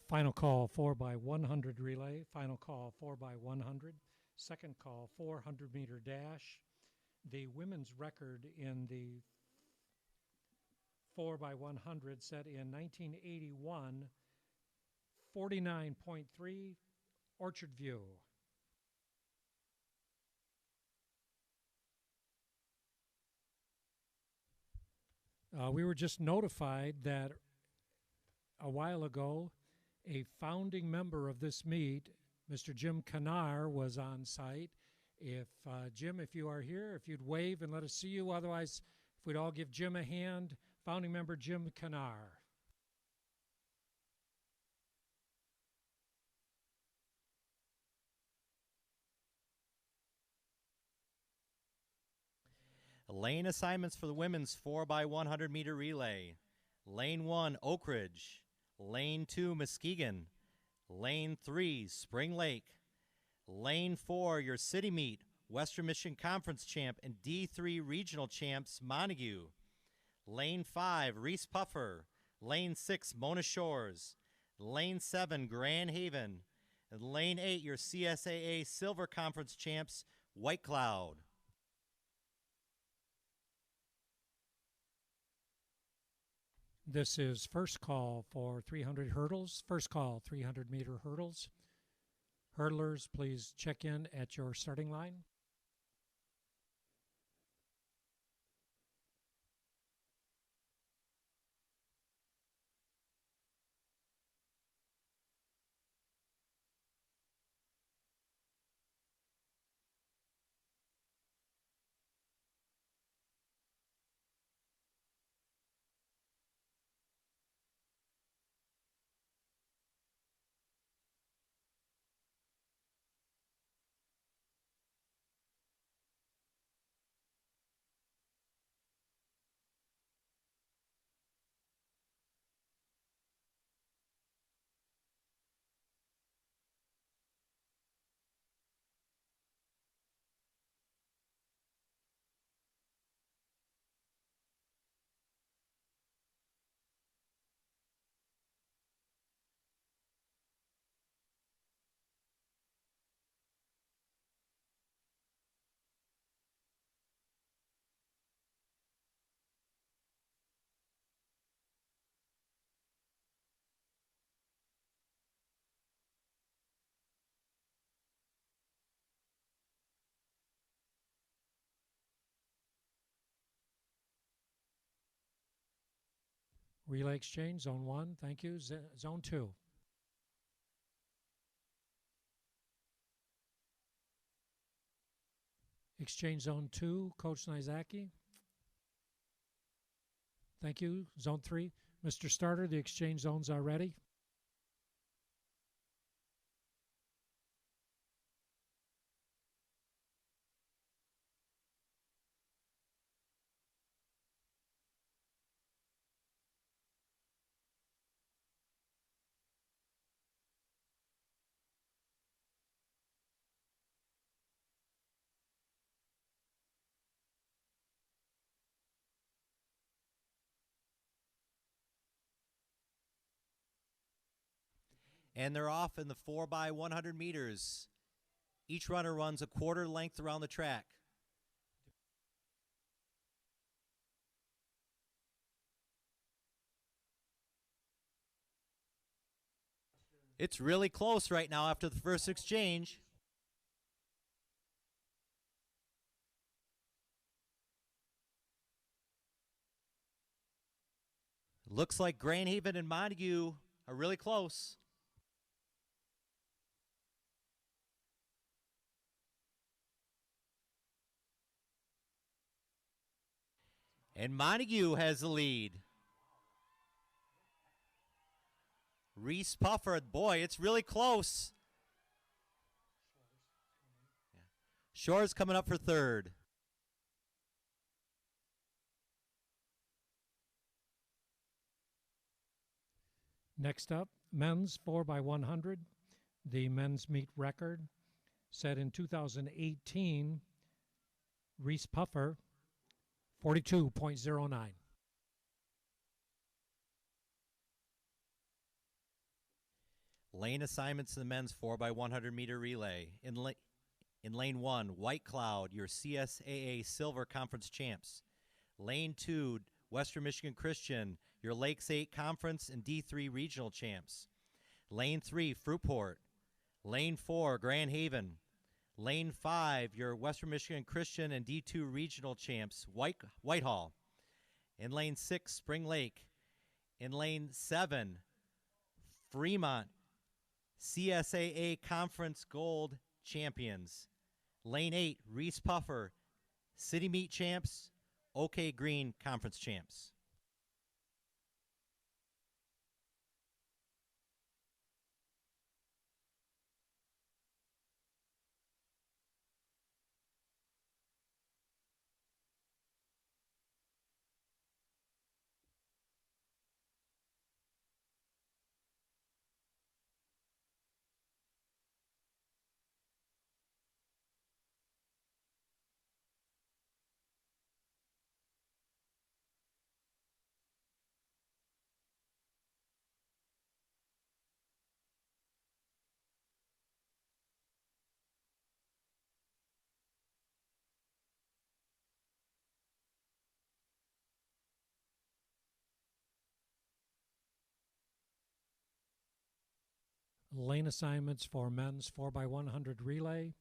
Final call 4x100 relay. Final call 4x100. Second call 400-meter dash. The women's record in the 4x100 set in 1981, 49.3, Orchard View. We were just notified that a while ago, a founding member of this meet, Mr. Jim Canar, was on site. If Jim, if you are here, if you'd wave and let us see you. Otherwise, if we'd all give Jim a hand, founding member Jim Canar. Lane assignments for the women's 4x100 meter relay. Lane 1, Oak Ridge. Lane 2, Muskegon. Lane 3, Spring Lake. Lane 4, your city meet, Western Michigan Conference champ and D3 regional champs, Montague. Lane 5, Reeths-Puffer. Lane 6, Mona Shores. Lane 7, Grand Haven. And Lane 8, your CSAA Silver Conference champs, White Cloud. This is first call for 300 hurdles. First call, 300-meter hurdles. Hurdlers, please check in at your starting line. Relay exchange, zone 1, thank you. Zone 2. Exchange zone 2, Coach Nizaki. Thank you. Zone 3. Mr. Starter, the exchange zones are ready. And they're off in the 4x100 meters. Each runner runs a quarter length around the track. It's really close right now after the first exchange. Looks like Grand Haven and Montague are really close. And Montague has the lead. Reeths-Puffer, boy, it's really close. Shore's coming up for third. Next up, men's 4x100. The men's meet record set in 2018. Reeths-Puffer, 42.09. Lane assignments in the men's 4x100 meter relay. In lane 1, White Cloud, your CSAA Silver Conference champs. Lane 2, Western Michigan Christian, your Lakes 8 Conference and D3 regional champs. Lane 3, Fruitport. Lane 4, Grand Haven. Lane 5, your Western Michigan Christian and D2 regional champs, Whitehall. In lane 6, Spring Lake. In lane 7, Fremont, CSAA Conference Gold champions. Lane 8, Reeths-Puffer, City Meet champs, OK Green Conference champs. Lane assignments for men's 4x100 relay.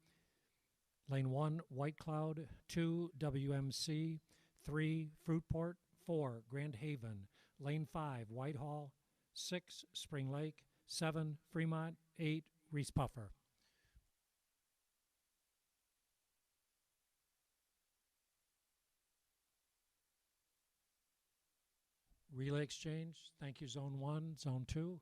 Lane 1, White Cloud. 2, WMC. 3, Fruitport. 4, Grand Haven. Lane 5, Whitehall. 6, Spring Lake. 7, Fremont. 8, Reeths-Puffer. Relay exchange. Thank you, Zone 1. Zone 2.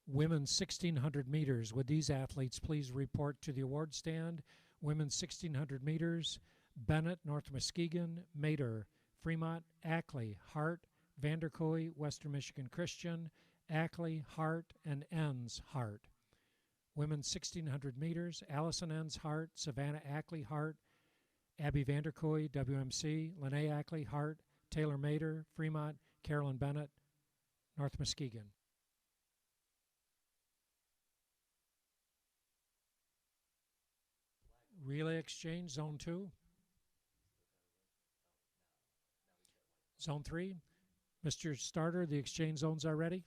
Women's 1,600 meters. Would these athletes please report to the award stand? Women's 1,600 meters. Bennett, North Muskegon. Mater, Fremont. Ackley, Hart. Vanderkooy, Western Michigan Christian. Ackley, Hart, and Enns, Hart. Women's 1,600 meters. Allison Enns, Hart. Savannah Ackley, Hart. Abby Vanderkooy, WMC. Lene Ackley, Hart. Taylor Mater, Fremont. Carolyn Bennett, North Muskegon. Relay exchange, Zone 2. Zone 3. Mr. Starter, the exchange zones are ready.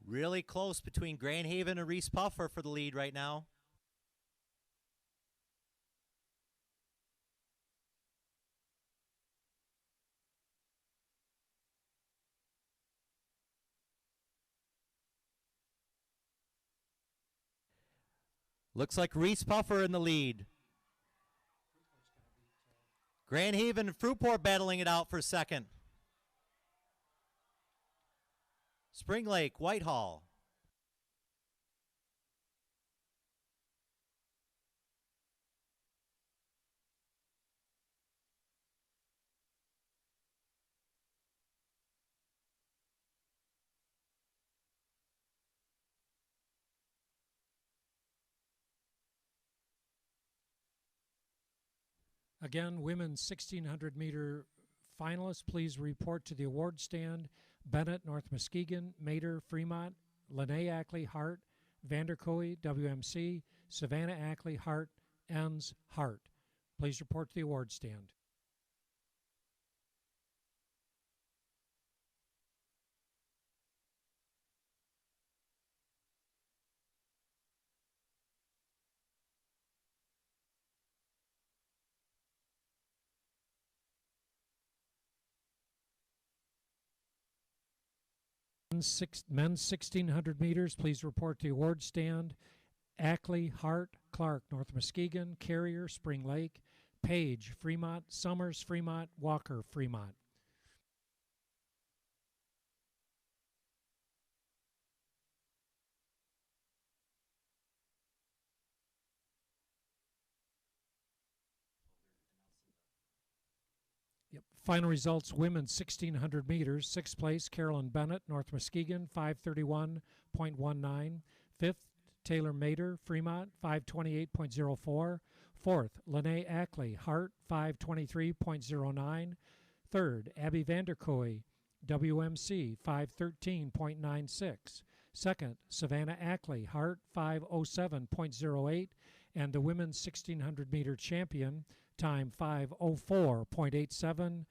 Really close between Grand Haven and Reeths-Puffer for the lead right now. Looks like Reeths-Puffer in the lead. Grand Haven and Fruitport battling it out for second. Spring Lake, Whitehall. Again, women's 1,600 meter finalists, please report to the award stand. Bennett, North Muskegon, Mater, Fremont, Lene Ackley, Hart, Vanderkooi, WMC, Savannah Ackley, Hart, Enns, Hart. Please report to the award stand. Men's 1,600 meters, please report to the award stand. Ackley, Hart, Clark, North Muskegon, Carrier, Spring Lake, Page, Fremont, Summers, Fremont, Walker, Fremont. Final results, women's 1,600 meters, 6th place, Carolyn Bennett, North Muskegon, 531.19. 5th, Taylor Mater, Fremont, 528.04. 4th, Lene Ackley, Hart, 523.09. 3rd, Abby Vanderkooi, WMC, 513.96. 2nd, Savannah Ackley, Hart, 507.08. And the women's 1,600 meter champion, time 5:04.87,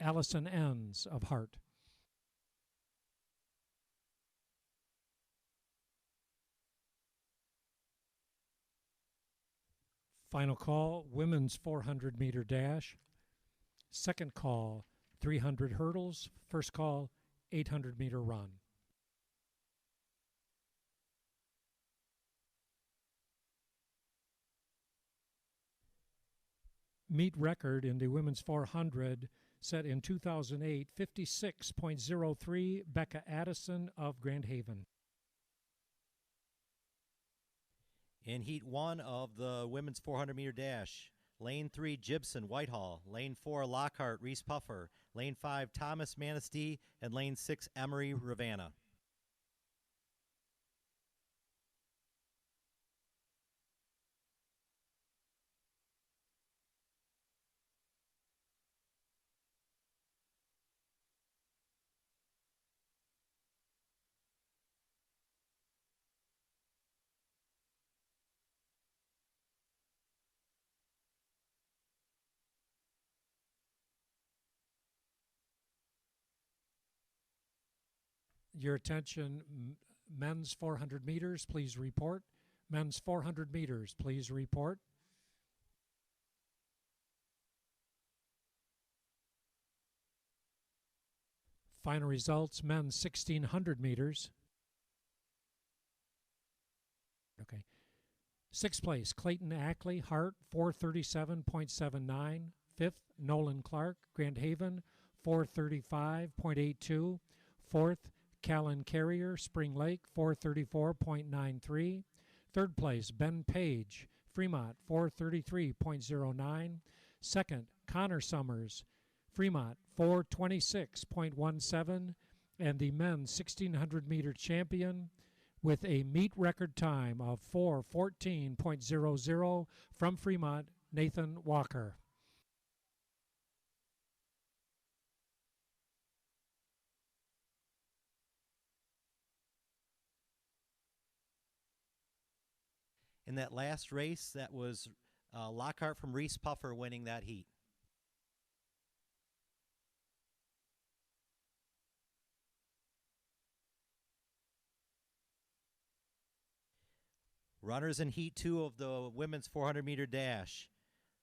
Allison Enns of Hart. Final call, women's 400 meter dash. Second call, 300 hurdles. First call, 800 meter run. Meet record in the women's 400 set in 2008, 56.03, Becca Addison of Grand Haven. In Heat 1 of the women's 400 meter dash, Lane 3, Gibson, Whitehall. Lane 4, Lockhart, Reeths-Puffer. Lane 5, Thomas, Manistee. And Lane 6, Emory, Ravenna. Your attention, men's 400 meters, please report. Men's 400 meters, please report. Final results, men's 1,600 meters. Okay. 6th place, Clayton Ackley, Hart, 437.79. 5th, Nolan Clark, Grand Haven, 435.82. 4th, Callan Carrier, Spring Lake, 434.93. 3rd place, Ben Page, Fremont, 433.09. 2nd, Connor Summers, Fremont, 426.17. And the men's 1,600 meter champion with a meet record time of 4:14.00 from Fremont, Nathan Walker. In that last race, that was Lockhart from Reeths-Puffer winning that heat. Runners in Heat 2 of the women's 400-meter dash.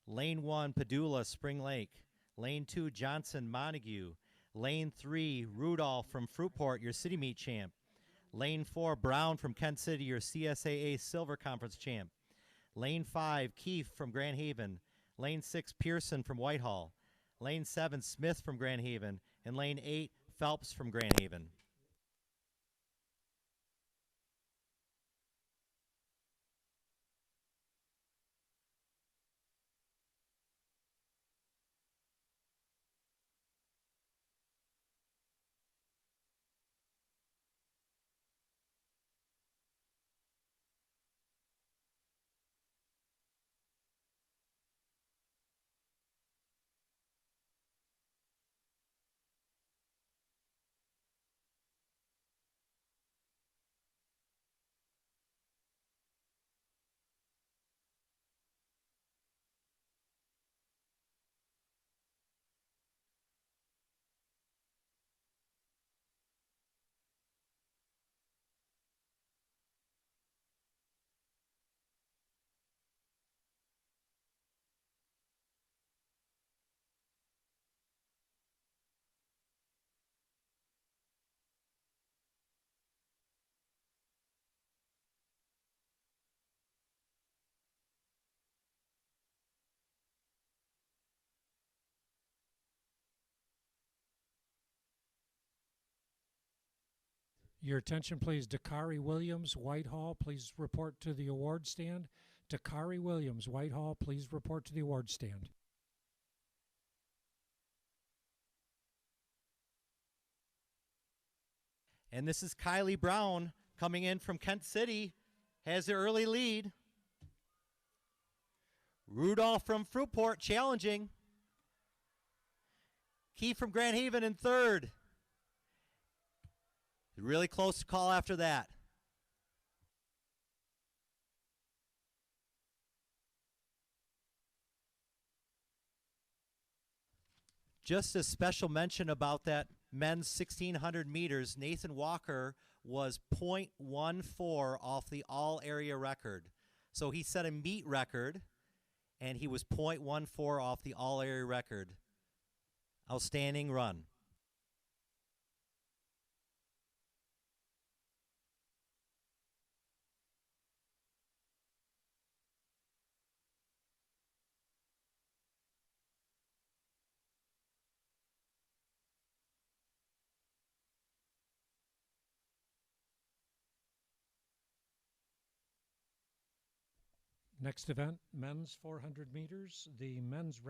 Lane 1, Padula, Spring Lake. Lane 2, Johnson, Montague. Lane 3, Rudolph from Fruitport, your city meet champ. Lane 4, Brown from Kent City, your CSAA Silver Conference champ. Lane 5, Keefe from Grand Haven. Lane 6, Pearson from Whitehall. Lane 7, Smith from Grand Haven. And Lane 8, Phelps from Grand Haven. Your attention, please. Dakari Williams, Whitehall, please report to the award stand. Dakari Williams, Whitehall, please report to the award stand. And this is Kylie Brown coming in from Kent City, has the early lead. Rudolph from Fruitport challenging. Keefe from Grand Haven in third. Really close to call after that. Just a special mention about that men's 1,600 meters, Nathan Walker was .14 off the all-area record. So he set a meet record, and he was .14 off the all-area record. Outstanding run. Next event, men's 400 meters. The men's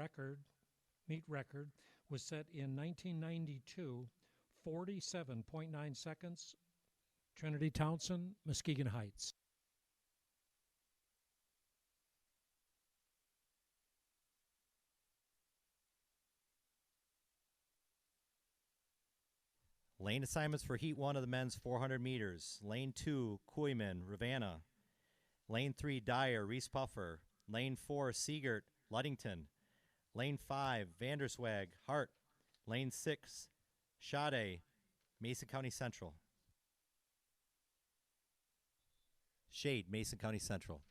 meet record, was set in 1992, 47.9 seconds. Trinity Townsend, Muskegon Heights. Lane assignments for Heat 1 of the men's 400 meters. Lane 2, Koyman, Ravenna. Lane 3, Dyer, Reeths-Puffer. Lane 4, Siegert, Ludington. Lane 5, Vanderswag, Hart. Lane 6, Schade, Mason County Central. Shade, Mason County Central.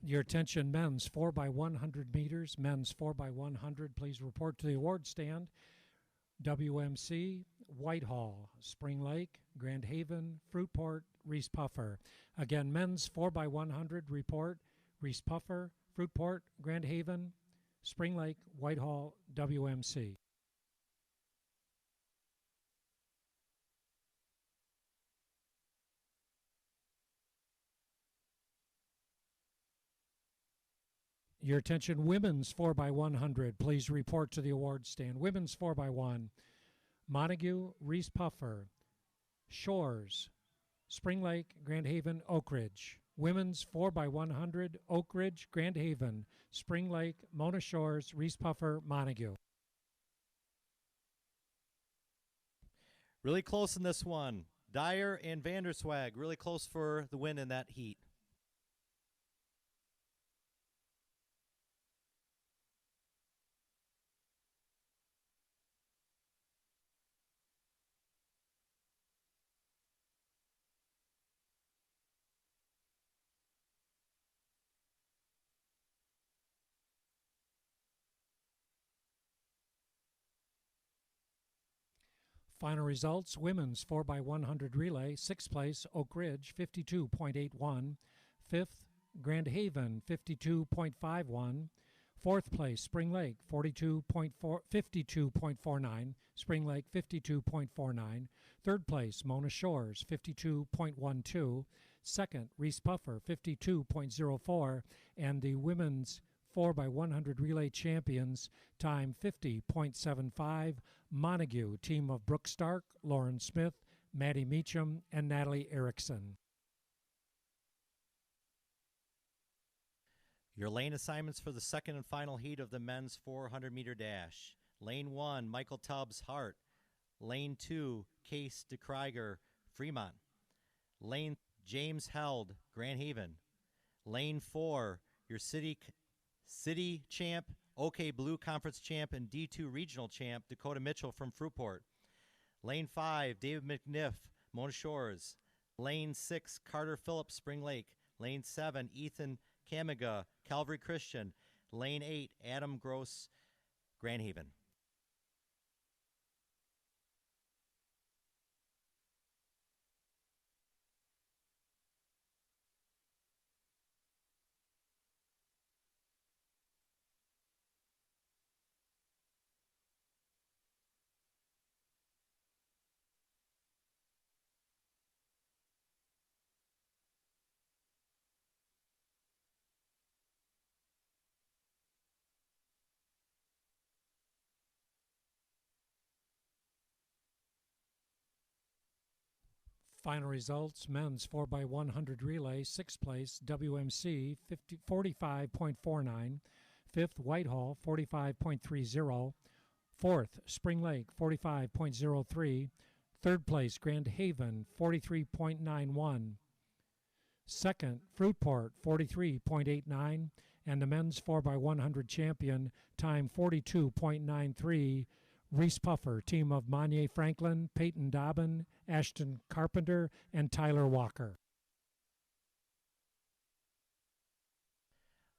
Your attention, men's 4x100 meters. Men's 4x100, please report to the award stand. WMC, Whitehall, Spring Lake, Grand Haven, Fruitport, Reeths-Puffer. Again, men's 4x100 report, Reeths-Puffer, Fruitport, Grand Haven, Spring Lake, Whitehall, WMC. Your attention, women's 4x100. Please report to the award stand. Women's 4x1. Montague, Reeths-Puffer, Shores, Spring Lake, Grand Haven, Oak Ridge. Women's 4x100, Oak Ridge, Grand Haven, Spring Lake, Mona Shores, Reeths-Puffer, Montague. Really close in this one. Dyer and Vanderswag really close for the win in that heat. Final results, women's 4x100 relay, 6th place, Oak Ridge, 52.81. 5th, Grand Haven, 52.51. 4th place, Spring Lake, 52.49. Spring Lake, 52.49. 3rd place, Mona Shores, 52.12. 2nd, Reeths-Puffer, 52.04. And the women's 4x100 relay champions, time 50.75. Montague, team of Brooke Stark, Lauren Smith, Maddie Meacham, and Natalie Erickson. Your lane assignments for the second and final heat of the men's 400-meter dash. Lane 1, Michael Tubbs, Hart. Lane 2, Case DeKreiger, Fremont. Lane James Held, Grand Haven. Lane 4, your city champ, OK Blue Conference champ, and D2 regional champ, Dakota Mitchell from Fruitport. Lane 5, David McNiff, Mona Shores. Lane 6, Carter Phillips, Spring Lake. Lane 7, Ethan Kamiga, Calvary Christian. Lane 8, Adam Gross, Grand Haven. Final results, men's 4x100 relay, 6th place, WMC, 45.49. 5th, Whitehall, 45.30. 4th, Spring Lake, 45.03. 3rd place, Grand Haven, 43.91. 2nd, Fruitport, 43.89. And the men's 4x100 champion, time 42.93. Reeths-Puffer, team of Monye Franklin, Peyton Dobbin, Ashton Carpenter, and Tyler Walker.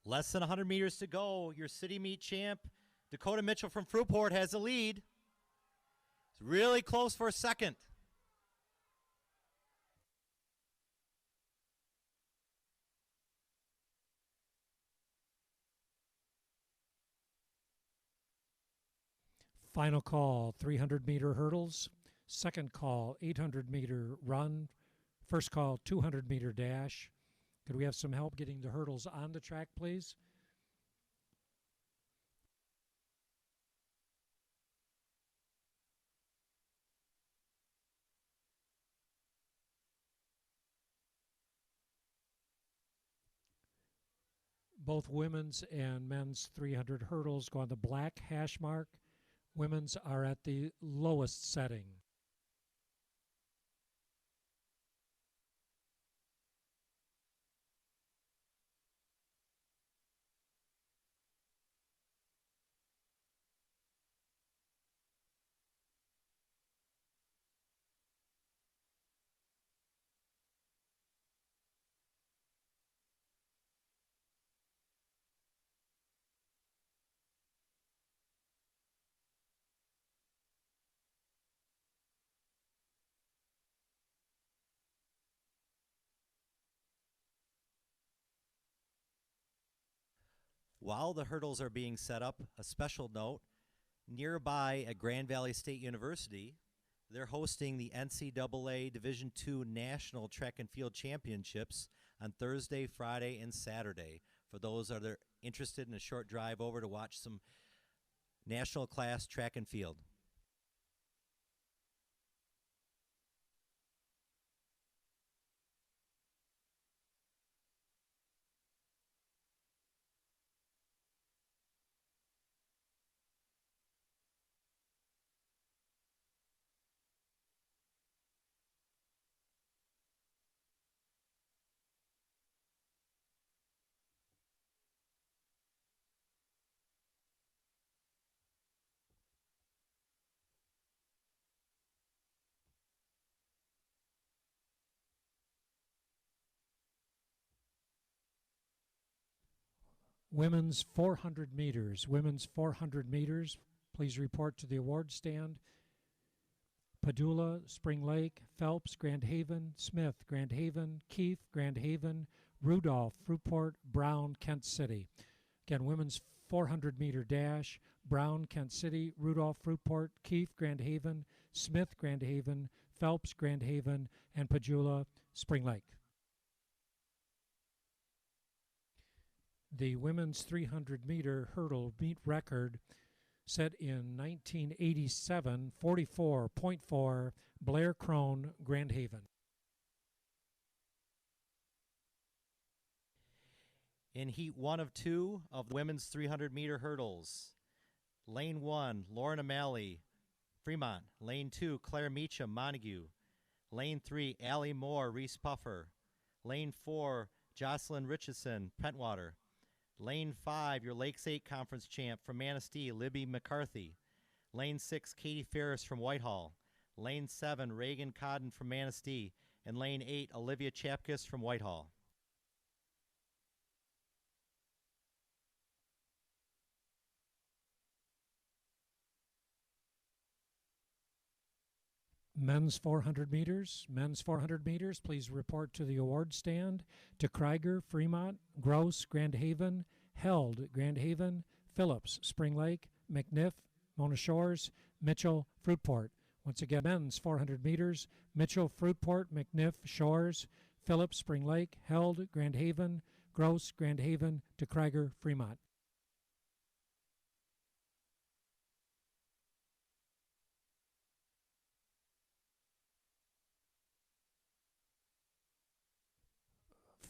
Less than 100 meters to go. Your city meet champ, Dakota Mitchell from Fruitport, has the lead. It's really close for a second. Final call, 300-meter hurdles. Second call, 800-meter run. First call, 200-meter dash. Could we have some help getting the hurdles on the track, please? Both women's and men's 300 hurdles go on the black hash mark. Women's are at the lowest setting. While the hurdles are being set up, a special note, nearby at Grand Valley State University, they're hosting the NCAA Division II National Track and Field Championships on Thursday, Friday, and Saturday. For those that are interested in a short drive over to watch some national class track and field. Women's 400 meters. Women's 400 meters. Please report to the award stand. Padula, Spring Lake, Phelps, Grand Haven, Smith, Grand Haven, Keith, Grand Haven, Rudolph, Fruitport, Brown, Kent City. Again, women's 400 meter dash. Brown, Kent City, Rudolph, Fruitport, Keith, Grand Haven, Smith, Grand Haven, Phelps, Grand Haven, and Padula, Spring Lake. The women's 300 meter hurdle meet record set in 1987, 44.4, Blair Crone, Grand Haven. In heat 1 of 2 of the women's 300 meter hurdles, lane 1, Lauren O'Malley, Fremont. Lane 2, Claire Meacham, Montague. Lane 3, Allie Moore, Reeths-Puffer. Lane 4, Jocelyn Richardson, Pentwater. Lane 5, your Lakes 8 conference champ from Manistee, Libby McCarthy. Lane 6, Katie Ferris from Whitehall. Lane 7, Reagan Codden from Manistee. And Lane 8, Olivia Chapkus from Whitehall. Men's 400 meters. Men's 400 meters, please report to the award stand. To Krieger, Fremont, Gross, Grand Haven, Held, Grand Haven, Phillips, Spring Lake, McNiff, Mona Shores, Mitchell, Fruitport. Once again, men's 400 meters. Mitchell, Fruitport, McNiff, Shores, Phillips, Spring Lake, Held, Grand Haven, Gross, Grand Haven, to Krieger, Fremont.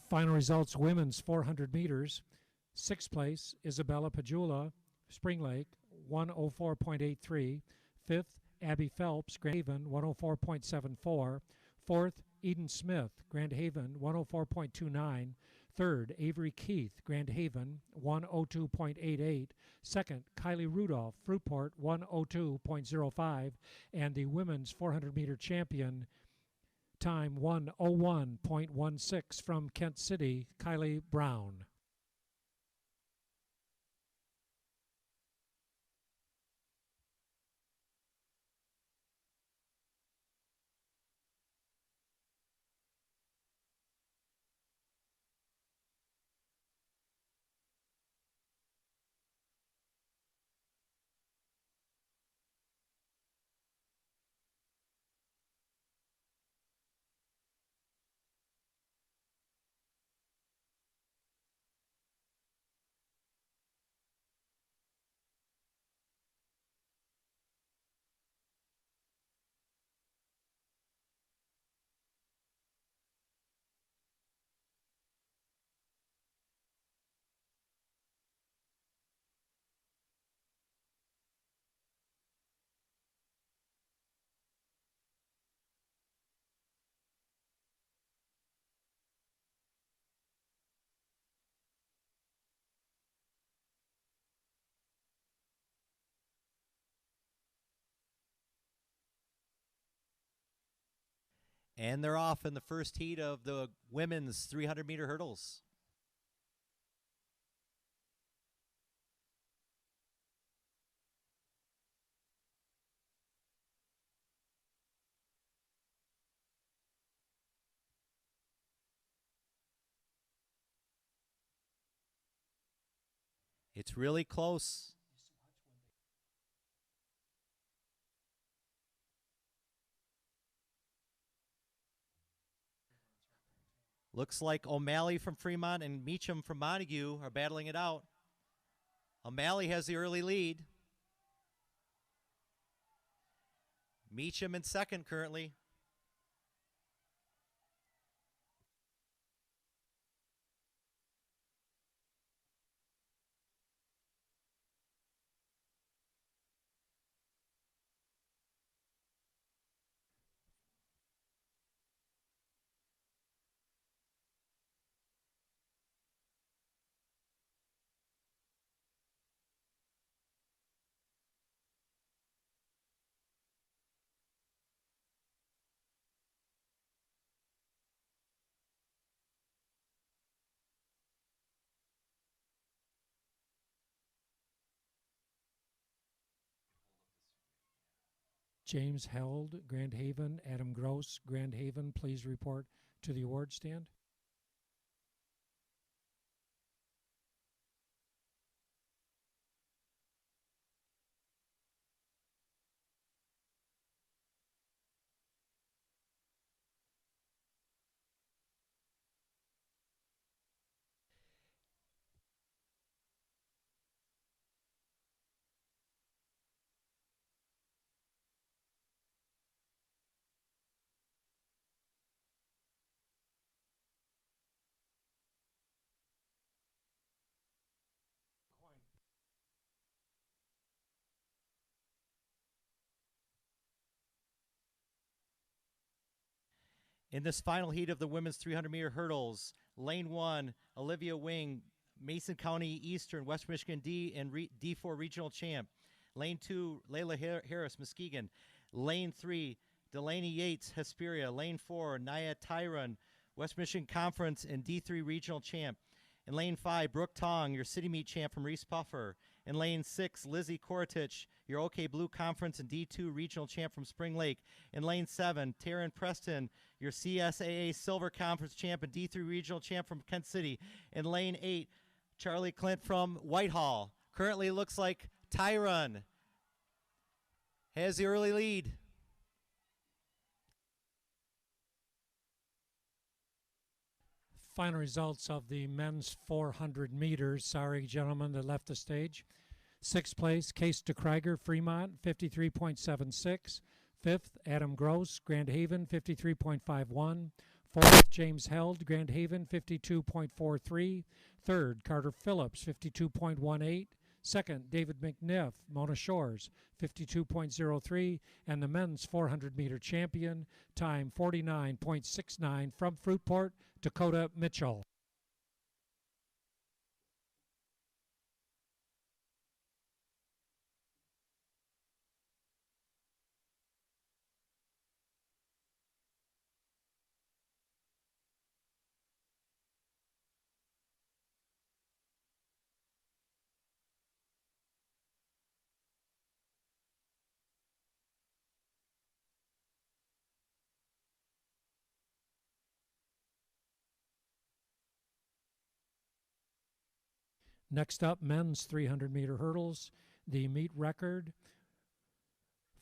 Final results, women's 400 meters. Sixth place, Isabella Padula, Spring Lake, 104.83. Fifth, Abby Phelps, Grand Haven, 104.74. Fourth, Eden Smith, Grand Haven, 104.29. Third, Avery Keith, Grand Haven, 102.88. Second, Kylie Rudolph, Fruitport, 102.05. And the women's 400 meter champion, time 1:01.16 from Kent City, Kylie Brown. And they're off in the first heat of the women's 300 meter hurdles. It's really close. Looks like O'Malley from Fremont and Meacham from Montague are battling it out. O'Malley has the early lead. Meacham in second currently. James Held, Grand Haven. Adam Gross, Grand Haven. Please report to the award stand. In this final heat of the women's 300-meter hurdles, lane 1, Olivia Wing, Mason County Eastern, West Michigan D and D4 regional champ. Lane 2, Layla Harris, Muskegon. Lane 3, Delaney Yates, Hesperia. Lane 4, Naya Tyron, West Michigan Conference and D3 regional champ. In lane 5, Brooke Tong, your city meet champ from Reeths-Puffer. In lane 6, Lizzie Koratich, your OK Blue Conference and D2 regional champ from Spring Lake. In lane 7, Taryn Preston, your CSAA Silver Conference champ and D3 regional champ from Kent City. In lane 8, Charlie Clint from Whitehall. Currently looks like Tyron has the early lead. Final results of the men's 400 meters. Sorry, gentlemen, that left the stage. Sixth place, Case DeKreiger, Fremont, 53.76. Fifth, Adam Gross, Grand Haven, 53.51. Fourth, James Held, Grand Haven, 52.43. Third, Carter Phillips, 52.18. Second, David McNiff, Mona Shores, 52.03. And the men's 400-meter champion, time 49.69 from Fruitport, Dakota Mitchell. Next up, men's 300-meter hurdles. The meet record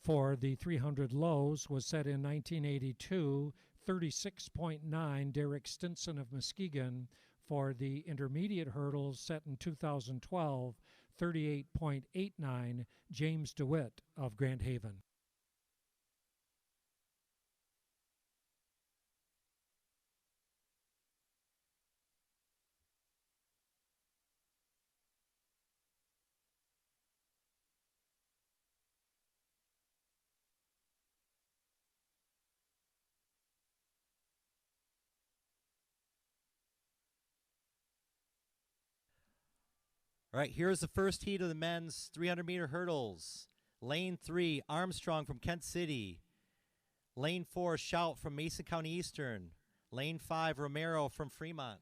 for the 300 lows was set in 1982, 36.9, Derek Stinson of Muskegon. For the intermediate hurdles set in 2012, 38.89, James DeWitt of Grand Haven. All right, here's the first heat of the men's 300-meter hurdles. Lane 3, Armstrong from Kent City. Lane 4, Shout from Mason County Eastern. Lane 5, Romero from Fremont.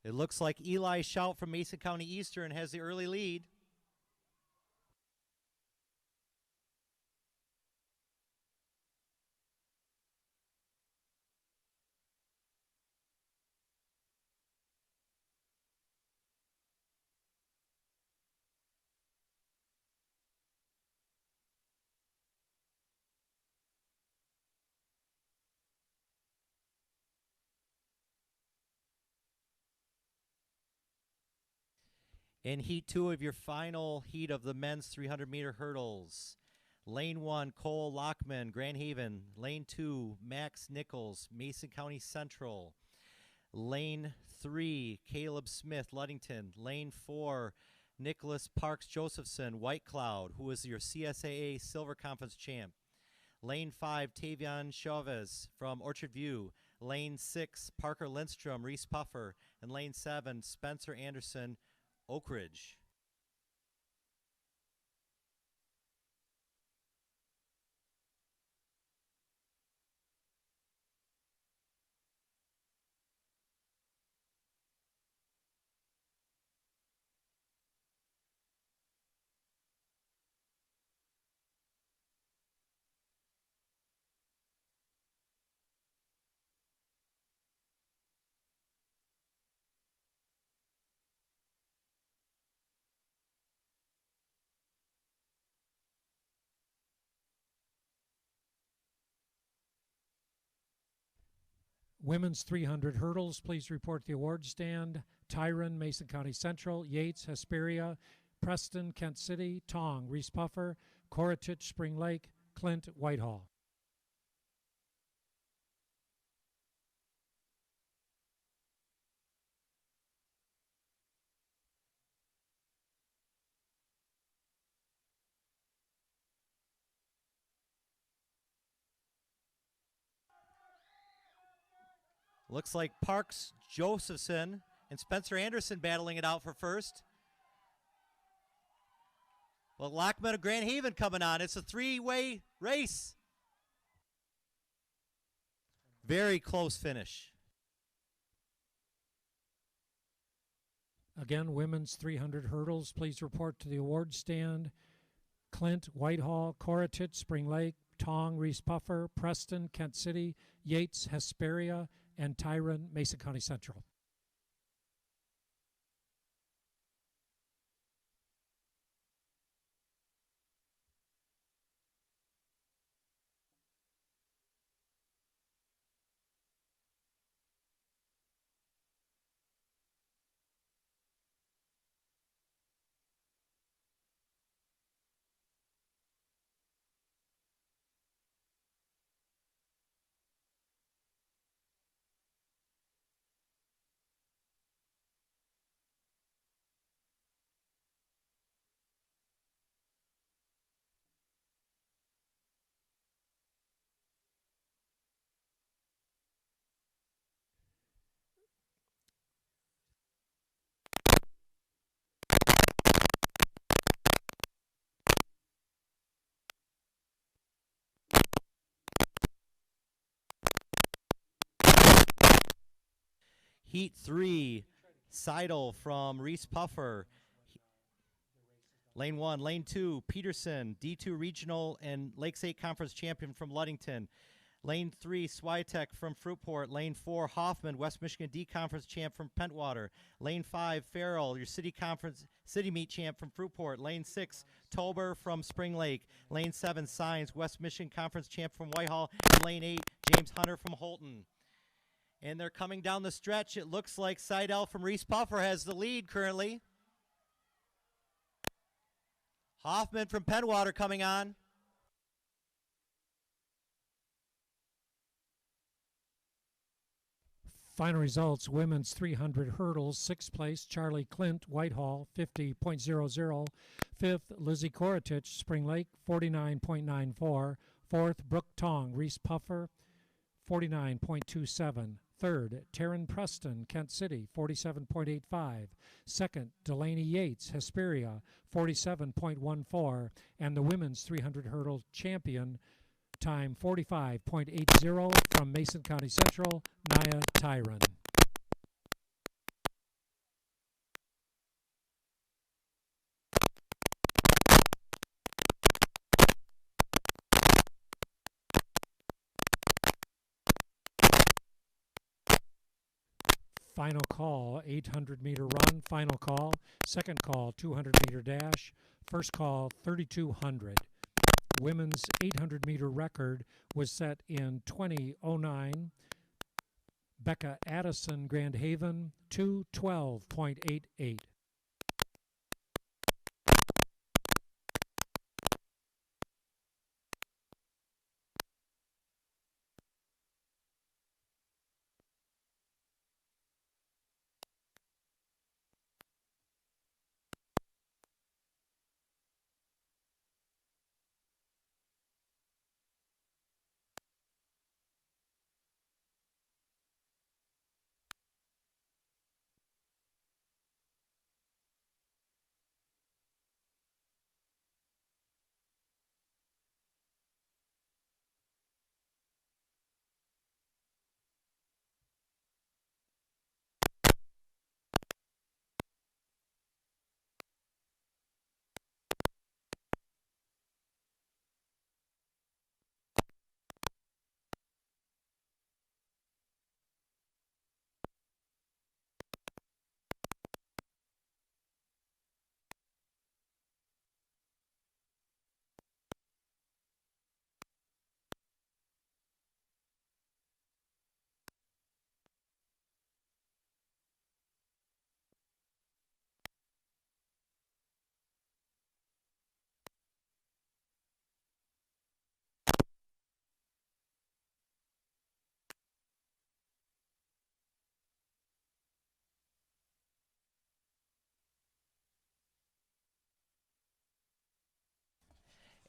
It looks like Eli Shout from Mason County Eastern has the early lead. In Heat 2 of your final heat of the men's 300-meter hurdles. Lane 1, Cole Lockman, Grand Haven. Lane 2, Max Nichols, Mason County Central. Lane 3, Caleb Smith, Ludington. Lane 4, Nicholas Parks Josephson, White Cloud, who is your CSAA Silver Conference champ. Lane 5, Tavion Chavez from Orchard View. Lane 6, Parker Lindstrom, Reeths-Puffer. And Lane 7, Spencer Anderson, Oak Ridge. Women's 300 hurdles, please report to the award stand. Tyron, Mason County Central. Yates, Hesperia. Preston, Kent City. Tong, Reeths-Puffer. Coritich, Spring Lake. Clint, Whitehall. Looks like Parks Josephson and Spencer Anderson battling it out for first. Well, Lockman of Grand Haven coming on. It's a three-way race. Very close finish. Again, women's 300 hurdles, please report to the award stand. Clint, Whitehall, Coritich, Spring Lake, Tong, Reeths-Puffer, Preston, Kent City, Yates, Hesperia, and Tyron, Mason County Central. Heat 3, Seidel from Reeths-Puffer. Lane 1, Lane 2, Peterson, D2 Regional and Lakes 8 Conference Champion from Ludington. Lane 3, Swiatek from Fruitport. Lane 4, Hoffman, West Michigan D Conference champ from Pentwater. Lane 5, Farrell, your City Meet champ from Fruitport. Lane 6, Tober from Spring Lake. Lane 7, Signs, West Michigan Conference champ from Whitehall. And Lane 8, James Hunter from Holton. And they're coming down the stretch. It looks like Seidel from Reeths-Puffer has the lead currently. Hoffman from Pentwater coming on. Final results, women's 300 hurdles, 6th place, Charlie Clint, Whitehall, 50.00. 5th, Lizzie Coritich, Spring Lake, 49.94. 4th, Brooke Tong, Reeths-Puffer, 49.27. 3rd, Taryn Preston, Kent City, 47.85. 2nd, Delaney Yates, Hesperia, 47.14. And the women's 300 hurdle champion, time 45.80 from Mason County Central, Nia Tyron. Final call, 800-meter run. Final call, second call, 200-meter dash. First call, 3,200. Women's 800-meter record was set in 20:09. Becca Addison, Grand Haven, 2:12.88.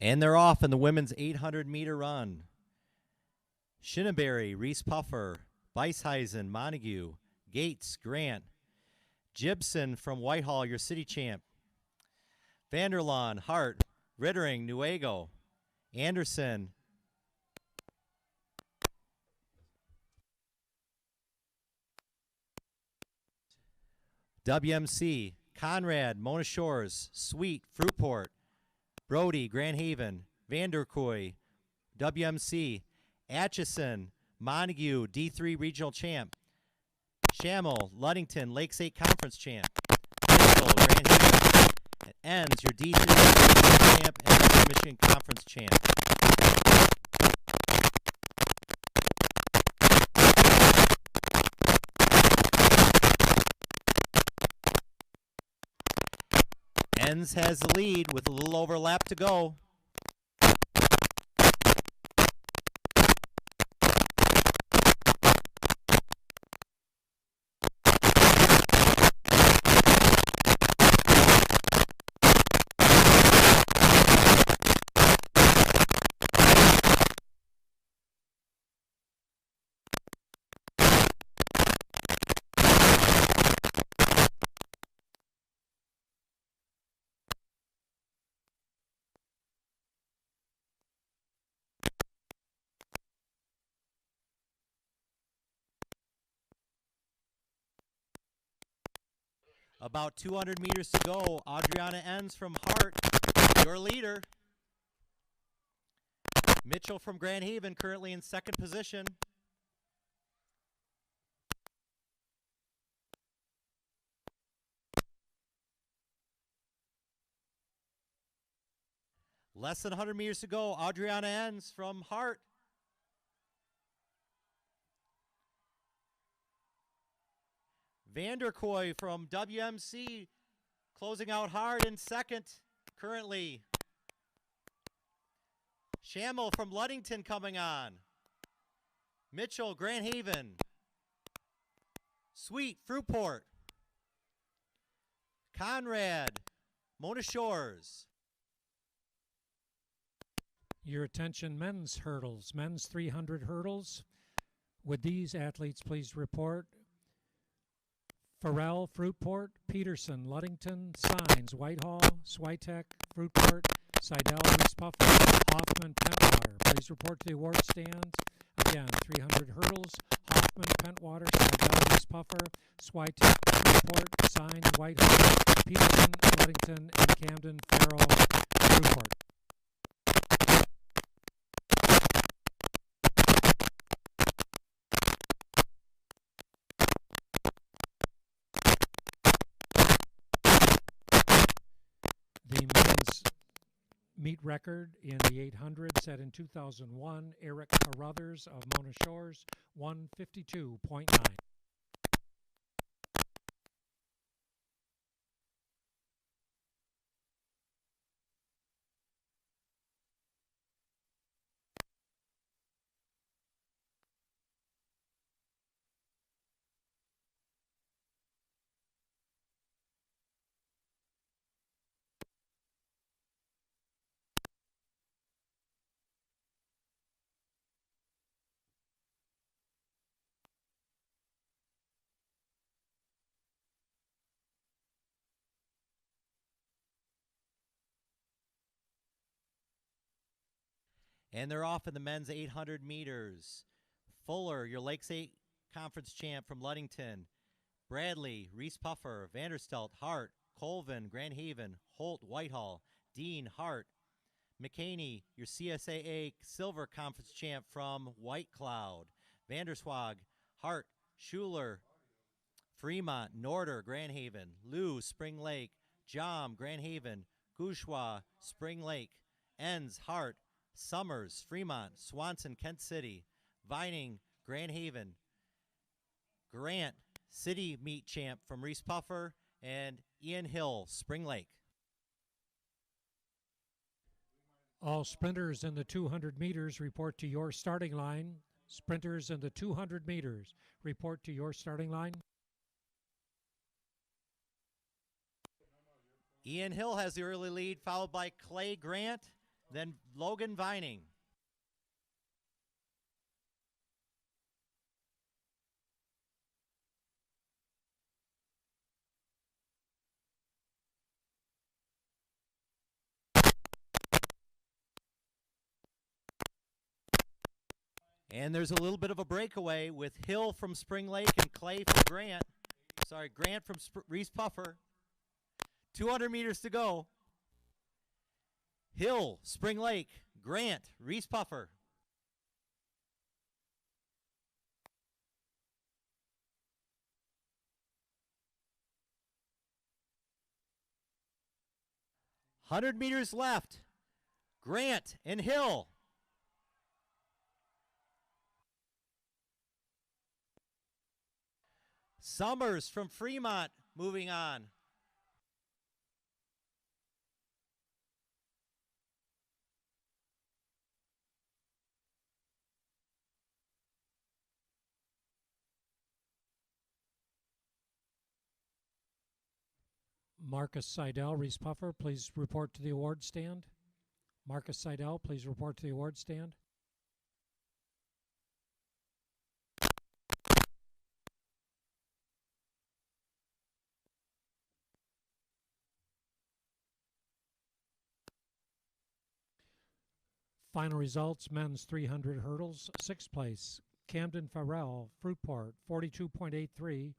And they're off in the women's 800-meter run. Shinneberry, Reeths-Puffer, Weisheisen, Montague, Gates, Grant, Gibson from Whitehall, your city champ. Vanderlaan, Hart, Rittering, Nuevo, Anderson, WMC, Conrad, Mona Shores, Sweet, Fruitport, Brody, Grand Haven, Vanderkooi, WMC, Atchison, Montague, D3 regional champ, Shamel, Ludington, Lake State Conference champ, Mitchell, Grand Haven, and ends your D3 regional champ and Western Michigan Conference champ. Enns has the lead with a little overlap to go. About 200 meters to go. Adriana Enns from Hart, your leader. Mitchell from Grand Haven currently in second position. Less than 100 meters to go. Adriana Enns from Hart. Vanderkooi from WMC closing out hard in second currently. Shamel from Ludington coming on. Mitchell, Grand Haven. Sweet, Fruitport. Conrad, Mona Shores. Your attention, men's hurdles, men's 300 hurdles. Would these athletes please report? Farrell, Fruitport, Peterson, Ludington, Signs, Whitehall, Switek, Fruitport, Seidel, Reeths-Puffer, Hoffman, Pentwater. Please report to the award stands. Again, 300 hurdles, Hoffman, Pentwater, Seidel, Reeths-Puffer, Switek, Fruitport, Signs, Whitehall, Peterson, Ludington, and Camden, Farrell, Fruitport. The men's meet record in the 800 set in 2001, Eric Carruthers of Mona Shores, 152.9. And they're off in the men's 800 meters. Fuller, your Lake State Conference champ from Ludington. Bradley, Reeths-Puffer, Vanderstelt, Hart, Colvin, Grand Haven, Holt, Whitehall, Dean, Hart. McCaney, your CSAA Silver Conference champ from White Cloud. Vanderswag, Hart, Schuler, Fremont, Norder, Grand Haven, Lou, Spring Lake, Jom, Grand Haven, Gouchois, Spring Lake, Enns, Hart, Summers, Fremont, Swanson, Kent City, Vining, Grand Haven, Grant, City Meet Champ from Reeths-Puffer, and Ian Hill, Spring Lake. All sprinters in the 200 meters report to your starting line. Sprinters in the 200 meters report to your starting line. Ian Hill has the early lead, followed by Clay Grant then Logan Vining. And there's a little bit of a breakaway with Hill from Spring Lake and Clay from Grant. Sorry, Grant from Reeths-Puffer. 200 meters to go. Hill, Spring Lake, Grant, Reeths-Puffer. Hundred meters left. Grant and Hill. Summers from Fremont moving on. Marcus Seidel, Reeths-Puffer, please report to the award stand. Marcus Seidel, please report to the award stand. Final results, men's 300 hurdles, 6th place, Camden Farrell, Fruitport, 42.83.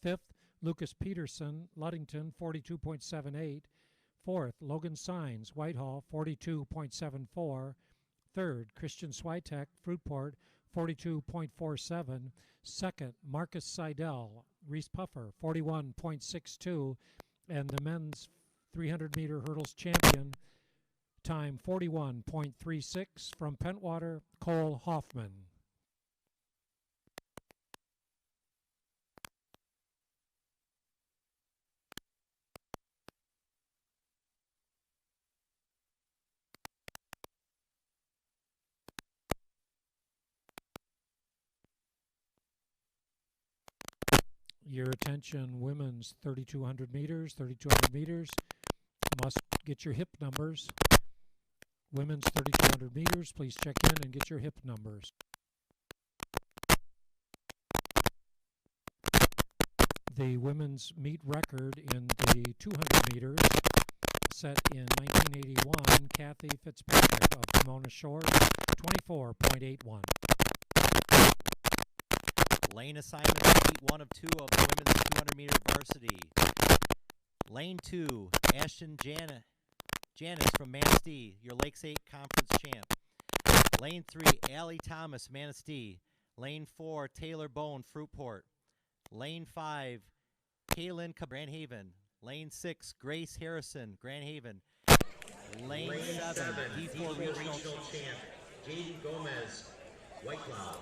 5th, Lucas Peterson, Ludington, 42.78. 4th, Logan Sines, Whitehall, 42.74. 3rd, Christian Switek, Fruitport, 42.47. 2nd, Marcus Seidel, Reeths-Puffer, 41.62. And the men's 300-meter hurdles champion, time 41.36 from Pentwater, Cole Hoffman. Your attention, women's 3,200 meters, 3,200 meters. Must get your hip numbers. Women's 3,200 meters, please check in and get your hip numbers. The women's meet record in the 200 meters set in 1981, Kathy Fitzpatrick of Pomona Shores, 24.81. Lane assignment for heat 1 of 2 of the women's 200-meter varsity. Lane 2, Ashton Janice from Manistee, your Lakes 8 conference champ. Lane 3, Allie Thomas, Manistee. Lane 4, Taylor Bone, Fruitport. Lane 5, Kaylin Grand Haven. Lane 6, Grace Harrison, Grand Haven. Lane 7, D4 regional champ, J.D. Gomez, White Cloud.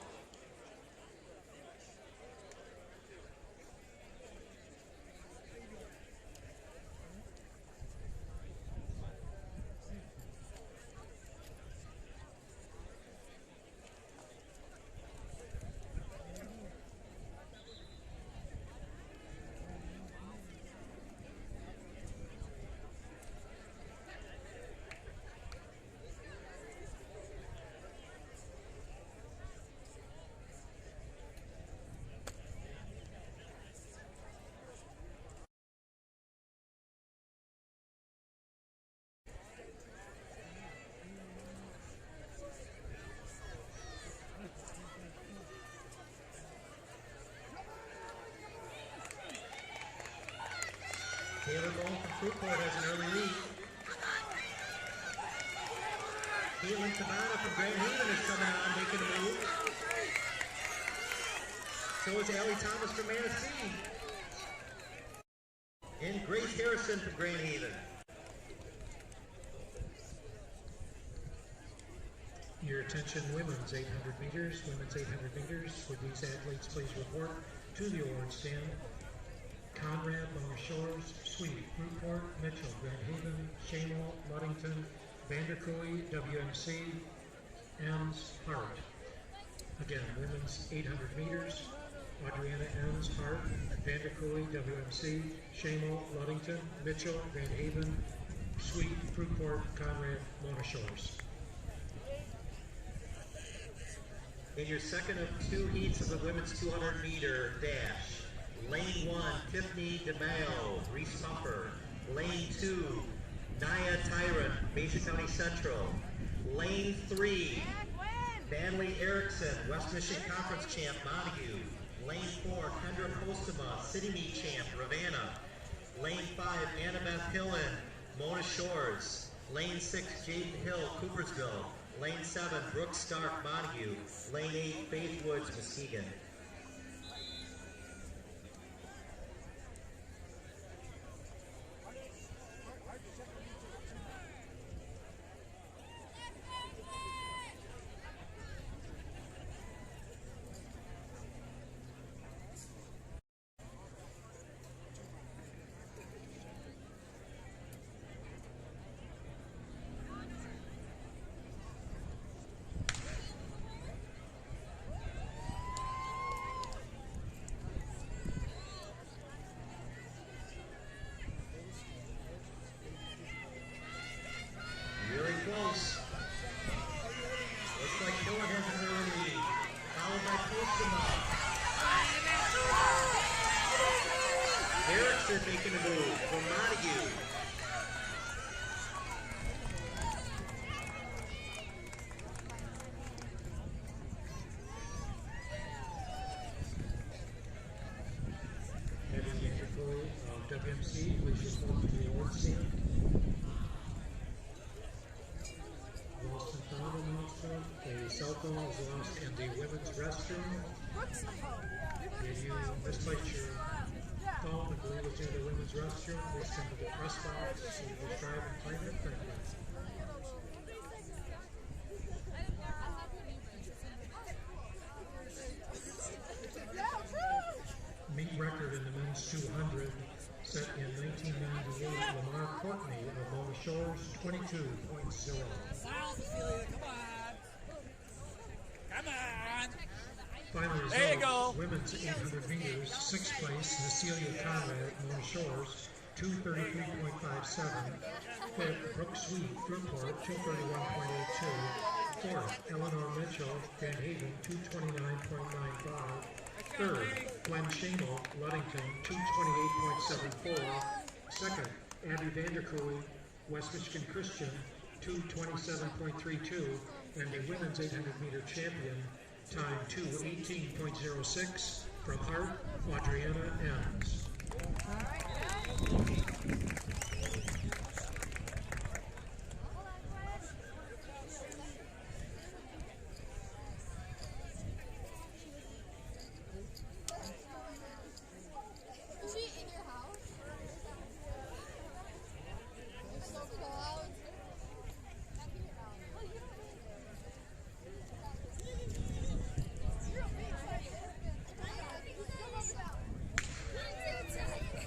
Taylor Bone from Fruitport has an early lead. Caitlin Cabana from Grand Haven is coming on, making a move. So is Allie Thomas from Manistee. And Grace Harrison from Grand Haven. Your attention, women's 800 meters. Women's 800 meters. Would these athletes please report to the award stand? Conrad, Pomona Shores, Sweet, Fruitport, Mitchell, Grand Haven, Shamel, Ludington, Vanderkooy, WMC, Ems, Hart. Again, women's 800 meters. Adriana Ems, Hart, Vanderkooy, WMC, Shamel, Ludington, Mitchell, Grand Haven, Sweet, Fruitport, Conrad, Mona Shores. In your second of two heats of the women's 200-meter dash, lane 1, Tiffany DeMayo, Reeths-Puffer. Lane 2, Naya Tyrant, Mesa County Central. Lane 3, Manley Erickson, West Michigan Conference champ, Montague. Lane 4, Kendra Postema, City Meet champ, Ravenna. Lane 5, Annabeth Hillen, Mona Shores. Lane 6, Jaden Hill, Coopersville. Lane 7, Brooke Stark, Montague. Lane 8, Faith Woods, Muskegon. Close. Looks like Hillen has an early, followed by Postema. Erickson making a move from Montague. WMC, please report to the award stand. Lost and found announcement. A cell phone was lost in the women's restroom. If you misplaced your phone, I believe it's in the women's restroom, please come to the press box. We will try and find it. Thank you. Meet record in the men's 200 set in 1998. Lamar Courtney of Mona Shores, 22.0. Come on. Final results, There you go. Women's 800 meters, 6th place, Cecilia Conrad, Mona Shores, 233.57. 5th, Brooke Sweet, Fruitport, 231.82. 4th, Eleanor Mitchell, Grand Haven, 229.95. 3rd, Glenn Shamel, Ludington, 228.74. 2nd, Abby Vanderkooy, West Michigan Christian, 227.32. And the women's 800-meter champion, time 2:18.06 from Hart, Adriana Enns.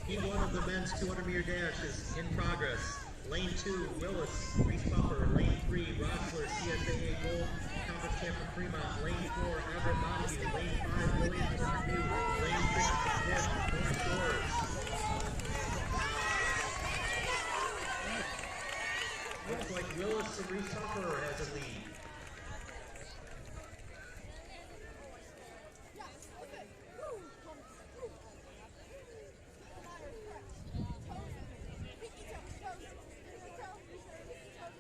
Heat 1 of the men's 200-meter dash is in progress. Lane 2, Willis, Reeths-Puffer. Lane 3, Rochler, CSAA Gold Conference champ from Fremont. Lane 4, Everett Montague. Lane 5, Williams Montague. Lane 6, Smith, Mona Shores. Looks like Willis and Reeths-Puffer has a lead.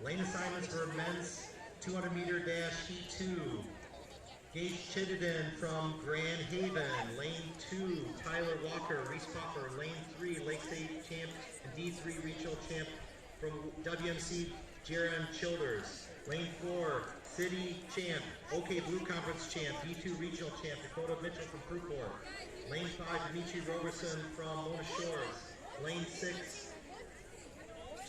Lane assignments for men's 200-meter dash heat 2. Gage Chittenden from Grand Haven. Lane 2, Tyler Walker, Reeths-Puffer. Lane 3, Lake State champ and D3 regional champ from WMC, Jaron Childers. Lane 4, City champ, OK Blue Conference champ, D2 regional champ, Dakota Mitchell from Fruitport. Lane 5, Dimitri Roberson from Mona Shores. Lane 6,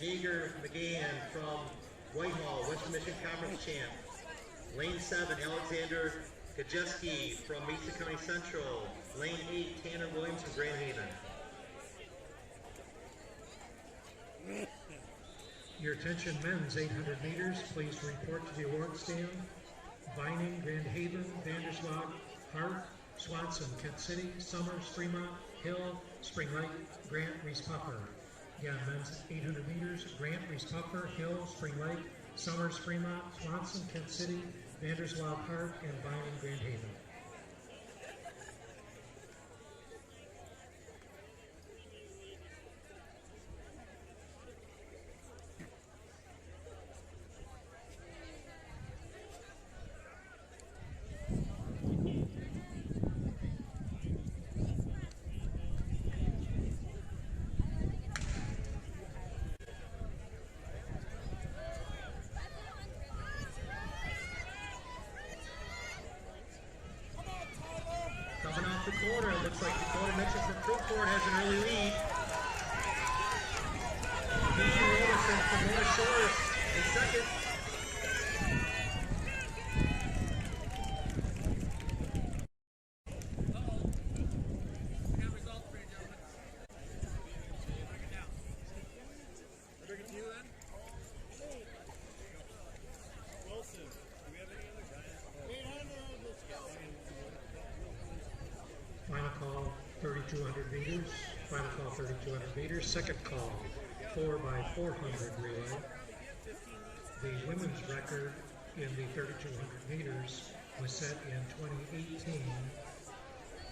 Jager McGann from Whitehall, Western Michigan Conference champ. Lane 7, Alexander Gajeski from Mesa County Central. Lane 8, Tanner Williams from Grand Haven. Your attention, men's 800 meters, please report to the award stand. Vining, Grand Haven, Vandersloot, Hart, Swanson, Kent City, Summers, Fremont, Hill, Spring Lake, Grant, Reeths-Puffer. Again, men's 800 meters, Grant, Reeths-Puffer, Hill, Spring Lake, Summers, Fremont, Swanson, Kent City, Vanderswild Park, and Vining, Grand Haven. The corner. Looks like Dakota Mitchell from Fruitport has an early lead. Dean Roberson from North Shores in second. Final call, 3,200 meters. Final call, 3,200 meters. Second call, 4x400 relay. The women's record in the 3,200 meters was set in 2018.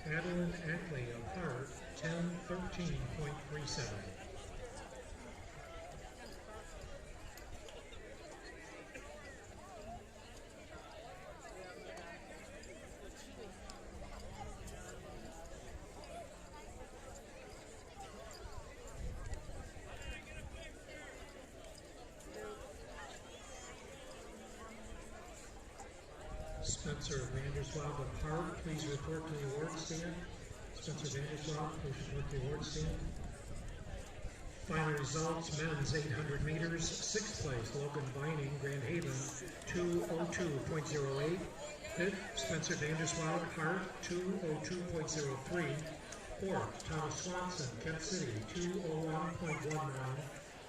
Adeline Ackley of Hart, 10:13.37. Spencer Vanderswild of Hart, please report to the award stand. Spencer Vanderswild, please report to the award stand. Final results, men's 800 meters, 6th place, Logan Vining, Grand Haven, 2:02.08. 5th, Spencer Vanderswild, Hart, 2:02.03. 4th, Thomas Swanson, Kent City, 2:01.19.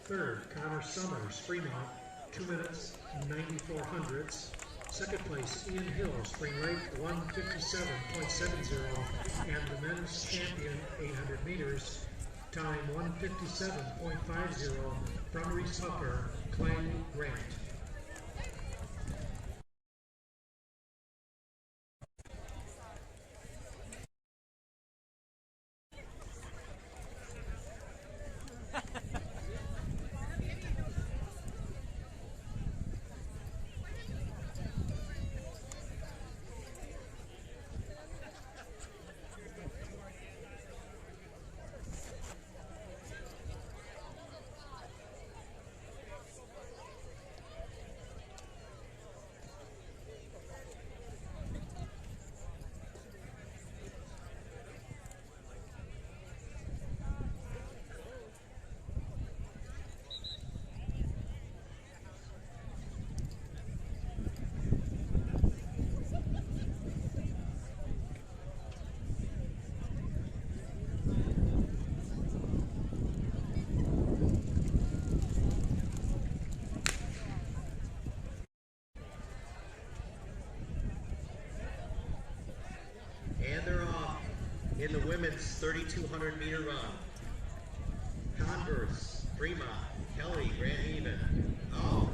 3rd, Connor Summers, Fremont, 2 minutes, 94 hundredths. 2nd place, Ian Hill, Spring Lake, 1:57.70, and the men's champion, 800 meters, time 1:57.50 from Reeths-Puffer, Clay Grant. In the women's 3,200 meter run, Converse, Fremont, Kelly, Grand Haven, All,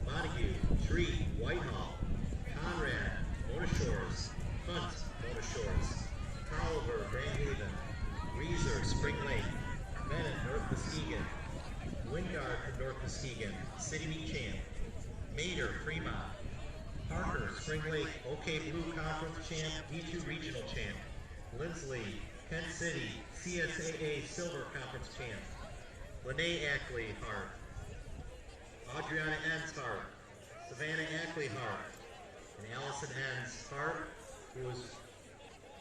Montague, Tree, Whitehall, Conrad, Mona Shores, Hunt, Mona Shores, Tolliver, Grand Haven, Reeser, Spring Lake, Bennett, North Muskegon, Wingard from North Muskegon, City Meet Champ, Mater, Fremont, Parker, Spring Lake, OK Blue Conference Champ, D2 Regional Champ, Lindsley, Kent City, CSAA Silver Conference Champ, Lene Ackley Hart, Adriana Enns Hart, Savannah Ackley Hart, and Allison Enns Hart, who was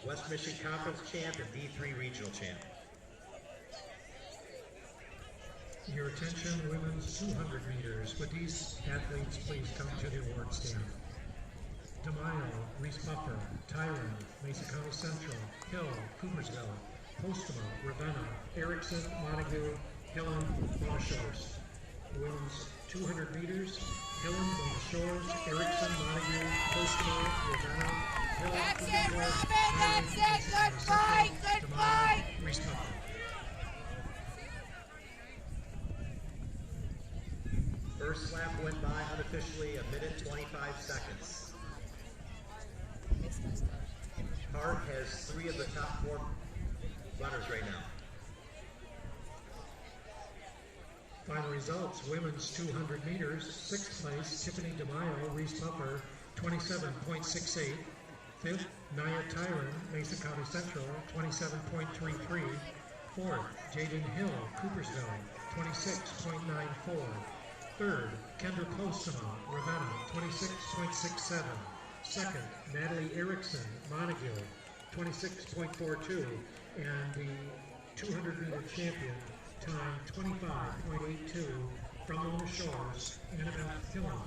West Michigan Conference Champ and D3 Regional Champ. Your attention, women's 200 meters. Would these athletes please come to the award stand? DeMaio, Reeths-Puffer, Tyron, Mason County Central, Hill, Coopersville, Postuma, Ravenna, Erickson, Montague, Hillen, Mona Shores. Women's 200 meters, Hillen, Mona Shores, Erickson, Montague, Postuma, Ravenna, Hillen, That's it, Coopersville, Robin, that's it, good fight, good fight. Reeths-Puffer. First lap went by unofficially 1:25 seconds. Hart has 3 of the top 4 runners right now. Final results, women's 200 meters, 6th place, Tiffany DeMaio, Reeths-Puffer, 27.68. 5th, Nia Tyron, Mason County Central, 27.33. 4th, Jaden Hill, Coopersville, 26.94. 3rd, Kendra Postema, Ravenna, 26.67. 2nd, Natalie Erickson, Montague, 26.42. And the 200-meter champion, time 25.82 from Mona Shores, Annabelle Hillen.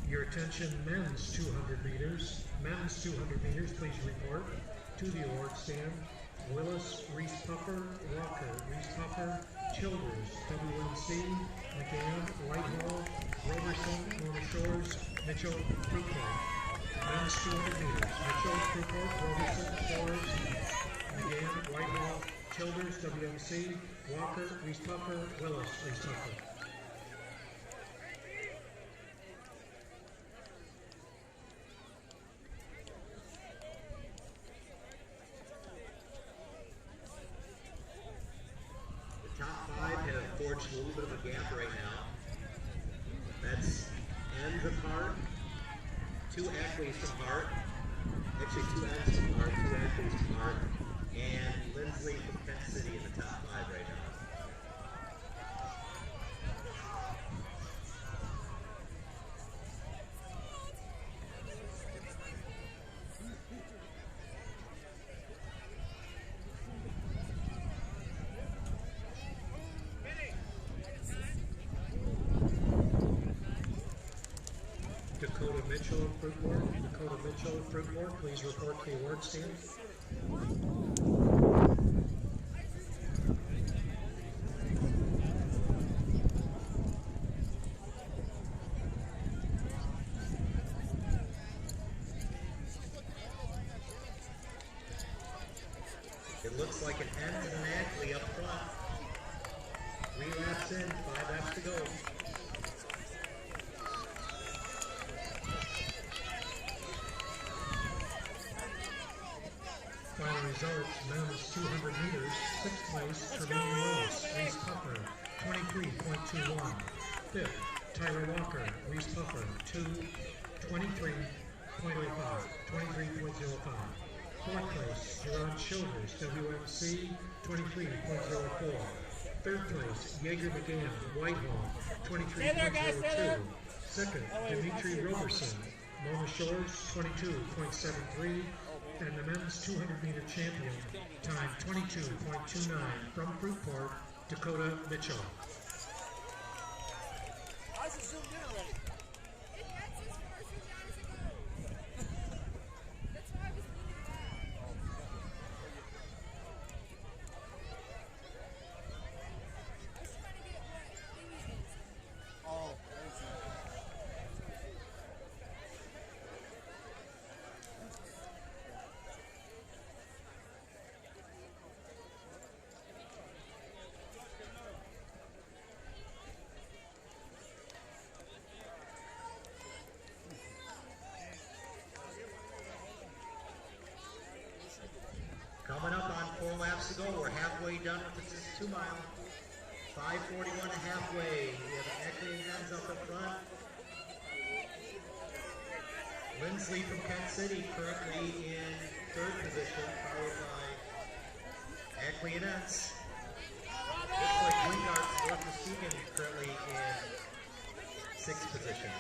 Your attention, men's 200 meters. Men's 200 meters, please report to the award stand. Willis, Reeths-Puffer, Walker, Reeths-Puffer, Childers, WMC, McGann, Whitehall, Roberson, Mona Shores, Mitchell, Fruitport. Men's 200 meters. Mitchell, Fruitport, Roberson, Shores, McGann, Whitehall, Childers, WMC, Walker, Reeths-Puffer, Willis, Reeths-Puffer. A little bit of a gap right now. That's ends of Hart, 2 athletes from Hart, actually 2 ends from Hart, 2 athletes from Hart, and Lindsley from Kent City in the top 5 right now. Dakota Mitchell, Fruitport, please report to the award stand. It looks like an end and an Ackley up front. 3 laps in, 5 laps to go. Final results, men's 200 meters, 6th place, Tremaine Willis, Reeths-Puffer, 23.21. 5th, Tyler Walker, Reeths-Puffer, 23.05. 4th place, Gerard Childers, WMC, 23.04. 3rd place, Jaeger McGann, Whitehall, 23.02. 2nd, Dimitri Roberson, Mona Shores, 22.73. And the men's 200-meter champion, time 22.29 from Fruitport, Dakota Mitchell. Coming up on 4 laps to go. We're halfway done with this 2 mile. 5:41 and halfway. We have Ackley and Hens up in front. Lindsley from Kent City currently in 3rd position, followed by Ackley and Hens. Looks like Wingard, North Muskegon, currently in 6th position.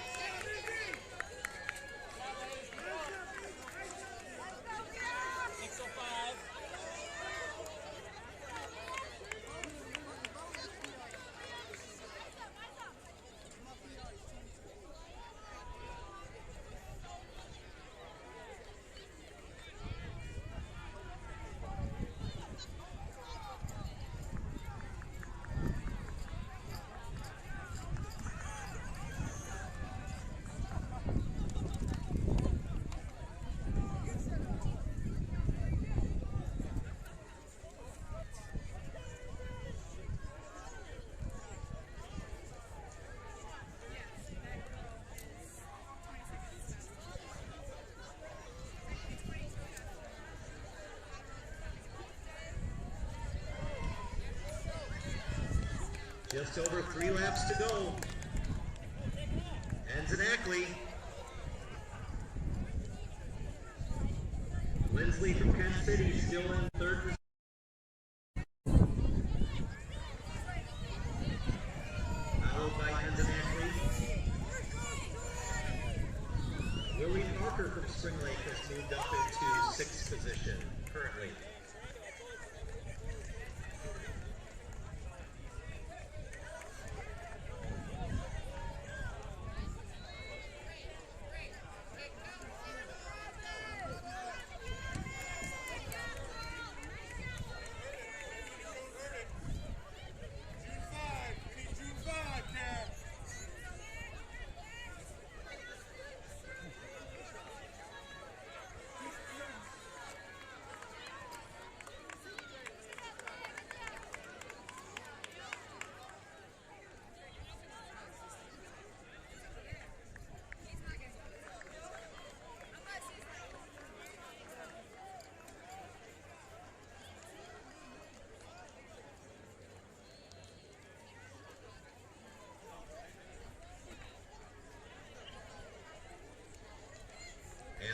Just over 3 laps to go. Ends in Ackley. Lindsley from Kent City still in third position. Followed by Ends in Ackley. Willie Parker from Spring Lake has moved up into 6th position currently.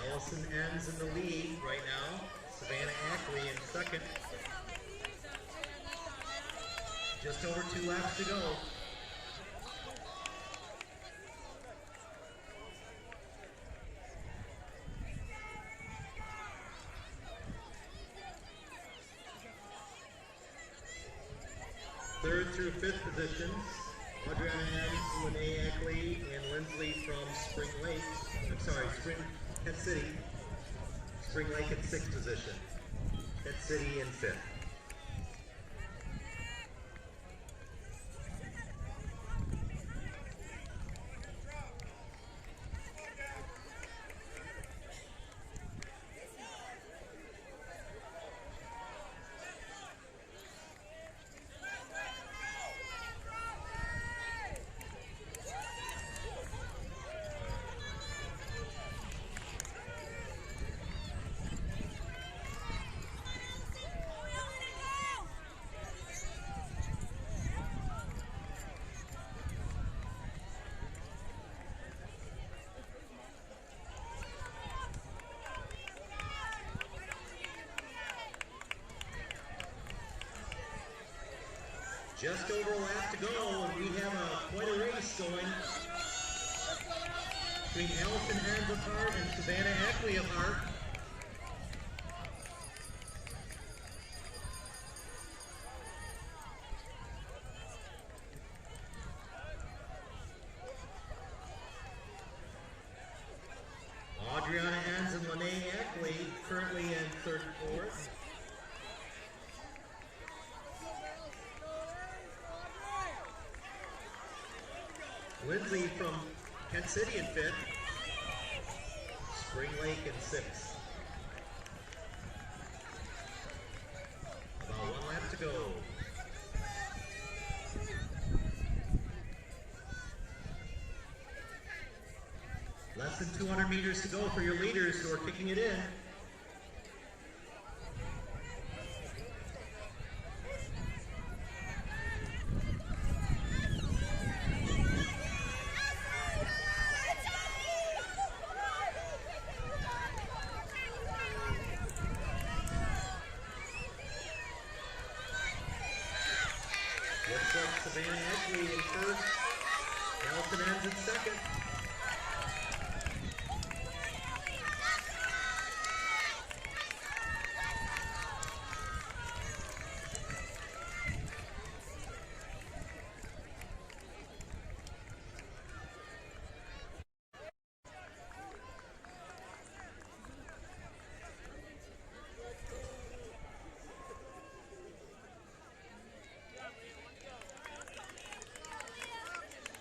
Allison ends in the lead right now. Savannah Ackley in second. Just over 2 laps to go. Third through 5th positions, Adriana Ends, Lene Ackley, and Lindsley from Spring Lake. I'm sorry, Kent City. Spring Lake in 6th position. Kent City in 5th. Just over a lap to go, and we have quite a race going between Allison Ends of Hart and Savannah Ackley of Hart. Adriana Ends and Lene Ackley currently in 3rd and 4th. Lindsley from Kent City in 5th. Spring Lake in 6th. About 1 lap to go. Less than 200 meters to go for your leaders who are kicking it in. Savannah Ackley in 1st, Allison Ends in 2nd.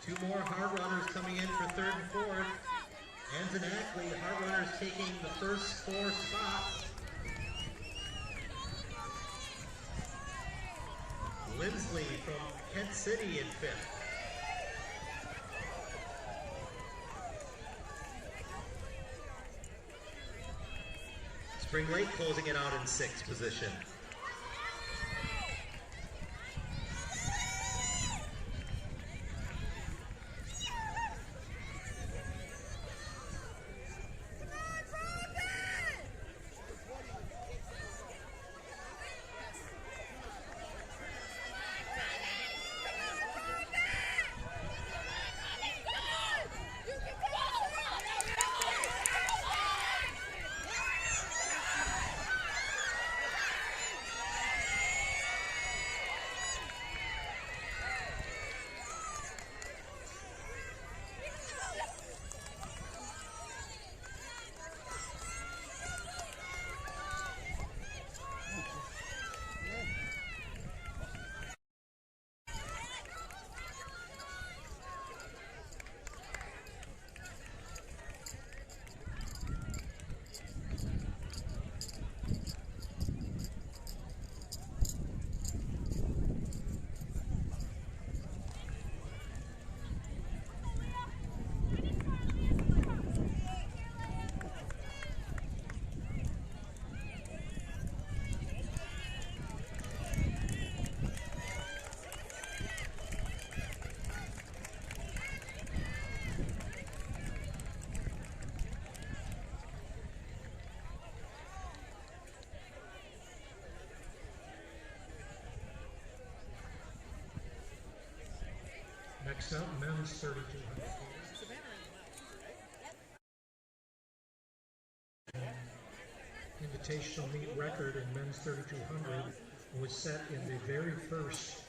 Two more hard runners coming in for 3rd and 4th. Ends and Ackley, hard runners taking the first 4 spots. Lindsley from Kent City in 5th. Spring Lake closing it out in 6th position. Next up, men's 3,200 invitational meet record in men's 3,200 was set in the very first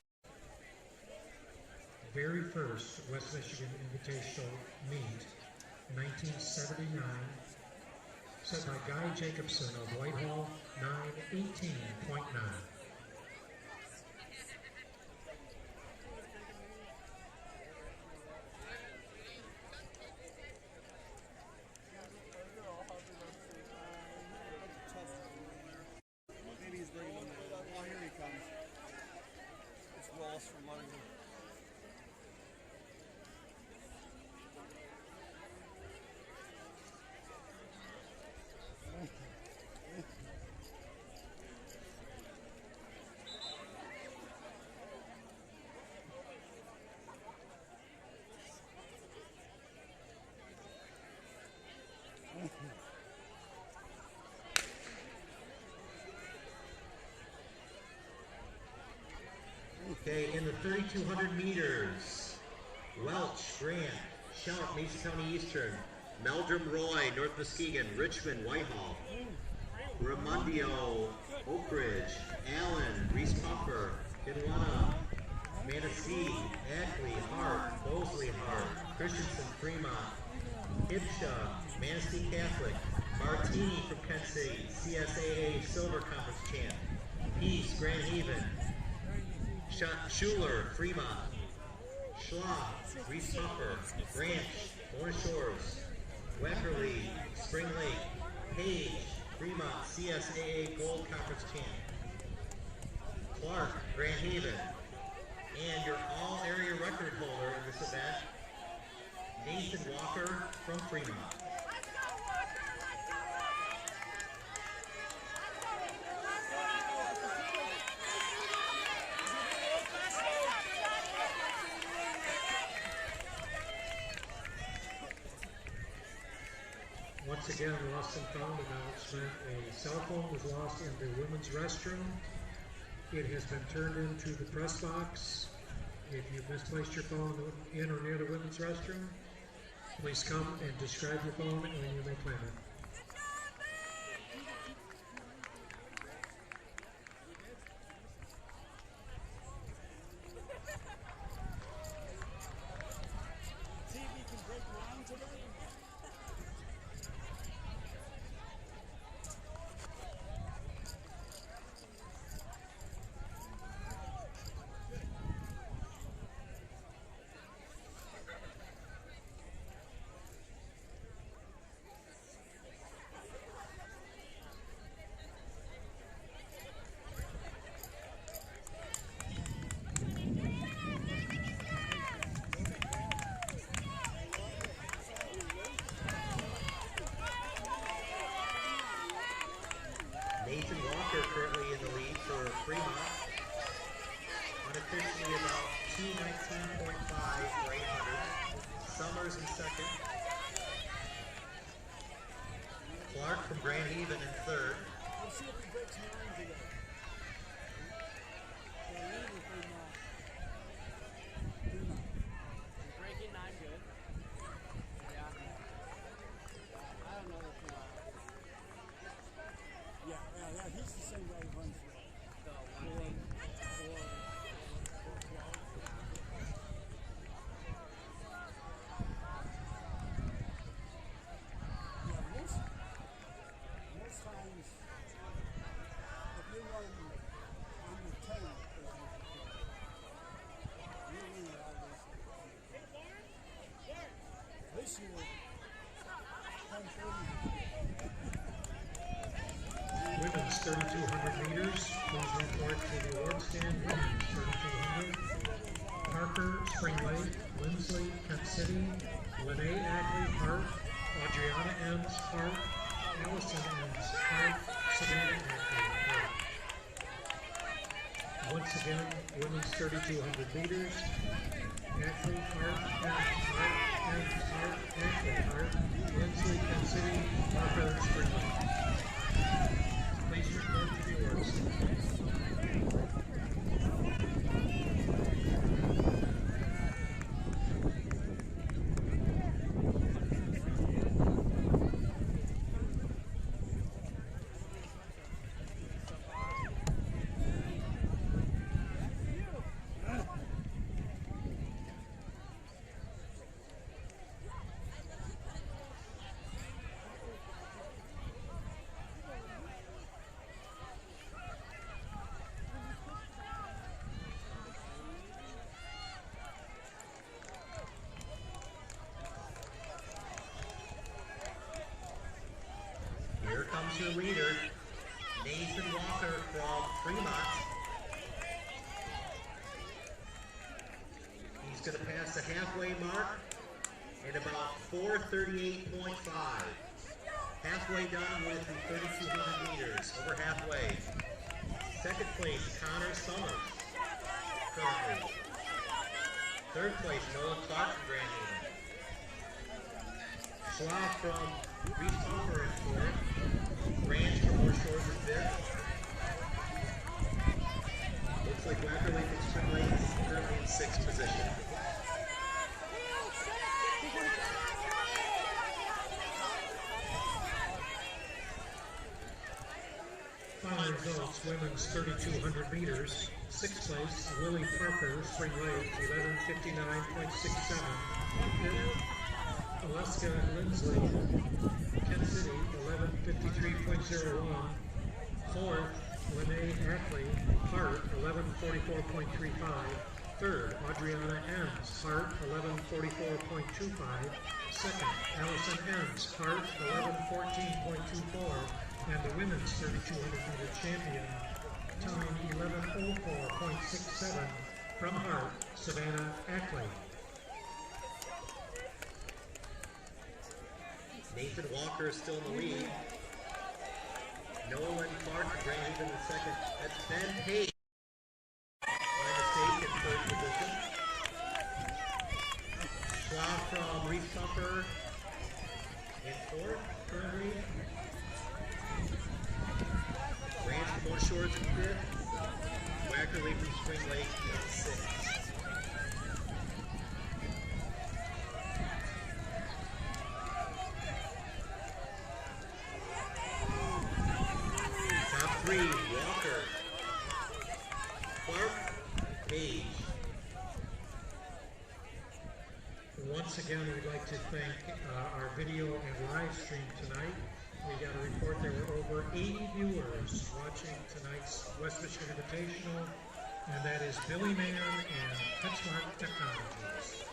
West Michigan Invitational meet, 1979, set by Guy Jacobson of Whitehall, 9:18.9. Okay, in the 3,200 meters, Welch, Grant, Shout, Mason County Eastern, Meldrum, Roy, North Muskegon, Richmond, Whitehall, Ramundio, Oak Ridge, Allen, Reeths-Puffer, Kenwana, Manistee, Ackley, Hart, Mosley, Hart, Christensen, Fremont, Hipsha, Manistee Catholic, Martini from Kent City, CSAA Silver Conference champ, Peace, Grand Haven, Schuler, Fremont, Schloss, Reeths-Puffer, Branch, Lorna Shores, Wackerly, Spring Lake, Page, Fremont, CSAA Gold Conference champ, Clark, Grand Haven, and your all-area record holder in this event, Nathan Walker from Fremont. Once again, lost and found announcement. A cell phone was lost in the women's restroom. It has been turned into the press box. If you misplaced your phone in or near the women's restroom, please come and describe your phone and you may claim it. Nathan Walker currently in the lead for Fremont. Unofficially about 2:19.5 for 800. Summers in second. Clark from Grand Haven in third. Women's 3,200 meters. Please report to the award stand. Women's 3,200. Parker, Spring Lake, Lindsley, Kent City, Lene Ackley, Hart, Adriana Ems, Hart, Allison Ems, Hart, Savannah Ackley, Hart. Once again, women's 3,200 meters. Ackley, Hart, Hart, Ems, Hart, Ackley, Hart, Lindsley, Kent City, Parker, Spring Lake. Please report to the awards. comes your leader, Nathan Walker from Fremont. He's going to pass the halfway mark in about 4:38.5. Halfway done with the 3,200 meters, over halfway. Second place, Connor Summers, currently. Third place, Nolan Clark from Grand Haven. Schwab from Reeths-Puffer in fourth. Branch from North Shores in fifth. Looks like Wackerly from Spring Lake is currently in sixth position. Final results, women's 3,200 meters. Sixth place, Lily Parker, Spring Lake, 11:59.67. Fifth, Alaska Lindsley, Kent City, 11:53.01. Fourth, Lene Ackley, Hart, 11:44.35. Third, Adriana Enns, Hart, 11:44.25. Second, Allison Enns, Hart, 11:14.24. And the women's 3,200 meter champion, time 11:04.67 from Hart, Savannah Ackley. Nathan Walker is still in the lead. Nolan Clark and Grand Haven in second. That's Ben Page. By mistake in third position. Schwab from Reeths-Puffer in fourth currently. Branch from North Shores in fifth. Wackerly from Spring Lake in sixth. Top three, Walker, Clark, Page. Once again, we'd like to thank our video and live stream tonight. We got a report there were over 80 viewers watching tonight's West Michigan Invitational, and that is Billy Mann and PetSmart Technologies.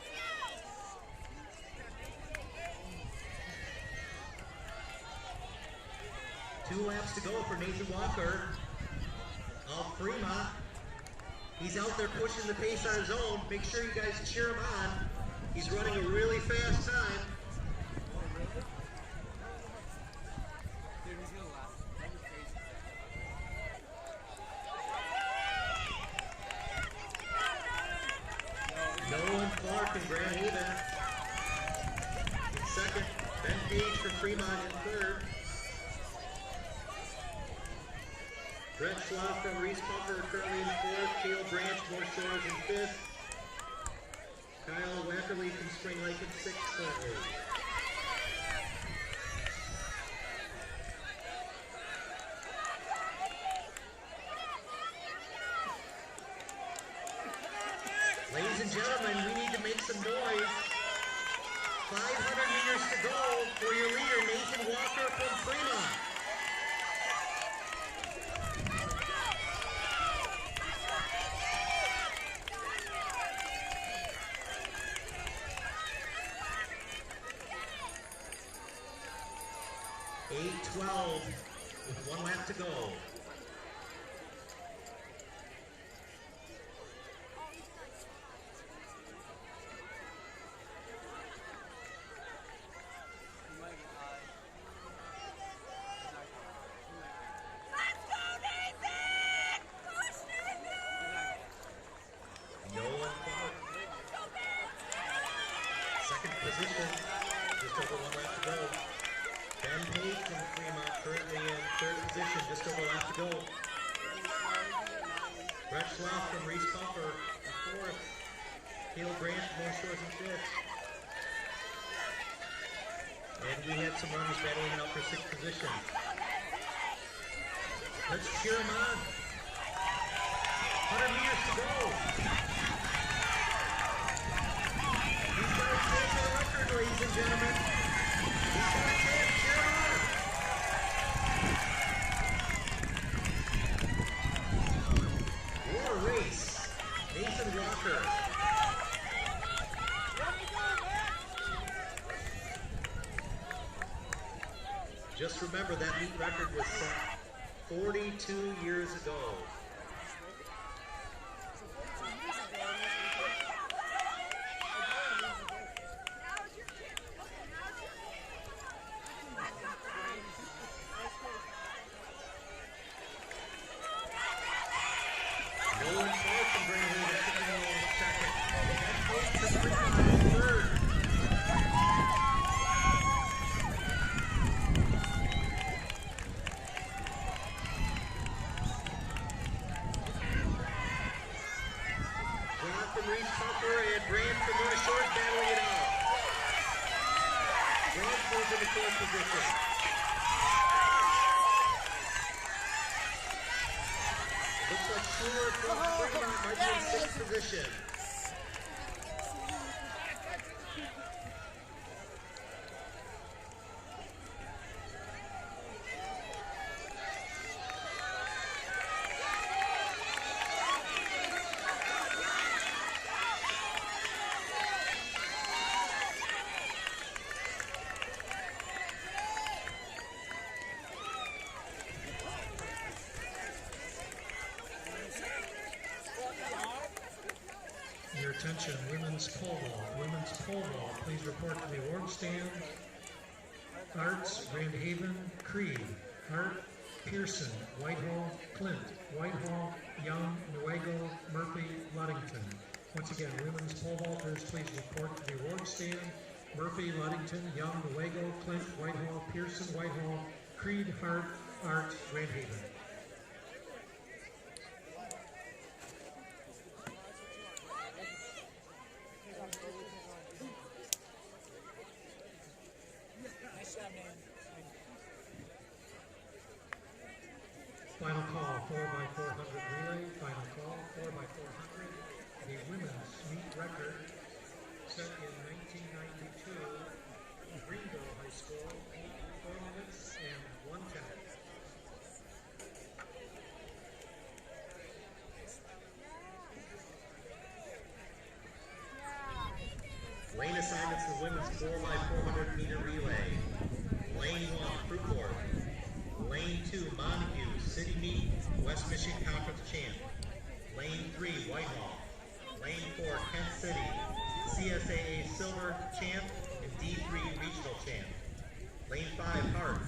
Two laps to go for Nathan Walker of Fremont. He's out there pushing the pace on his own. Make sure you guys cheer him on. He's running a really fast time. Nolan Clark in Grand Haven in second. Ben Page for Fremont in third. Brett Schwab from Reeths-Puffer currently in fourth. Cale Branch, North Shores in fifth. Kyle Wackerly from Spring Lake in sixth currently. Ladies and gentlemen, we need to make some noise. 500 meters to go for your leader, Nathan Walker from Fremont. .8:12 with 1 lap to go. Nolan Clark. Second position, just over 1 lap to go. Ben Page from Fremont currently in third position, just over a lap to go. Brett Schwab from Reeths-Puffer in fourth. Cale Branch from North Shores in fifth. And we had some runners battling out for sixth position. Let's cheer them on. 100 meters to go. He's got a chance for the record, ladies and gentlemen. He's got a chance. Cheer him on. What a race. Nathan Walker. Just remember that meet record was set 42 years ago. Reeths-Puffer and Grant from North Shore battling it out. Grant moves into fourth position. Looks like Schuler from Fremont might be in sixth position. Your attention, women's pole vault. Women's pole vault, please report to the award stand. Arts, Grand Haven, Creed. Hart, Pearson, Whitehall, Clint. Whitehall, Young, Newaygo, Murphy, Ludington. Once again, women's pole vaulters, please report to the award stand. Murphy, Ludington, Young, Newaygo, Clint, Whitehall, Pearson, Whitehall, Creed, Hart, Arts, Grand Haven. Final call, 4x400 relay. Final call, 4x400. The women's meet record set in 1992. Greenville High School, 4 minutes and 1:10. Lane assignments for women's 4x400 meter relay. Lane 1, Fruitport. Lane 2, Montague, City Meet, West Michigan Conference champ. Lane 3, Whitehall. Lane 4, Kent City, CSAA Silver champ and D3 Regional champ. Lane 5, Hart.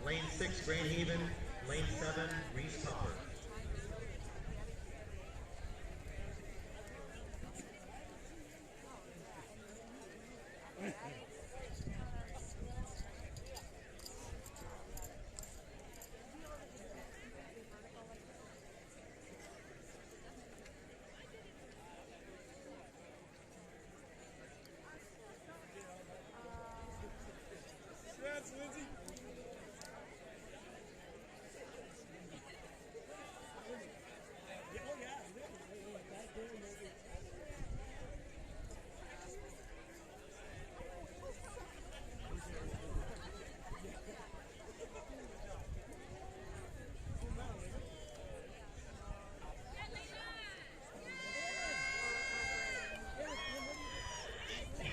Lane 6, Grand Haven. Lane 7, Reeths-Puffer.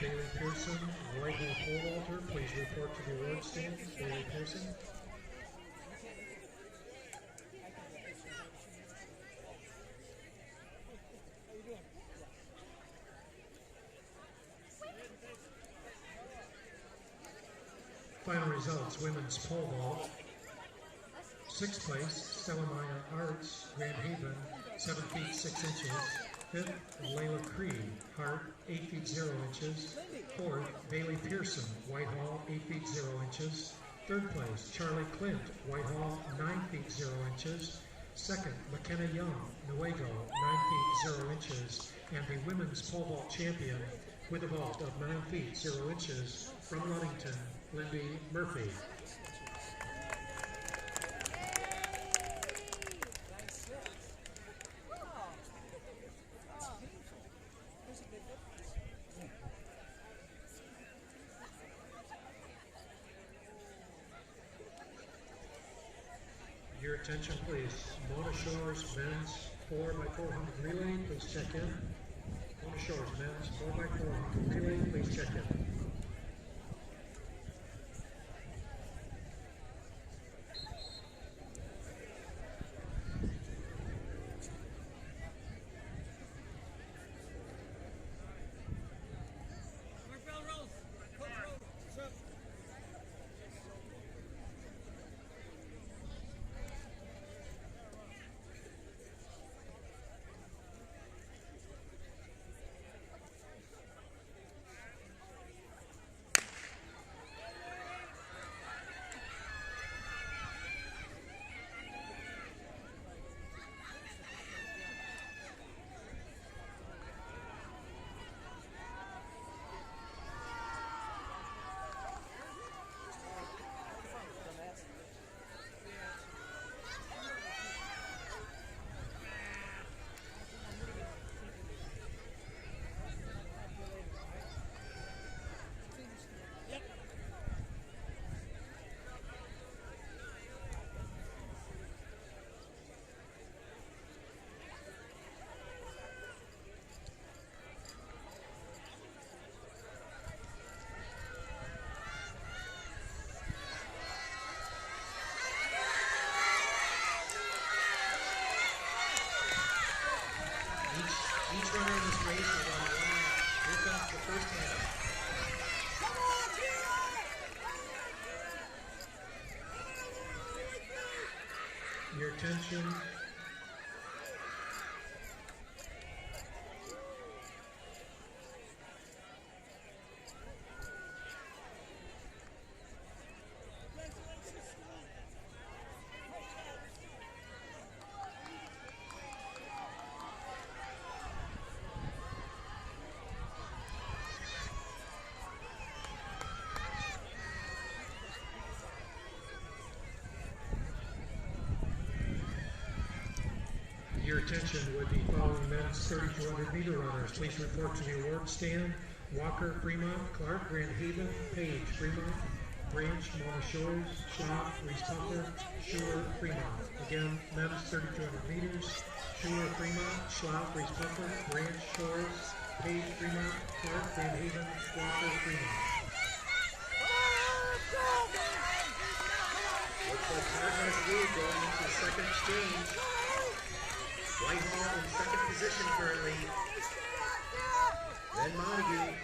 Bailey Pearson, Whitehall pole vaulter, please report to the award stand. Bailey Pearson. Final results, women's pole vault. 6th place, Stella Maya Arts, Grand Haven, 7 feet 6 inches. 5th, Layla Creed, Hart, 8 feet 0 inches. 4th, Bailey Pearson, Whitehall, 8 feet 0 inches. 3rd place, Charlie Clint, Whitehall, 9 feet 0 inches. 2nd, McKenna Young, Newaygo, 9 feet 0 inches. And the women's pole vault champion with a vault of 9 feet 0 inches from Ludington, Lindy Murphy. Your attention, please. Mona Shores men's 4x400 relay, please check in. Mona Shores men's 4x400 relay, please check in. race. We're about 1 lap. Here comes the first half. Your attention. Your attention would be following men's 3,200 meter runners. Please report to the award stand. Walker, Fremont, Clark, Grand Haven, Page, Fremont, Branch, Mona Shores, Schwab, Reeths-Puffer, Schuler, Fremont. Again, men's 3,200 meters. Schuler, Fremont, Schwab, Reeths-Puffer, Branch, Shores, Page, Fremont, Clark, Grand Haven, Walker, Fremont. Looks like Clark has the lead going into the second exchange. Whitehall in second position currently. Then Montague.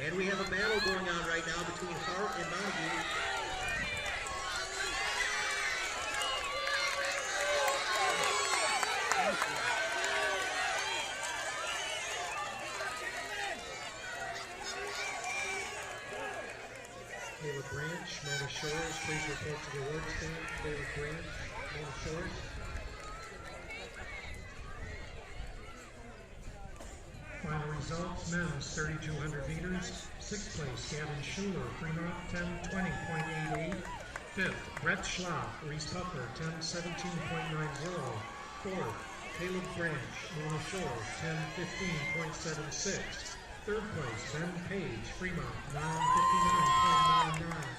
And we have a battle going on right now between Hart and Montague. Caleb Branch, Mona Shores, please report to the award stand. Caleb Branch, Mona Shores. Final results, men's 3,200 meters. 6th place, Gavin Schuler, Fremont, 10:20.88. 5th, Brett Schlapp, Reeths-Puffer, 10:17.90. 4th, Caleb Branch, Mona Shores, 10:15.76. 3rd place, Ben Page, Fremont, 9:59.99.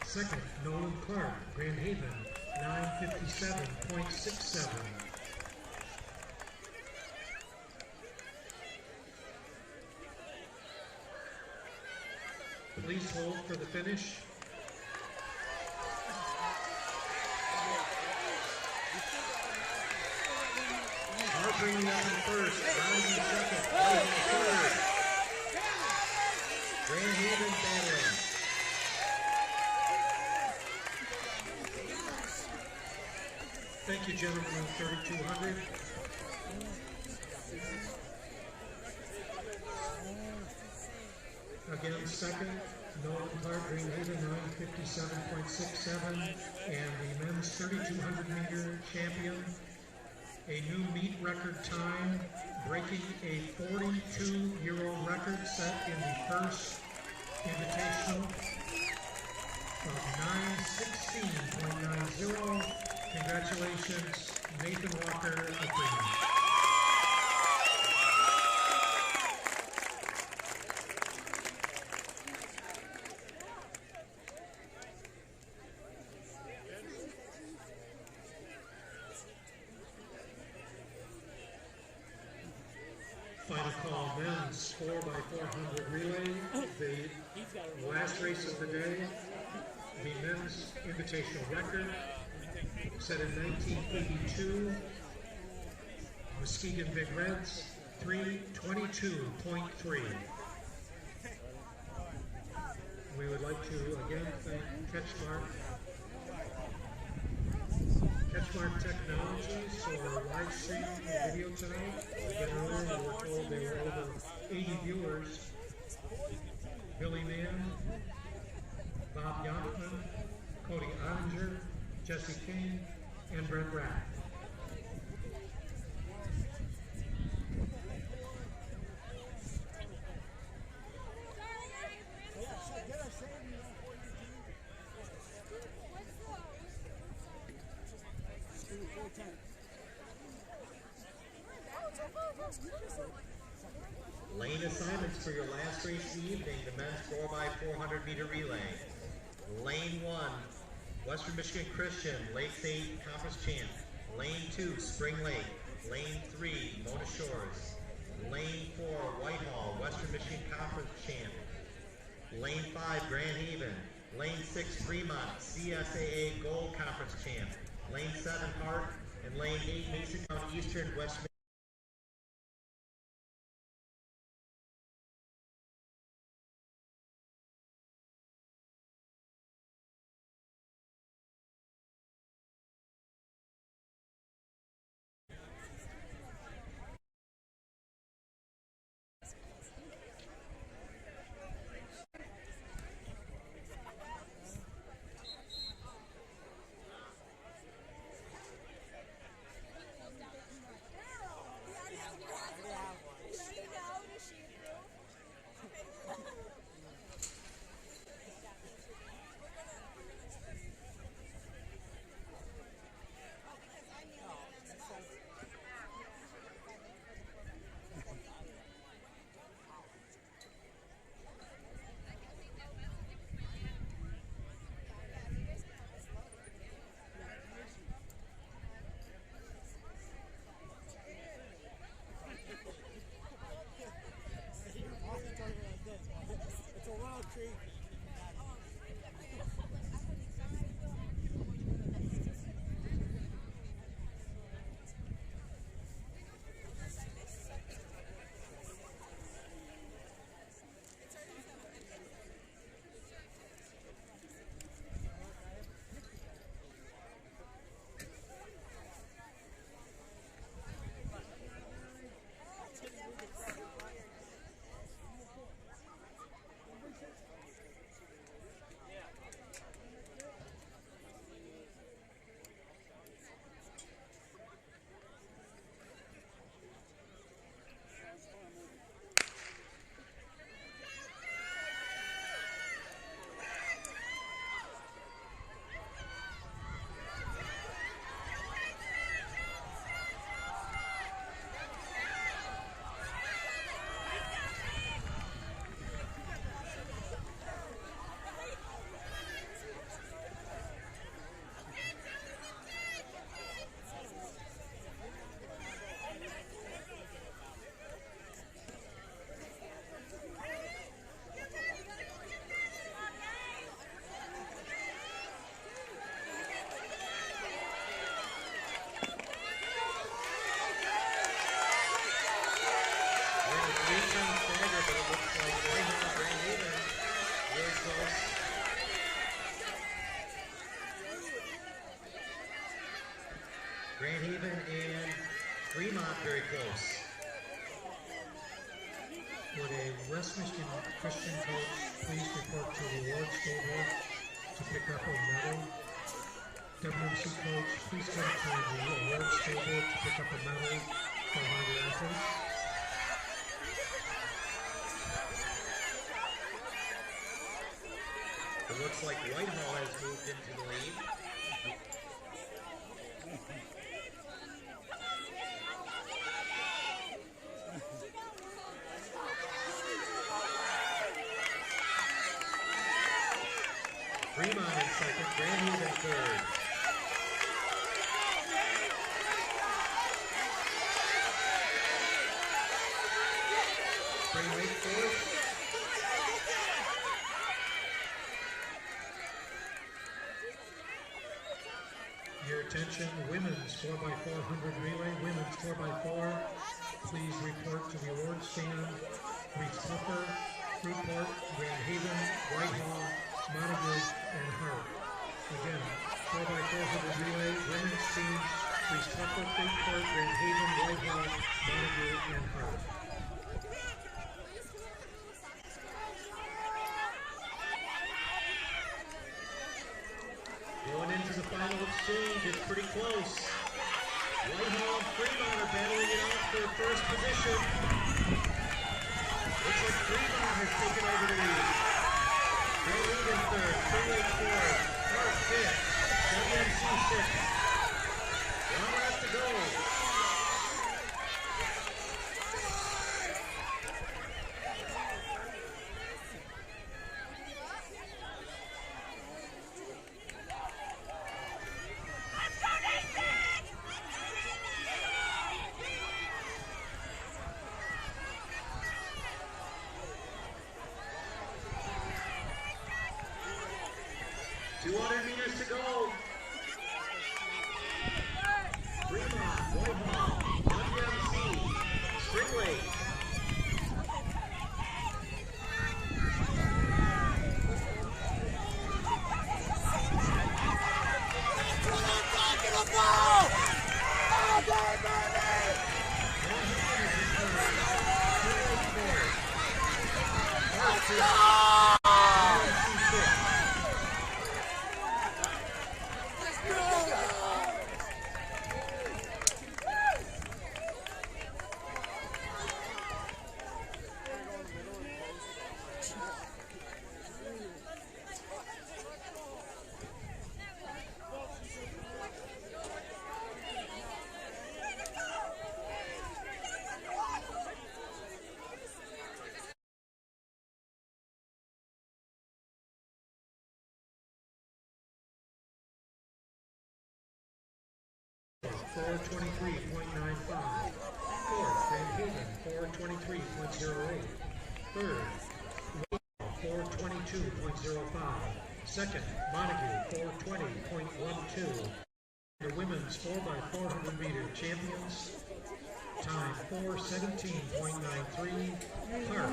2nd, Nolan Clark, Grand Haven, 9:57.67. Please hold for the finish. Hart bringing up in first, Montague second, White in third. Grand Haven battling. Thank you, gentlemen, on 3,200. Again, second, Nolan Clark, Green Haven, 9:57.67, and the men's 3,200 meter champion, a new meet record time, breaking a 42-year-old record set in the first Invitational of 9:16.90. Congratulations, Nathan Walker of Fremont. Final call, men's 4x400 relay, the last race of the day, the men's invitational record, set in 1982, Muskegon Big Reds, 3:22.3. We would like to again thank Catchmark Technologies for live streaming the video tonight. Again, earlier we were told there were over 80 viewers. Billy Mann, Bob Yonkman, Cody Ottinger, Jesse King, and Brett Rapp. for your last race of the evening, the men's 4x400 meter relay. Lane 1, Western Michigan Christian, Lake State Conference champ. Lane 2, Spring Lake. Lane 3, Mona Shores. Lane 4, Whitehall, Western Michigan Conference champ. Lane 5, Grand Haven. Lane 6, Fremont, CSAA Gold Conference champ. Lane 7, Hart. And Lane 8, Mason County Eastern, West Michigan. Grand Haven and Fremont very close. Would a West Michigan Christian coach please report to the awards table to pick up a medal? WMC coach, please come to the awards table to pick up a medal for one of the athletes. It looks like Whitehall has moved into the lead. Fremont in second, Grand Haven third. Spring Lake fourth. Your attention, women's 4x400 relay, women's 4x4. Please report to the awards stand. Reeths-Puffer, Fruitport, Grand Haven, Whitehall, Montague, and Hart. Again, 4x400 relay, women's teams, Reeths-Puffer, Fruitport, Grand Haven, Whitehall, Montague, and Hart. Going into the final exchange, it's pretty close. Whitehall and Fremont are battling it out for first position. Looks like Fremont has taken over the lead. Grand Haven third, Spring Lake fourth, Hart fifth, WMC sixth. 1 lap to go. 200 meters to go. Fremont, Whitehall, WMC, Spring Lake. .95. Fourth, Grand Haven, 423.08. Third, 422.05. Second, Montague, 420.12. The women's 4x400 meter champions, time 4:17.93. Park,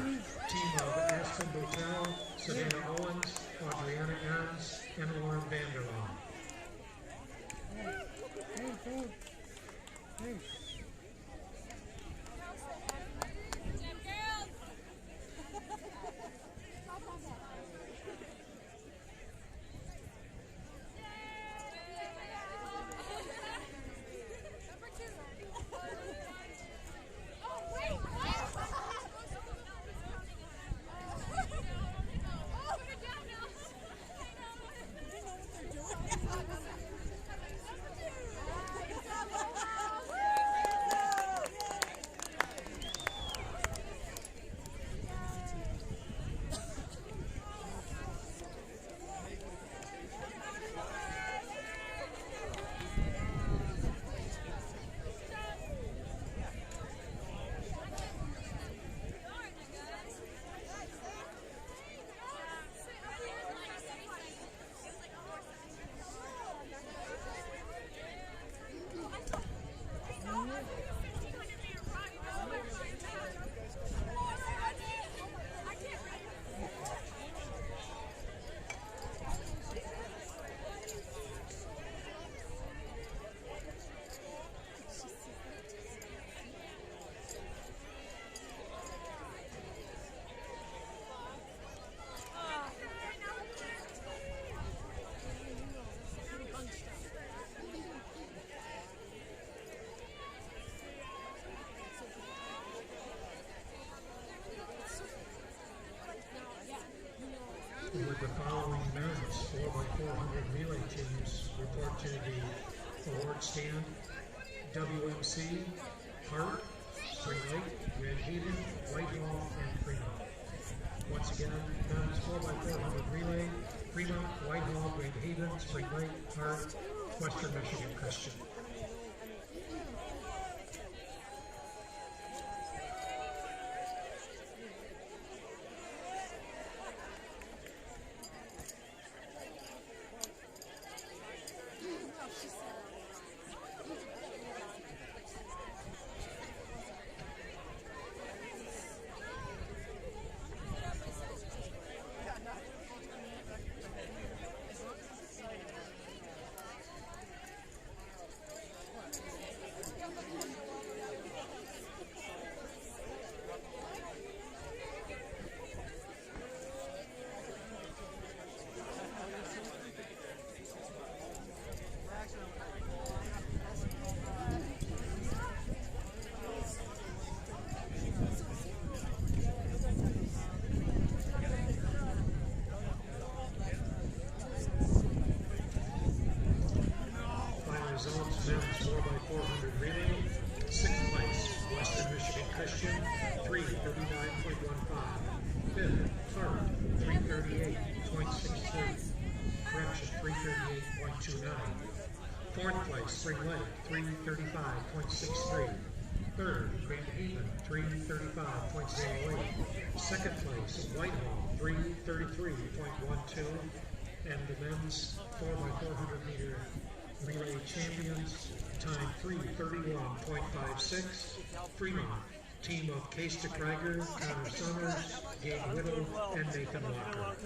team of Aspen Boutel, Savannah Owens, Adriana Ahrens, and Lauren Vanderlaan. With the following men's 4x400 relay teams report to the award stand: WMC, Hart, Spring Lake, Grand Haven, Whitehall, and Fremont. Once again, men's 4x400 relay: Fremont, Whitehall, Grand Haven, Spring Lake, Hart, Western Michigan Christian. Results: men's 4x400 relay, 6th place, Western Michigan Christian, 3:39.15. 5th, Hart, 3:38.63. Correction, 3:38.29. 4th place, Spring Lake, 3:35.63. 3rd, Grand Haven, 3:35.08. 2nd place, Whitehall, 3:33.12. And the men's 4x400 meter relay champions, time 3:31.56, Fremont. Team of Case DeKreiger, Connor Summers, Gabe Whittle, and Nathan Walker.